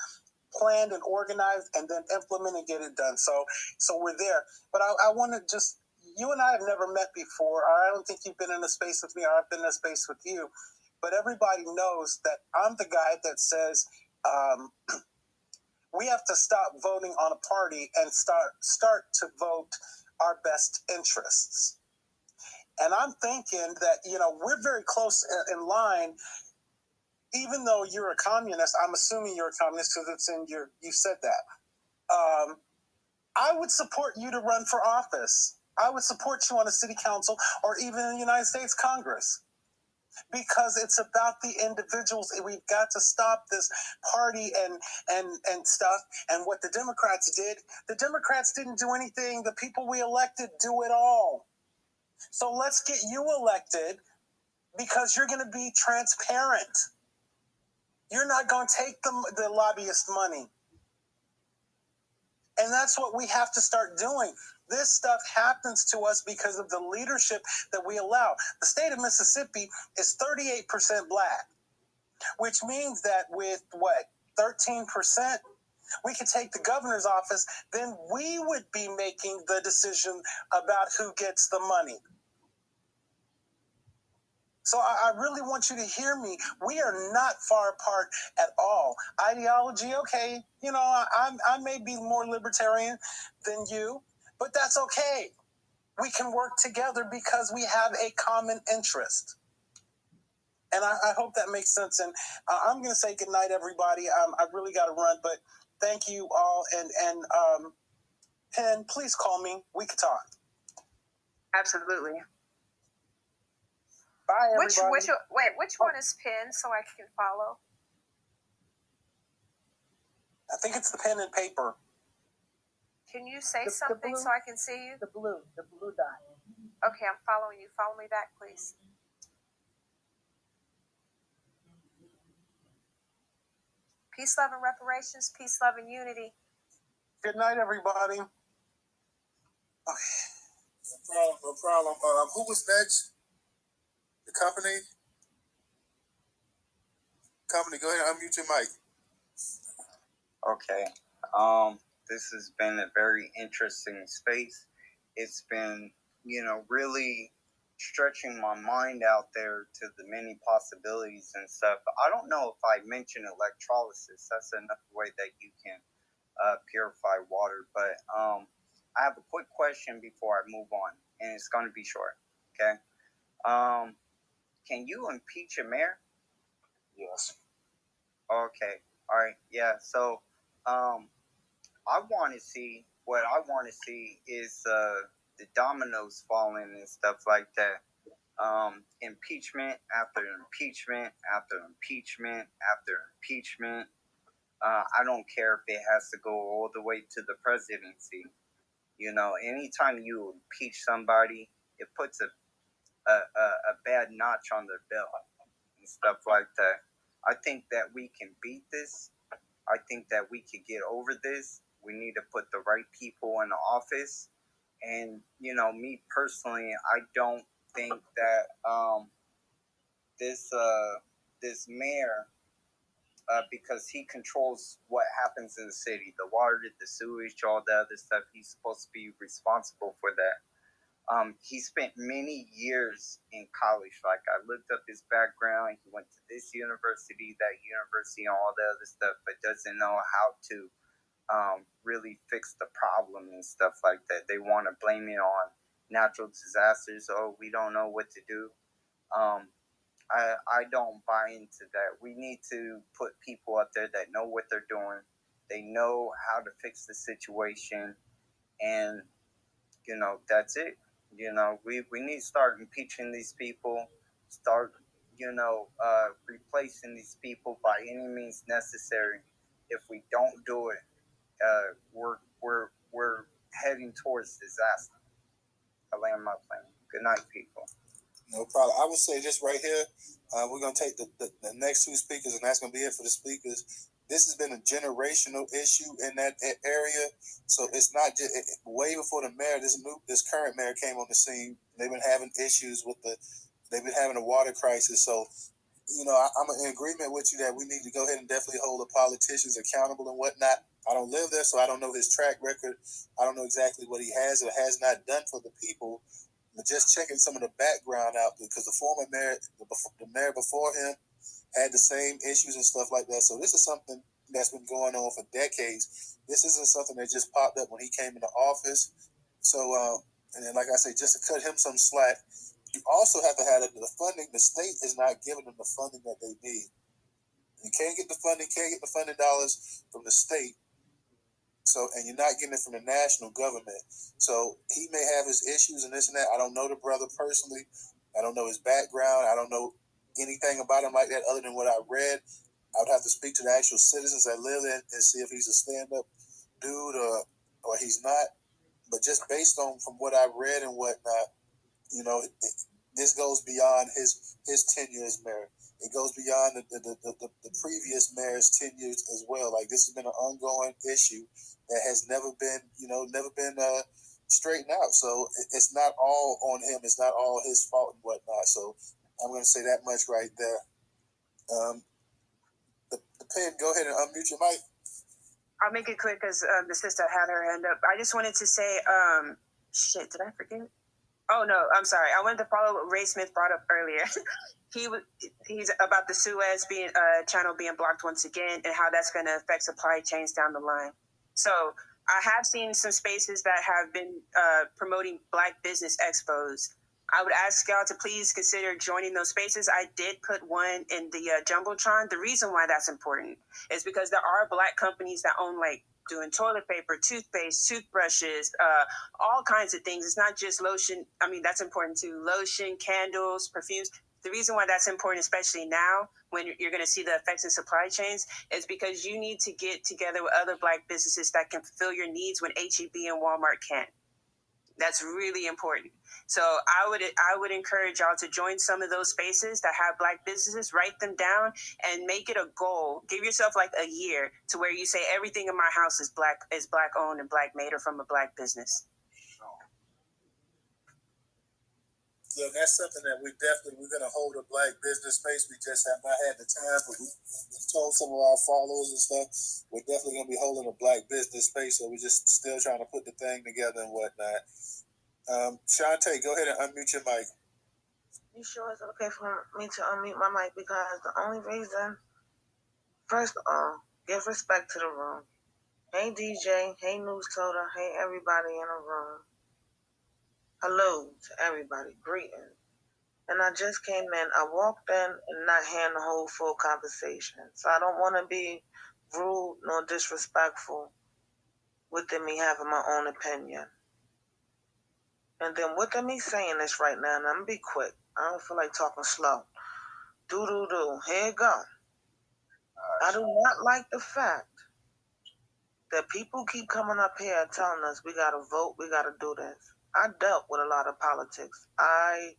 planned and organized, and then implement and get it done. So we're there. But I want to just, you and I have never met before. I don't think you've been in a space with me, or I've been in a space with you. But everybody knows that I'm the guy that says we have to stop voting on a party and start to vote our best interests. And I'm thinking that, we're very close in line. Even though you're a communist, I'm assuming you're a communist because it's in you said that. I would support you to run for office. I would support you on a city council or even in the United States Congress, because it's about the individuals. We've got to stop this party and stuff. And what the Democrats didn't do anything. The people we elected do it all. So let's get you elected, because you're going to be transparent. You're not going to take the lobbyist money. And that's what we have to start doing. This stuff happens to us because of the leadership that we allow. The state of Mississippi is 38% Black, which means that with 13%, we could take the governor's office, then we would be making the decision about who gets the money. So I really want you to hear me. We are not far apart at all. Ideology, okay, I may be more libertarian than you, but that's okay. We can work together because we have a common interest. And I hope that makes sense. And I'm going to say good night, everybody. I really got to run, but thank you all. And Penn, please call me. We can talk. Absolutely. Bye, everybody. Which one is Penn so I can follow? I think it's the pen and paper. Can you say something so I can see you? The blue dot. Okay, I'm following you. Follow me back, please. Peace, love, and reparations. Peace, love, and unity. Good night, everybody. Okay. No problem. Who was next? The company? Go ahead and unmute your mic. Okay. This has been a very interesting space. It's been, really stretching my mind out there to the many possibilities and stuff. I don't know if I mentioned electrolysis. That's another way that you can purified water. But I have a quick question before I move on, and it's going to be short. Okay. Can you impeach a mayor? Yes. Okay. All right. Yeah. So, what I want to see is the dominoes falling and stuff like that. Impeachment after impeachment after impeachment after impeachment. I don't care if it has to go all the way to the presidency. You know, anytime you impeach somebody, it puts a bad notch on their belt and stuff like that. I think that we can beat this. I think that we could get over this. We need to put the right people in the office. And, you know, me personally, I don't think that this mayor, because he controls what happens in the city, the water, the sewage, all the other stuff, he's supposed to be responsible for that. He spent many years in college. Like, I looked up his background. He went to this university, that university, and all the other stuff, but doesn't know how to really fix the problem and stuff like that. They want to blame it on natural disasters. Oh, we don't know what to do. I don't buy into that. We need to put people out there that know what they're doing. They know how to fix the situation, and you know, that's it. You know, we need to start impeaching these people, start, replacing these people by any means necessary. If we don't do it, we're heading towards disaster. I land my plane. Good night, people. No problem. I would say just right here, we're going to take the next two speakers, and that's going to be it for the speakers. This has been a generational issue in that area, so it's not just way before the mayor. This current mayor came on the scene. They've been having issues they've been having a water crisis. So, you know, I'm in agreement with you that we need to go ahead and definitely hold the politicians accountable and whatnot. I don't live there, so I don't know his track record. I don't know exactly what he has or has not done for the people. But just checking some of the background out, because the former mayor, the mayor before him, had the same issues and stuff like that. So this is something that's been going on for decades. This isn't something that just popped up when he came into office. So, and then, like I say, just to cut him some slack, you also have to have the funding. The state is not giving them the funding that they need. You can't get the funding dollars from the state. So, and you're not getting it from the national government. So he may have his issues and this and that. I don't know the brother personally. I don't know his background. I don't know anything about him like that other than what I read. I would have to speak to the actual citizens that live there and see if he's a stand-up dude or he's not. But just based on from what I've read and whatnot, you know, this goes beyond his tenure as mayor. It goes beyond the previous mayor's tenures as well. Like, this has been an ongoing issue that has never been straightened out. So it's not all on him. It's not all his fault and whatnot. So I'm going to say that much right there. The pen, go ahead and unmute your mic. I'll make it quick because the sister had her hand up. I just wanted to say, did I forget? Oh no, I'm sorry. I wanted to follow what Ray Smith brought up earlier. He's about the Suez channel being blocked once again, and how that's going to affect supply chains down the line. So I have seen some spaces that have been promoting Black business expos. I would ask y'all to please consider joining those spaces. I did put one in the Jumbotron. The reason why that's important is because there are Black companies that own, like, doing toilet paper, toothpaste, toothbrushes, all kinds of things. It's not just lotion. I mean, that's important too. Lotion, candles, perfumes. The reason why that's important, especially now when you're going to see the effects in supply chains, is because you need to get together with other Black businesses that can fulfill your needs when H-E-B and Walmart can't. That's really important. So I would encourage y'all to join some of those spaces that have Black businesses, write them down, and make it a goal. Give yourself like a year to where you say everything in my house is Black owned and Black made or from a Black business. So that's something that we're going to hold a Black business space. We just have not had the time, but we told some of our followers and stuff, we're definitely going to be holding a Black business space. So we're just still trying to put the thing together and whatnot. Shantae, go ahead and unmute your mic. You sure it's okay for me to unmute my mic? Because the only reason, first of all, give respect to the room. Hey DJ, hey Newstoter, hey everybody in the room. Hello to everybody, greetings. And I just came in. I walked in and not hearing the whole full conversation. So I don't want to be rude nor disrespectful within me having my own opinion. And then within me saying this right now, and I'm going to be quick. I don't feel like talking slow. Do. Here you go. I do not like the fact that people keep coming up here and telling us we got to vote, we got to do this. I dealt with a lot of politics. I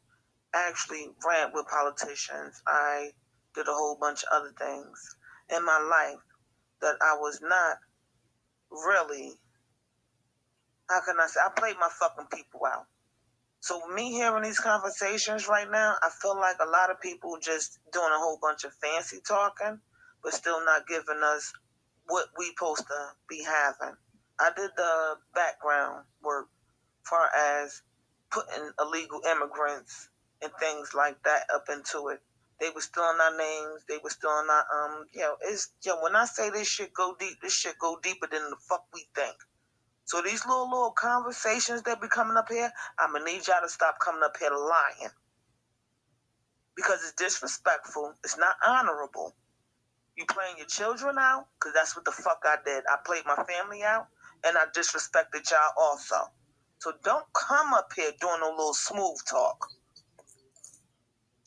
actually ran with politicians. I did a whole bunch of other things in my life that I was not really, how can I say, I played my fucking people out. So me hearing these conversations right now, I feel like a lot of people just doing a whole bunch of fancy talking, but still not giving us what we supposed to be having. I did the background work far as putting illegal immigrants and things like that up into it. They were still in our names. They were still in our when I say this shit go deep, this shit go deeper than the fuck we think. So these little conversations that be coming up here, I'ma need y'all to stop coming up here lying. Because it's disrespectful. It's not honorable. You playing your children out, because that's what the fuck I did. I played my family out, and I disrespected y'all also. So don't come up here doing no little smooth talk.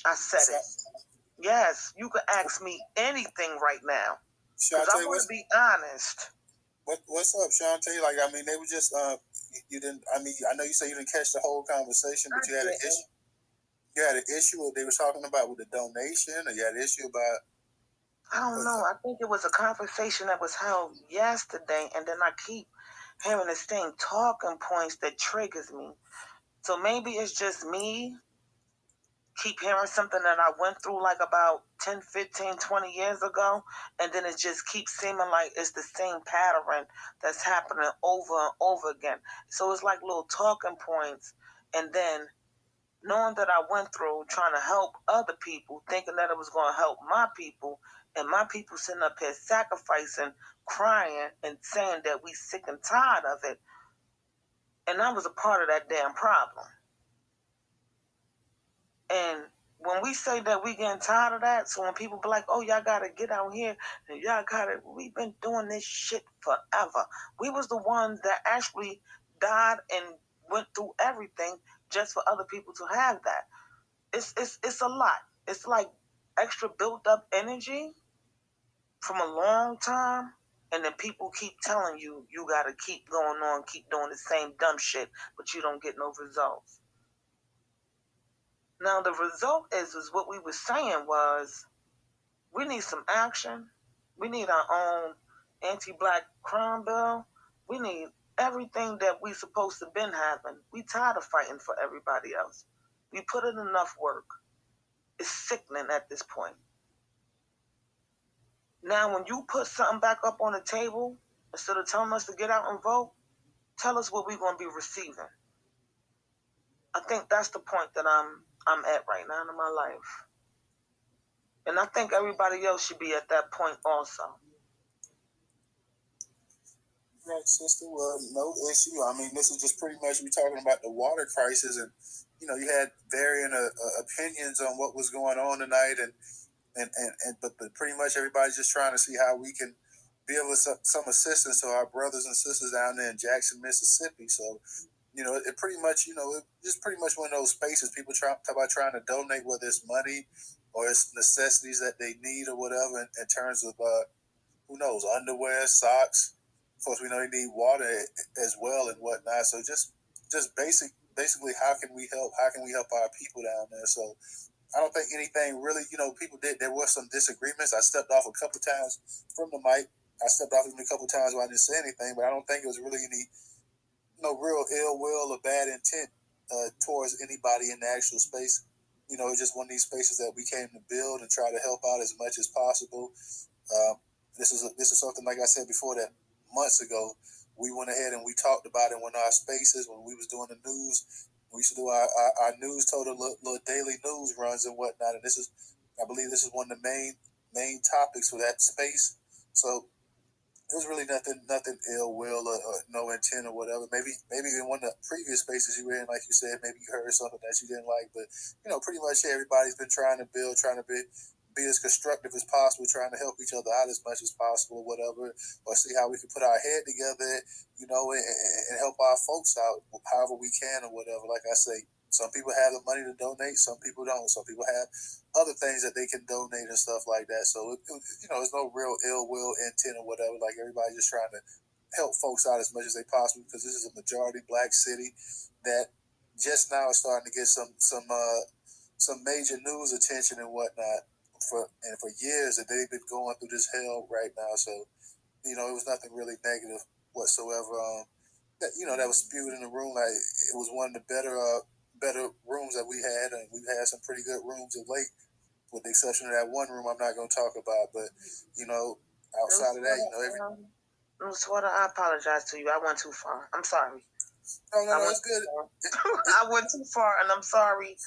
I said it. Yes, you can ask me anything right now. Because I want to be honest. What's up, Shantae? Like, I mean, they were just, you didn't, I mean, I know you said you didn't catch the whole conversation, but you had an issue. You had an issue what they were talking about with the donation, or you had an issue about... I don't know. I think it was a conversation that was held yesterday, and then I keep hearing this thing, talking points that triggers me. So maybe it's just me keep hearing something that I went through like about 10, 15, 20 years ago, and then it just keeps seeming like it's the same pattern that's happening over and over again. So it's like little talking points, and then knowing that I went through trying to help other people, thinking that it was going to help my people, and my people sitting up here sacrificing, crying, and saying that we sick and tired of it. And I was a part of that damn problem. And when we say that we getting tired of that, so when people be like, oh, y'all got to get out here, and y'all got to, we've been doing this shit forever. We was the ones that actually died and went through everything just for other people to have that. It's a lot. It's like extra built up energy from a long time, and then people keep telling you you gotta keep going on, keep doing the same dumb shit, but you don't get no results. Now the result is what we were saying was we need some action. We need our own anti-black crime bill. We need everything that we supposed to been having. We tired of fighting for everybody else. We put in enough work. It's sickening at this point. Now, when you put something back up on the table, instead of telling us to get out and vote, tell us what we're going to be receiving. I think that's the point that I'm at right now in my life. And I think everybody else should be at that point also. Right, sister. Well, no issue. I mean, this is just pretty much we talking about the water crisis, and you know, you had varying opinions on what was going on tonight, but pretty much everybody's just trying to see how we can be able to some assistance to our brothers and sisters down there in Jackson, Mississippi. So, you know, it pretty much, you know, it's pretty much one of those spaces people talk about trying to donate, whether it's money or it's necessities that they need or whatever in terms of who knows, underwear, socks. Of course, we know they need water as well and whatnot. So just basically, how can we help? How can we help our people down there? So I don't think anything really, you know, people did. There were some disagreements. I stepped off a couple times from the mic. I stepped off even a couple times where I didn't say anything, but I don't think it was really any, no real ill will or bad intent towards anybody in the actual space. You know, it's just one of these spaces that we came to build and try to help out as much as possible. This is something, like I said before, that months ago we went ahead and we talked about it in one of our spaces when we was doing the news. We used to do our Newstoter little daily news runs and whatnot, and I believe this is one of the main topics for that space. So was really nothing ill will or no intent or whatever. Maybe in one of the previous spaces you were in, like you said, maybe you heard something that you didn't like. But pretty much everybody's been trying to build, trying to be as constructive as possible, trying to help each other out as much as possible, or whatever, or see how we can put our head together, and help our folks out however we can or whatever. Like I say, some people have the money to donate, some people don't. Some people have other things that they can donate and stuff like that. So, there's no real ill will intent or whatever. Like everybody's just trying to help folks out as much as they possibly, because this is a majority black city that just now is starting to get some major news attention and whatnot. For years that they've been going through this hell right now. So, it was nothing really negative whatsoever. That was spewed in the room. Like it was one of the better rooms that we had, and we've had some pretty good rooms of late, with the exception of that one room I'm not going to talk about. But outside of that, Newstoter, I apologize to you. I went too far. I'm sorry. No, it's good. I went too far, and I'm sorry.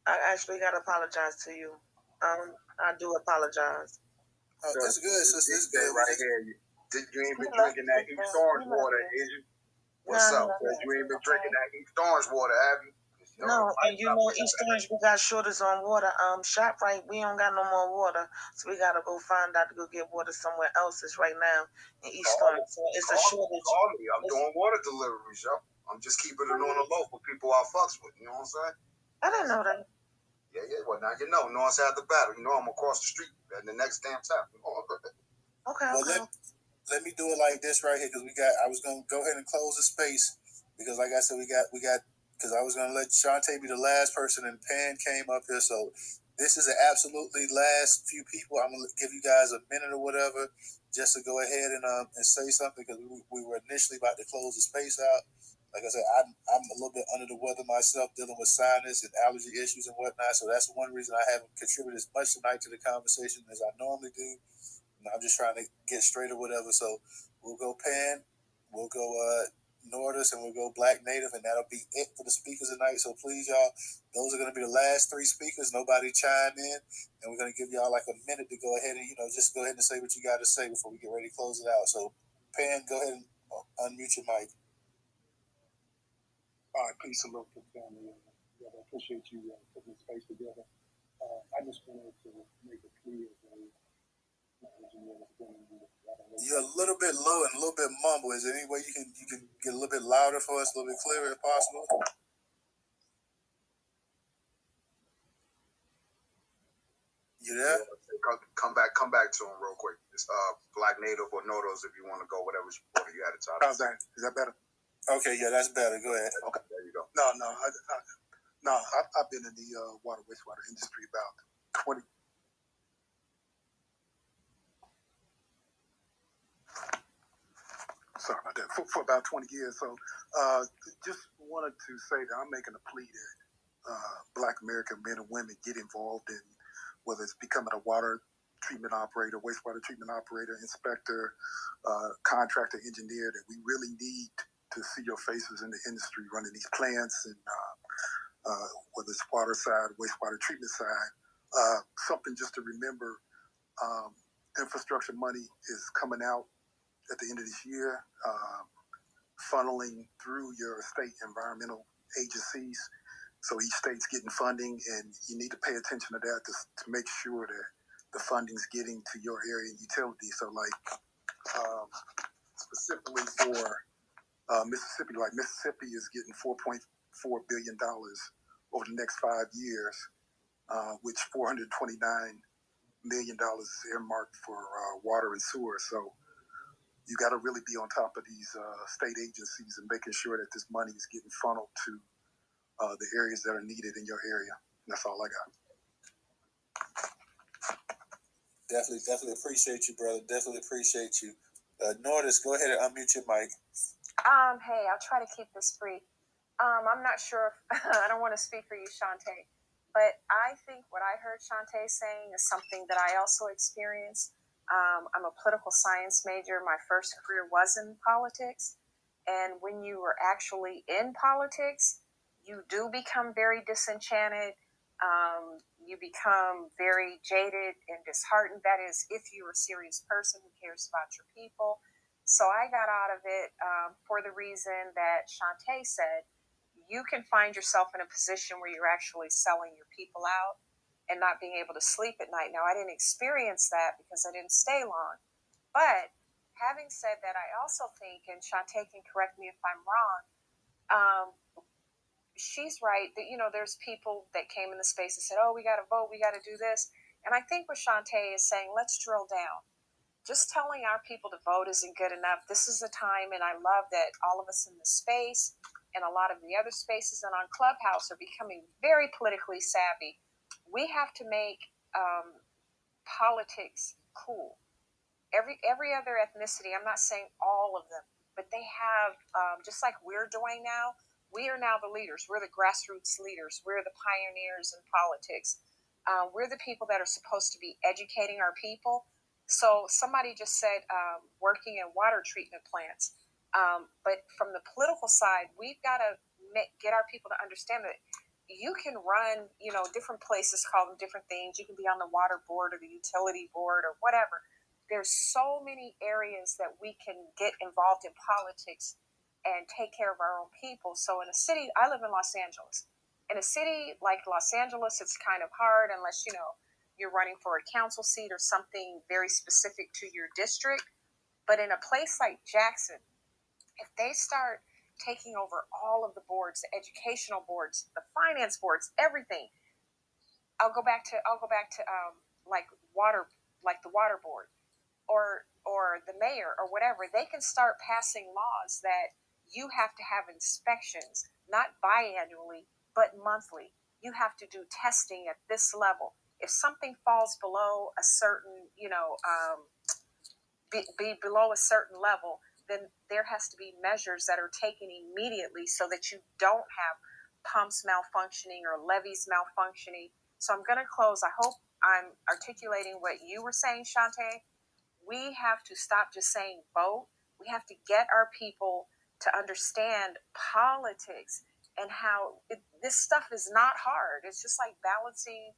I actually got to apologize to you. I do apologize. It's good, sister. It's good. Right here. You ain't been drinking that East Orange water, is you? What's up? You ain't been drinking that East Orange water, have you? No, and East Orange, we got shortage on water. ShopRite, we don't got no more water, so we gotta go find out to go get water somewhere else. It's right now in East Orange, so it's a shortage. Call me. I'm doing water deliveries, yo. I'm just keeping it on the low for people I fucks with. You know what I'm saying? I didn't know that. Yeah. Well, now you know. North Side of the battle. I'm across the street at the next damn town. Okay. Well, let me do it like this right here, because I was gonna go ahead and close the space, because like I said, we got because I was gonna let Shantae be the last person, and Pan came up here, so this is the absolutely last few people. I'm gonna give you guys a minute or whatever just to go ahead and say something, because we were initially about to close the space out. Like I said, I'm a little bit under the weather myself, dealing with sinus and allergy issues and whatnot. So that's one reason I haven't contributed as much tonight to the conversation as I normally do. I'm just trying to get straight or whatever. So we'll go Pan, we'll go Nordis, and we'll go Black Native, and that'll be it for the speakers tonight. So please, y'all, those are going to be the last three speakers. Nobody chime in, and we're going to give y'all like a minute to go ahead and just go ahead and say what you got to say before we get ready to close it out. So Pan, go ahead and unmute your mic. All right, peace and love to the family. I appreciate you putting this space together. I just wanted to make it clear that you're a little bit low and a little bit mumble. Is there any way you can get a little bit louder for us, a little bit clearer if possible? You there? Come back to him real quick. It's Black Native or Nodos if you want to go, whatever order you had to talk. How's that? Is that better? Okay, yeah, that's better. Go ahead. Okay, there you go. I've been in the wastewater industry about 20. Sorry about that. For about 20 years. So, just wanted to say that I'm making a plea that Black American men and women get involved in whether it's becoming a water treatment operator, wastewater treatment operator, inspector, contractor, engineer. That we really need to see your faces in the industry running these plants, and whether it's water side, wastewater treatment side. Something just to remember, infrastructure money is coming out at the end of this year, funneling through your state environmental agencies. So each state's getting funding, and you need to pay attention to that to make sure that the funding's getting to your area and utility. So specifically for Mississippi, Mississippi is getting $4.4 billion over the next 5 years, which $429 million is earmarked for water and sewer. So you got to really be on top of these state agencies and making sure that this money is getting funneled to the areas that are needed in your area. And that's all I got. Definitely appreciate you, brother. Definitely appreciate you. Nordis, go ahead and unmute your mic. Hey, I'll try to keep this brief. I'm not sure if, I don't want to speak for you, Shantae, but I think what I heard Shantae saying is something that I also experienced. I'm a political science major. My first career was in politics. And when you were actually in politics, you do become very disenchanted. you become very jaded and disheartened. That is, if you're a serious person who cares about your people. So I got out of it for the reason that Shantae said. You can find yourself in a position where you're actually selling your people out and not being able to sleep at night. Now, I didn't experience that because I didn't stay long. But having said that, I also think, and Shantae can correct me if I'm wrong, she's right that, there's people that came in the space and said, oh, we got to vote, we got to do this. And I think what Shantae is saying, let's drill down. Just telling our people to vote isn't good enough. This is a time, and I love that all of us in this space and a lot of the other spaces and on Clubhouse are becoming very politically savvy. We have to make politics cool. Every other ethnicity, I'm not saying all of them, but they have, just like we're doing now, we are now the leaders. We're the grassroots leaders. We're the pioneers in politics. We're the people that are supposed to be educating our people. So somebody just said working in water treatment plants. But from the political side, we've got to get our people to understand that you can run, different places, call them different things. You can be on the water board or the utility board or whatever. There's so many areas that we can get involved in politics and take care of our own people. So in a city, I live in Los Angeles. In a city like Los Angeles, it's kind of hard unless, you're running for a council seat or something very specific to your district. But in a place like Jackson, if they start taking over all of the boards, the educational boards, the finance boards, everything, I'll go back to like the water board or the mayor or whatever. They can start passing laws that you have to have inspections, not biannually, but monthly. You have to do testing at this level. If something falls below a certain, be below a certain level, then there has to be measures that are taken immediately so that you don't have pumps malfunctioning or levees malfunctioning. So I'm going to close. I hope I'm articulating what you were saying, Shantae. We have to stop just saying vote. We have to get our people to understand politics and how this stuff is not hard. It's just like balancing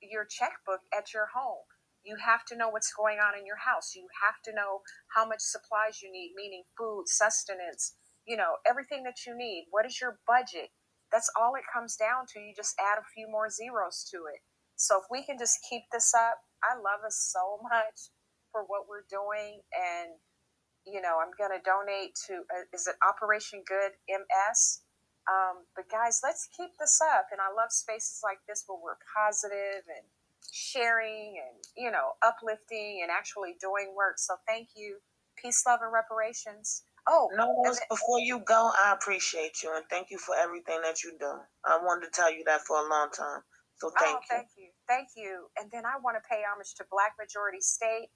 your checkbook at your home. You have to know what's going on in your house. You have to know how much supplies you need, meaning food, sustenance, everything that you need. What is your budget? That's all it comes down to. You just add a few more zeros to it. So if we can just keep this up, I love us so much for what we're doing. And, I'm going to donate to, is it Operation Good MS? But guys, let's keep this up. And I love spaces like this where we're positive and sharing and, uplifting and actually doing work. So thank you. Peace, love, and reparations. Oh, no, before you go, I appreciate you and thank you for everything that you do. I wanted to tell you that for a long time. So thank you. Thank you. And then I want to pay homage to Black Majority State.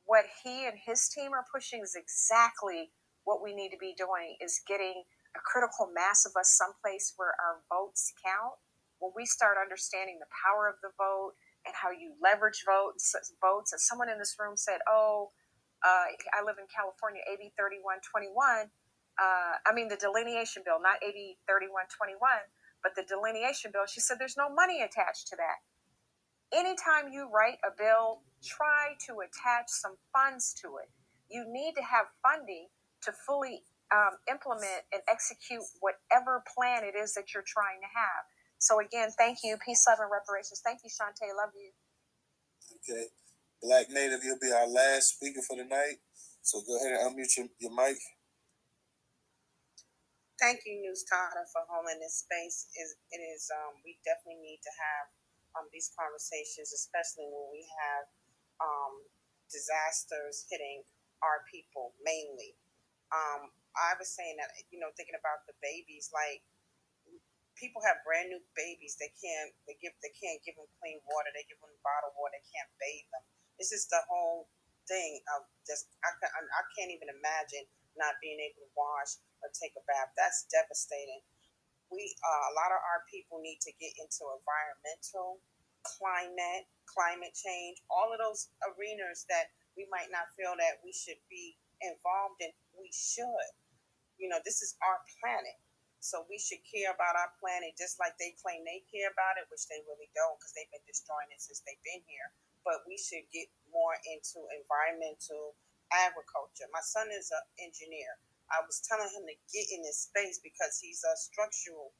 What he and his team are pushing is exactly what we need to be doing, is getting a critical mass of us someplace where our votes count. When we start understanding the power of the vote and how you leverage votes, as someone in this room said, I live in California, AB 3121. The delineation bill, not AB 3121, but the delineation bill. She said there's no money attached to that. Anytime you write a bill, try to attach some funds to it. You need to have funding to fully implement and execute whatever plan it is that you're trying to have. So again, thank you. Peace, love, and reparations. Thank you, Shantae. Love you. Okay. Black Native, you'll be our last speaker for the night. So go ahead and unmute your mic. Thank you, Newstoter, for holding this space. We definitely need to have these conversations, especially when we have disasters hitting our people mainly. I was saying that, thinking about the babies, like people have brand new babies. They can't give them clean water. They give them bottled water. They can't bathe them. This is the whole thing of just, I can't even imagine not being able to wash or take a bath. That's devastating. A lot of our people need to get into environmental, climate change, all of those arenas that we might not feel that we should be involved in. We should. This is our planet. So we should care about our planet just like they claim they care about it, which they really don't because they've been destroying it since they've been here. But we should get more into environmental agriculture. My son is an engineer. I was telling him to get in this space because he's a structural,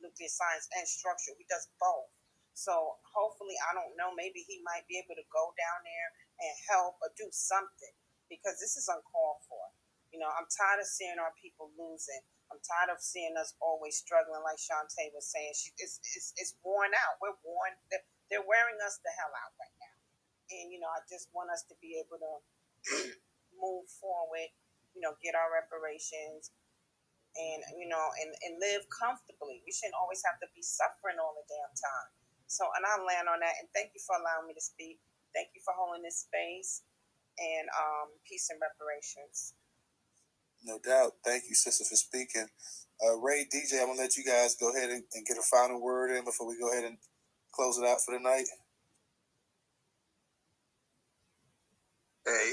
nuclear science and structural. He does both. So hopefully, I don't know, maybe he might be able to go down there and help or do something because this is uncalled for. You know, I'm tired of seeing our people losing. I'm tired of seeing us always struggling, like Shantae was saying. It's worn out. We're worn. They're wearing us the hell out right now. And, you know, I just want us to be able to move forward, you know, get our reparations and, you know, and live comfortably. We shouldn't always have to be suffering all the damn time. So, and I'll land on that. And thank you for allowing me to speak. Thank you for holding this space. And peace and reparations. No doubt. Thank you, sister, for speaking. Ray, DJ, I'm going to let you guys go ahead and get a final word in before we go ahead and close it out for the night. Hey,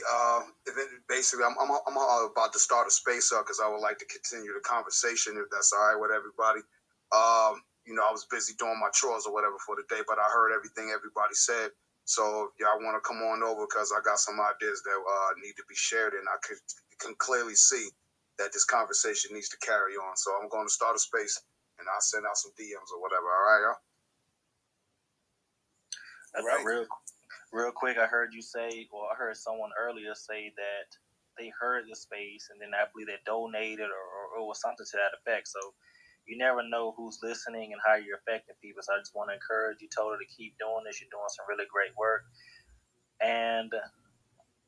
basically, I'm about to start a space up because I would like to continue the conversation if that's all right with everybody. You know, I was busy doing my chores or whatever for the day, but I heard everything everybody said. So if y'all want to come on over because I got some ideas that need to be shared, and I can clearly see that this conversation needs to carry on. So I'm going to start a space, and I'll send out some DMs or whatever. All right, y'all? Right. Real quick, I heard you say, or I heard someone earlier say that they heard the space and then I believe they donated or was something to that effect. So you never know who's listening and how you're affecting people. So I just want to encourage you, Toto, to keep doing this. You're doing some really great work. And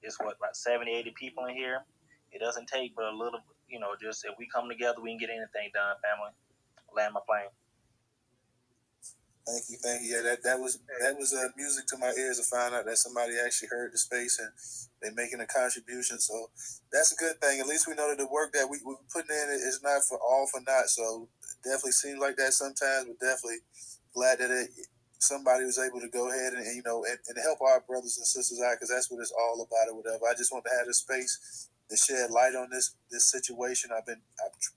it's about 70, 80 people in here. It doesn't take but a little, you know, just if we come together, we can get anything done, family. Land my plane. Thank you. Yeah, that was music to my ears to find out that somebody actually heard the space and they're making a contribution. So that's a good thing. At least we know that the work that we're putting in is not for all for naught. So it definitely seems like that sometimes, but definitely glad that somebody was able to go ahead and help our brothers and sisters out because that's what it's all about or whatever. I just want to have the space to shed light on this situation. I've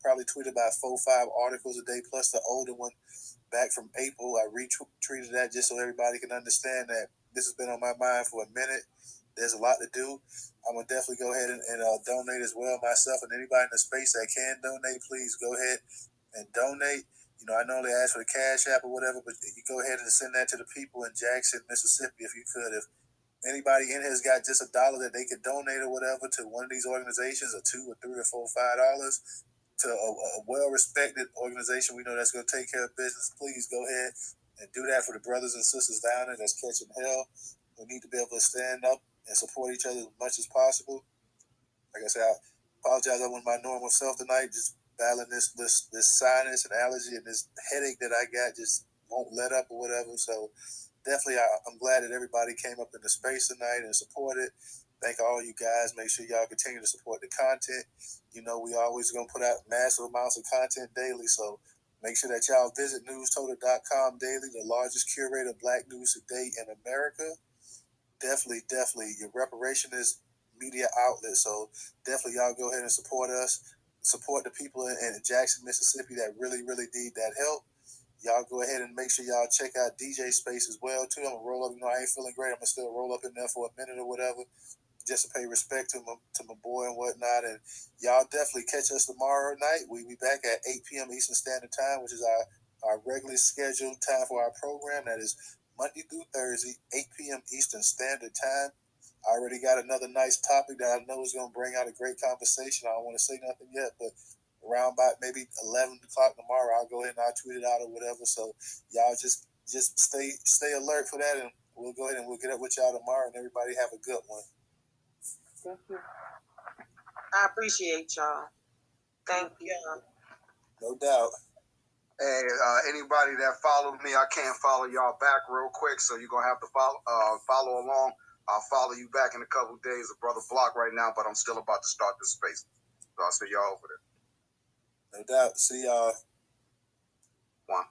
probably tweeted about 4 or 5 articles a day plus the older one. Back from April, I retweeted that just so everybody can understand that this has been on my mind for a minute. There's a lot to do. I'm going to definitely go ahead and donate as well myself. And anybody in the space that can donate, please go ahead and donate. You know, I normally ask for the Cash App or whatever, but you go ahead and send that to the people in Jackson, Mississippi, if you could. If anybody in here has got just $1 that they could donate or whatever to one of these organizations, or $2 or $3 or $4 or $5, to a well-respected organization we know that's going to take care of business, please go ahead and do that for the brothers and sisters down there that's catching hell. We need to be able to stand up and support each other as much as possible. Like I said, I apologize. I wasn't my normal self tonight, just battling this sinus and allergy and this headache that I got just won't let up or whatever. So definitely, I'm glad that everybody came up in the space tonight and supported. Thank all you guys. Make sure y'all continue to support the content. You know, we always going to put out massive amounts of content daily. So make sure that y'all visit Newstoter.com daily, the largest curator of Black news today in America. Definitely, your reparation is media outlet. So definitely y'all go ahead and support us. Support the people in Jackson, Mississippi that really, really need that help. Y'all go ahead and make sure y'all check out DJ Space as well, too. I'm going to roll up. You know, I ain't feeling great. I'm going to still roll up in there for a minute or whatever just to pay respect to my boy and whatnot. And y'all definitely catch us tomorrow night. We be back at 8 p.m. Eastern Standard Time, which is our regularly scheduled time for our program. That is Monday through Thursday, 8 p.m. Eastern Standard Time. I already got another nice topic that I know is going to bring out a great conversation. I don't want to say nothing yet, but around about maybe 11 o'clock tomorrow, I'll go ahead and I'll tweet it out or whatever. So y'all just stay alert for that, and we'll go ahead and we'll get up with y'all tomorrow, and everybody have a good one. Thank you. I appreciate y'all. Thank you. No doubt. Hey, anybody that followed me, I can't follow y'all back real quick, so you're gonna have to follow along. I'll follow you back in a couple of days. A brother block right now, but I'm still about to start this space. So I'll see y'all over there. No doubt. See y'all. One.